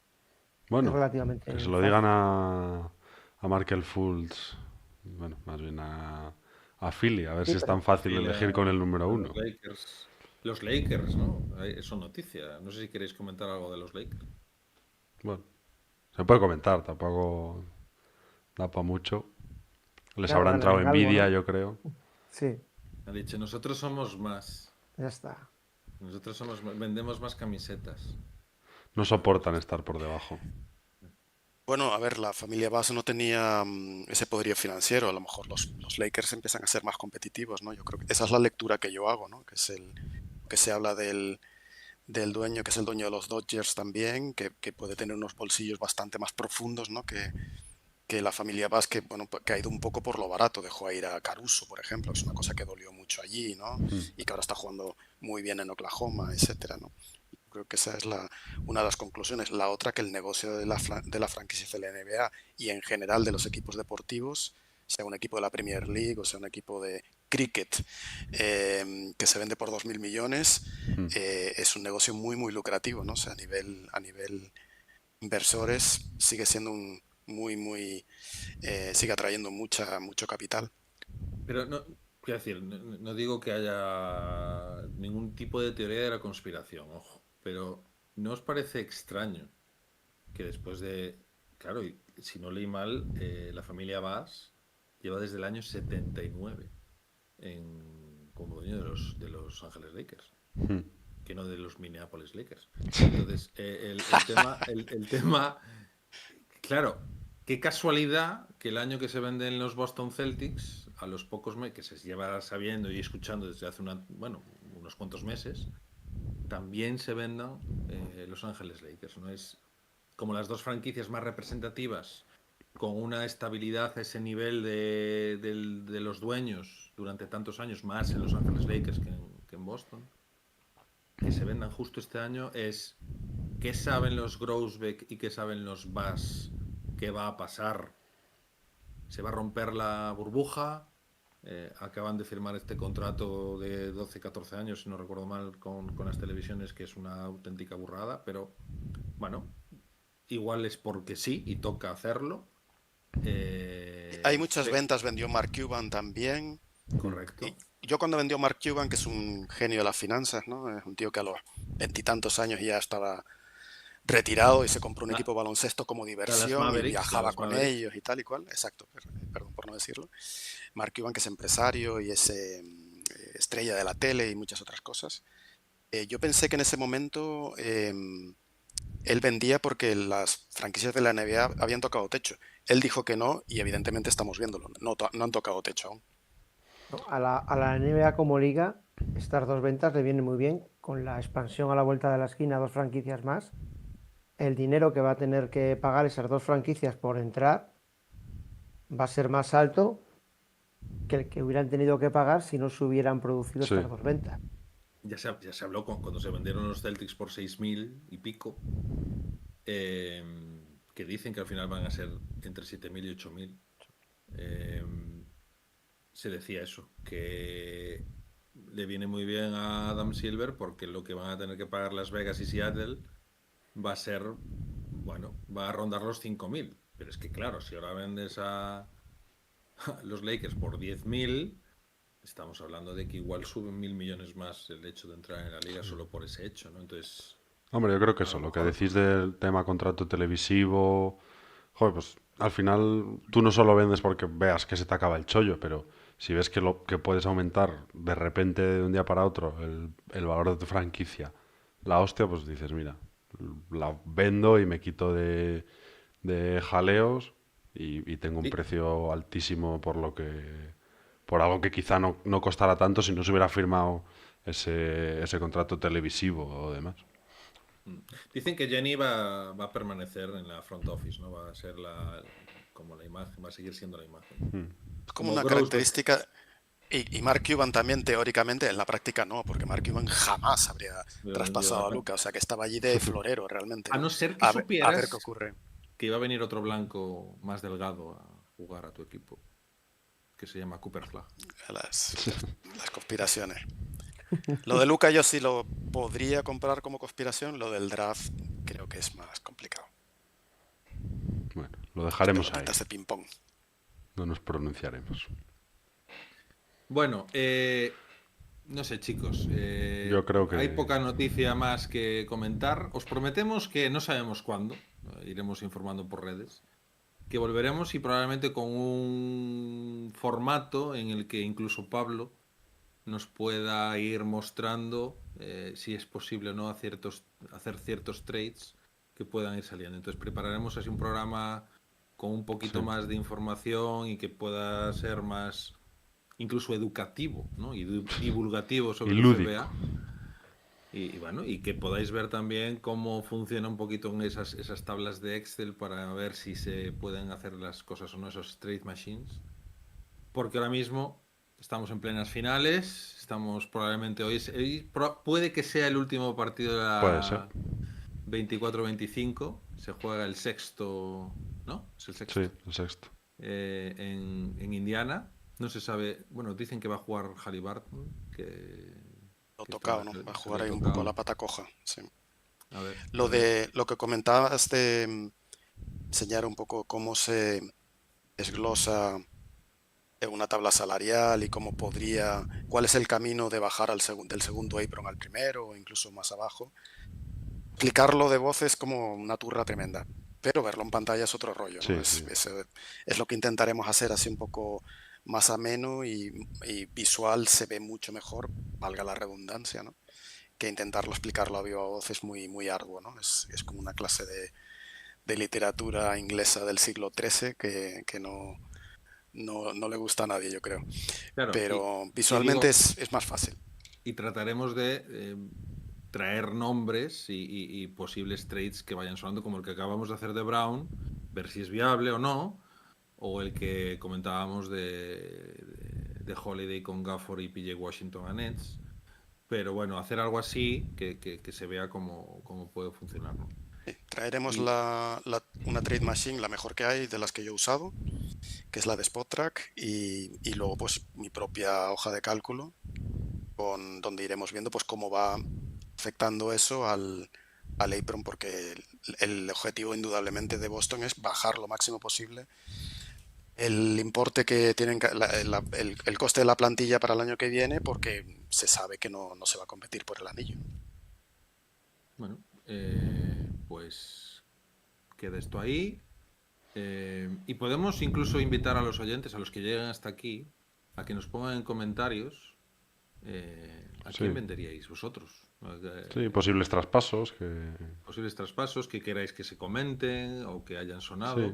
Speaker 3: Bueno,
Speaker 4: relativamente
Speaker 3: que se lo
Speaker 4: fácil.
Speaker 3: digan a Markel Fultz, bueno, más bien a Philly, a ver
Speaker 4: Sí,
Speaker 3: si es tan fácil
Speaker 1: Y
Speaker 3: elegir con el número
Speaker 1: a
Speaker 3: 1.
Speaker 1: Los Lakers, ¿no? Son noticia. No sé si queréis comentar algo de los Lakers.
Speaker 3: Bueno, se puede comentar, tampoco da para mucho. Les
Speaker 4: claro,
Speaker 3: habrá
Speaker 4: ganan
Speaker 3: entrado
Speaker 4: en algo,
Speaker 3: envidia,
Speaker 4: ¿no?
Speaker 3: yo creo.
Speaker 4: Sí,
Speaker 1: Ha dicho, nosotros somos más.
Speaker 4: ya está.
Speaker 1: Vendemos más camisetas.
Speaker 3: No soportan estar por debajo.
Speaker 5: Bueno, a ver, la familia Bass no tenía ese poderío financiero. A lo mejor los Lakers empiezan a ser más competitivos, ¿no? Yo creo que esa es la lectura que yo hago, ¿no? Que es que se habla del dueño, que es el dueño de los Dodgers también, que puede tener unos bolsillos bastante más profundos, ¿no? que la familia Vázquez, bueno, que ha ido un poco por lo barato, dejó a ir a Caruso, por ejemplo, es una cosa que dolió mucho allí, ¿no? Y que ahora está jugando muy bien en Oklahoma, etcétera, ¿no? Creo que esa es una de las conclusiones. La otra, que el negocio de la franquicia de la NBA y en general de los equipos deportivos, sea un equipo de la Premier League o sea un equipo de cricket que se vende por 2.000 millones, es un negocio muy, muy lucrativo, ¿no? O sea, a nivel inversores sigue siendo sigue atrayendo mucho capital.
Speaker 1: Pero no, quiero decir, no digo que haya ningún tipo de teoría de la conspiración, ojo, pero ¿no os parece extraño que después de, claro, y si no leí mal, la familia Bass lleva desde el año 79 como dueño de los Ángeles Lakers, que no de los Minneapolis Lakers? Entonces, el tema, claro, qué casualidad que el año que se venden los Boston Celtics, a los pocos meses, que se lleva sabiendo y escuchando desde hace unos cuantos meses, también se vendan Los Ángeles Lakers. ¿No? Es como las dos franquicias más representativas, con una estabilidad a ese nivel de los dueños durante tantos años, más en Los Ángeles Lakers que en Boston, que se vendan justo este año. Es ¿qué saben los Grousbeck y qué saben los Bass que va a pasar? ¿Se va a romper la burbuja? Acaban de firmar este contrato de 12, 14 años, si no recuerdo mal, con las televisiones, que es una auténtica burrada, pero bueno, igual es porque sí y toca hacerlo.
Speaker 5: Hay muchas ventas, vendió Mark Cuban también.
Speaker 1: Correcto.
Speaker 5: Y yo cuando vendió Mark Cuban, que es un genio de las finanzas, ¿no? Es un tío que a los 20 y tantos años ya estaba retirado y se compró un equipo de baloncesto como diversión y viajaba con ellos y tal y cual. Exacto, perdón por no decirlo. Mark Cuban, que es empresario y es estrella de la tele y muchas otras cosas. Yo pensé que en ese momento él vendía porque las franquicias de la NBA habían tocado techo. Él dijo que no y evidentemente estamos viéndolo. No han tocado techo aún.
Speaker 4: A la NBA como liga, estas dos ventas le vienen muy bien, con la expansión a la vuelta de la esquina, 2 franquicias más. El dinero que va a tener que pagar esas 2 franquicias por entrar va a ser más alto que el que hubieran tenido que pagar si no se hubieran producido estas 2 ventas.
Speaker 1: Ya se habló cuando se vendieron los Celtics por 6.000 y pico, que dicen que al final van a ser entre 7.000 y 8.000. Se decía eso, que le viene muy bien a Adam Silver porque lo que van a tener que pagar Las Vegas y Seattle va a ser, va a rondar los 5.000. Pero es que claro, si ahora vendes a los Lakers por 10.000, estamos hablando de que igual suben 1.000 millones más el hecho de entrar en la liga solo por ese hecho, ¿no? Entonces...
Speaker 3: Hombre, yo creo que eso, lo que decís del tema contrato televisivo, joder, pues al final tú no solo vendes porque veas que se te acaba el chollo, pero si ves que puedes aumentar de repente de un día para otro el valor de tu franquicia, la hostia, pues dices, mira, la vendo y me quito de jaleos y tengo un precio altísimo por algo que quizá no costara tanto si no se hubiera firmado ese contrato televisivo o demás.
Speaker 1: Dicen que Jenny va a permanecer en la front office, ¿no? Va a ser como la imagen, va a seguir siendo la imagen.
Speaker 5: Es como una característica. Y Mark Cuban también, teóricamente, en la práctica no, porque Mark Cuban jamás habría traspasado a Luka, o sea que estaba allí de florero realmente.
Speaker 1: A no ser que supieras
Speaker 5: a ver qué ocurre.
Speaker 1: Que iba a venir otro blanco más delgado a jugar a tu equipo, que se llama Cooper Flag.
Speaker 5: Las conspiraciones. Lo de Luka yo sí lo podría comprar como conspiración, lo del draft creo que es más complicado.
Speaker 3: Bueno, lo dejaremos ahí.
Speaker 5: De ping-pong.
Speaker 3: No nos pronunciaremos.
Speaker 1: Bueno, no sé, chicos.
Speaker 3: Yo creo que
Speaker 1: hay poca noticia más que comentar. Os prometemos que no sabemos cuándo. Iremos informando por redes. Que volveremos y probablemente con un formato en el que incluso Pablo nos pueda ir mostrando si es posible o no hacer ciertos trades que puedan ir saliendo. Entonces prepararemos así un programa con un poquito más de información y que pueda ser más incluso educativo, ¿no? Y divulgativo sobre el CBA. Y bueno, y que podáis ver también cómo funciona un poquito en esas tablas de Excel para ver si se pueden hacer las cosas o no, esos trade machines. Porque ahora mismo estamos en plenas finales, estamos probablemente puede que sea el último partido de
Speaker 3: Puede ser.
Speaker 1: la 24-25, se juega el sexto, ¿no? Es el sexto.
Speaker 3: Sí, el sexto.
Speaker 1: En Indiana, no se sabe, bueno, dicen que va a jugar Halliburton,
Speaker 5: Lo tocado, ¿no? Va a jugar ahí un
Speaker 1: tocado.
Speaker 5: poco a la pata coja, sí.
Speaker 1: A ver,
Speaker 5: Lo que comentabas de enseñar un poco cómo se desglosa una tabla salarial y cuál es el camino de bajar del segundo apron al primero o incluso más abajo. Explicarlo de voz es como una turra tremenda, pero verlo en pantalla es otro rollo, ¿no?
Speaker 3: Sí.
Speaker 5: Es lo que intentaremos hacer así un poco más ameno y visual, se ve mucho mejor, valga la redundancia, ¿no? Que intentarlo explicarlo a viva voz es muy, muy arduo, ¿no? Es como una clase de literatura inglesa del siglo XIII que no le gusta a nadie, yo creo.
Speaker 1: claro,
Speaker 5: Pero visualmente es más fácil.
Speaker 1: y trataremos de traer nombres y posibles trades que vayan sonando, como el que acabamos de hacer de Brown, ver si es viable o no, o el que comentábamos de Holiday con Gafford y PJ Washington a Nets. Pero bueno, hacer algo así que se vea cómo puede funcionar, ¿no?
Speaker 5: Traeremos
Speaker 1: Y-
Speaker 5: una trade machine, la mejor que hay de las que yo he usado, que es la de SpotTrack, y luego pues mi propia hoja de cálculo, donde iremos viendo pues cómo va afectando eso al apron, porque el objetivo indudablemente de Boston es bajar lo máximo posible el importe que tienen, el coste de la plantilla para el año que viene, porque se sabe que no se va a competir por el anillo.
Speaker 1: Bueno, pues queda esto ahí. Y podemos incluso invitar a los oyentes, a los que lleguen hasta aquí, a que nos pongan en comentarios a
Speaker 3: Sí.
Speaker 1: quién venderíais vosotros.
Speaker 3: Sí, posibles traspasos
Speaker 1: Posibles traspasos que queráis que se comenten o que hayan sonado.
Speaker 3: Sí.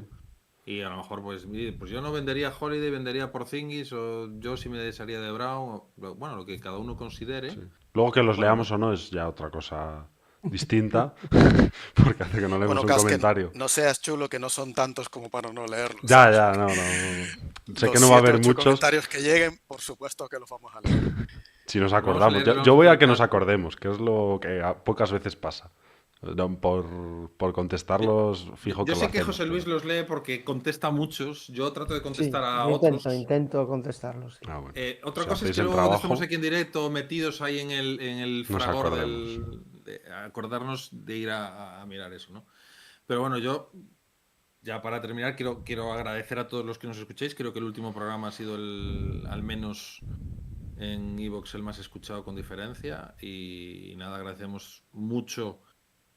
Speaker 1: Y a lo mejor, pues, mire, pues yo no vendería a Holiday, vendería por Porzingis, o yo sí me desharía de Brown, bueno, lo que cada uno considere.
Speaker 3: Sí. Luego que los
Speaker 1: Bueno,
Speaker 3: leamos o no es ya otra cosa distinta, porque hace que no leemos
Speaker 5: Bueno,
Speaker 3: un
Speaker 5: Cas, que
Speaker 3: comentario.
Speaker 5: no seas chulo, que no son tantos como para no leerlos.
Speaker 3: Ya, no. Sé que no va a haber muchos.
Speaker 5: Comentarios que lleguen, por supuesto que los vamos a leer.
Speaker 3: Si nos
Speaker 1: Vamos a
Speaker 3: acordamos.
Speaker 1: leer,
Speaker 3: Yo voy
Speaker 1: vamos a
Speaker 3: a que nos
Speaker 1: comentar.
Speaker 3: acordemos, que es lo que pocas veces pasa. No, por contestarlos, fijo que
Speaker 1: Yo
Speaker 3: lo
Speaker 1: sé que
Speaker 3: hacemos,
Speaker 1: José Luis
Speaker 3: pero-
Speaker 1: los lee porque contesta a muchos. Yo trato de
Speaker 4: Sí,
Speaker 1: contestar a
Speaker 4: yo
Speaker 1: otros.
Speaker 4: intento contestarlos. Sí.
Speaker 3: Ah, bueno.
Speaker 1: Otra
Speaker 3: Si
Speaker 1: cosa es
Speaker 3: hacéis
Speaker 1: que
Speaker 3: el
Speaker 1: luego cuando estemos
Speaker 3: trabajo,
Speaker 1: aquí en directo, metidos ahí en el
Speaker 3: nos
Speaker 1: fragor
Speaker 3: acordemos.
Speaker 1: de acordarnos de ir a mirar eso, ¿no? Pero bueno, yo, ya para terminar, quiero agradecer a todos los que nos escuchéis. Creo que el último programa ha sido al menos en iVoox el más escuchado con diferencia. Y nada, agradecemos mucho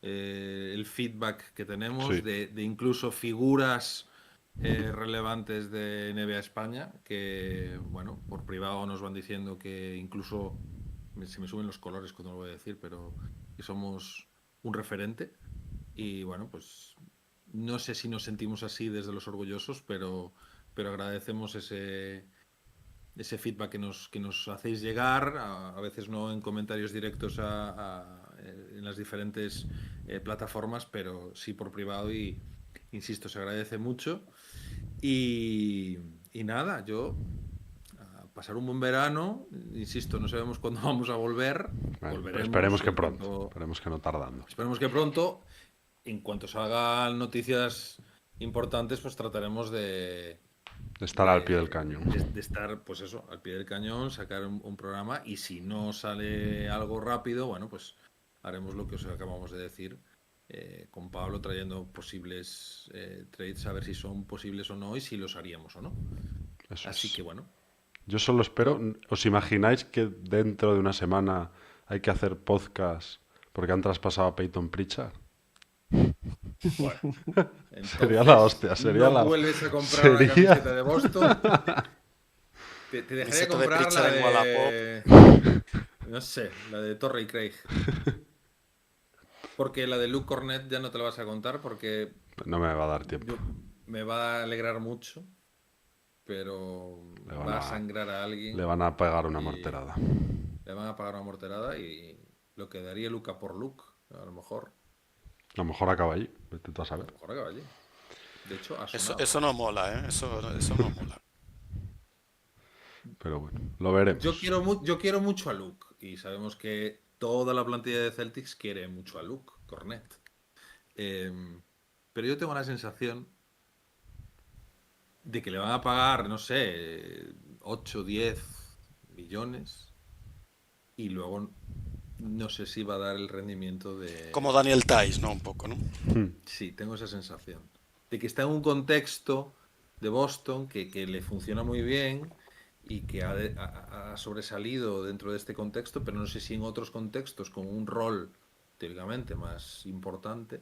Speaker 1: el feedback que tenemos
Speaker 3: Sí.
Speaker 1: de incluso figuras relevantes de NBA España que, bueno, por privado nos van diciendo que incluso se me suben los colores cuando lo voy a decir, pero que somos un referente. Y bueno, pues no sé si nos sentimos así desde los orgullosos, pero agradecemos ese feedback que nos hacéis llegar, a veces no en comentarios directos en las diferentes plataformas, pero sí por privado y, insisto, se agradece mucho. Y nada, yo a pasar un buen verano, insisto, no sabemos cuándo vamos a volver.
Speaker 3: Bueno,
Speaker 1: Volveremos
Speaker 3: esperemos que
Speaker 1: en
Speaker 3: pronto.
Speaker 1: cuanto-
Speaker 3: Esperemos que no tardando.
Speaker 1: Esperemos que pronto, en cuanto salgan noticias importantes, pues trataremos de
Speaker 3: Estar al pie del cañón.
Speaker 1: de estar, pues eso, al pie del cañón, sacar un programa, y si no sale algo rápido, bueno, pues haremos lo que os acabamos de decir, con Pablo, trayendo posibles trades, a ver si son posibles o no y si los haríamos o no.
Speaker 3: Eso
Speaker 1: Así
Speaker 3: es.
Speaker 1: que bueno,
Speaker 3: Yo solo espero. ¿Os imagináis que dentro de una semana hay que hacer podcast porque han traspasado a Peyton Pritchard? Sería la hostia, sería
Speaker 1: no
Speaker 3: la.
Speaker 1: vuelves a comprar una camiseta de Boston. Te dejaría
Speaker 5: Camiseta de
Speaker 1: comprar la
Speaker 5: Pritchard en
Speaker 1: de... No sé, la de Torrey y Craig. Porque la de Luke Cornett ya no te la vas a contar porque
Speaker 3: No me va a dar tiempo.
Speaker 1: me va a alegrar mucho, pero
Speaker 3: Le van
Speaker 1: va a
Speaker 3: a-
Speaker 1: sangrar a alguien.
Speaker 3: Le van a pegar una
Speaker 1: y
Speaker 3: morterada.
Speaker 1: Le van a pagar una morterada y lo que daría Luka por Luke, a lo mejor.
Speaker 3: A lo mejor acaba allí, vete tú a
Speaker 1: A
Speaker 3: saber.
Speaker 1: lo mejor acaba allí. De hecho, ha
Speaker 5: Eso,
Speaker 1: sonado.
Speaker 5: eso no mola, ¿eh? Eso no mola.
Speaker 3: Pero bueno, lo veremos.
Speaker 1: Yo quiero mucho a Luke y sabemos que toda la plantilla de Celtics quiere mucho a Luke Cornet. Pero yo tengo la sensación de que le van a pagar, no sé, 8, 10 millones y luego no sé si va a dar el rendimiento de...
Speaker 5: Como Daniel Tice, ¿no? Un poco, ¿no?
Speaker 1: Sí, tengo esa sensación. De que está en un contexto de Boston que le funciona muy bien y que ha sobresalido dentro de este contexto, pero no sé si en otros contextos con un rol teóricamente más importante,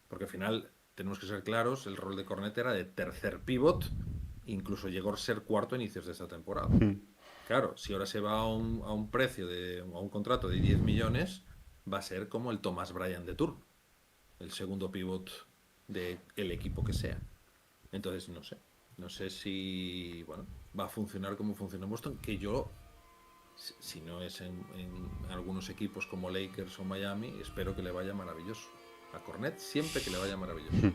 Speaker 1: porque al final tenemos que ser claros, el rol de Cornet era de tercer pivot, incluso llegó a ser cuarto a inicios de esta temporada. Claro, si ahora se va a un precio, a un contrato de 10 millones, va a ser como el Thomas Bryant de turno, el segundo pivot del equipo que sea. Entonces, no sé si va a funcionar como funciona en Boston, que yo, si no es en algunos equipos como Lakers o Miami, espero que le vaya maravilloso. A Cornet siempre que le vaya maravilloso.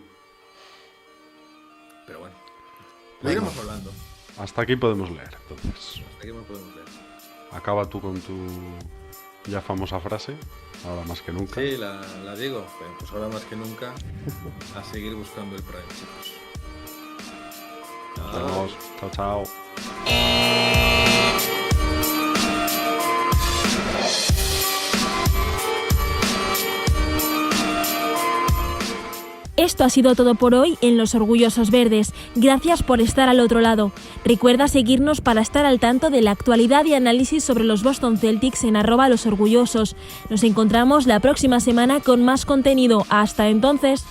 Speaker 1: Pero bueno, lo iremos hablando.
Speaker 3: Hasta aquí podemos leer, entonces.
Speaker 1: Hasta aquí me podemos leer.
Speaker 3: Acaba tú con tu ya famosa frase, ahora más que nunca.
Speaker 1: Sí, la digo, pues ahora más que nunca a seguir buscando el Prime, chicos.
Speaker 3: Nos vemos. Chao, chao.
Speaker 2: Esto ha sido todo por hoy en Los Orgullosos Verdes. Gracias por estar al otro lado. Recuerda seguirnos para estar al tanto de la actualidad y análisis sobre los Boston Celtics en @losorgullosos. Nos encontramos la próxima semana con más contenido. Hasta entonces.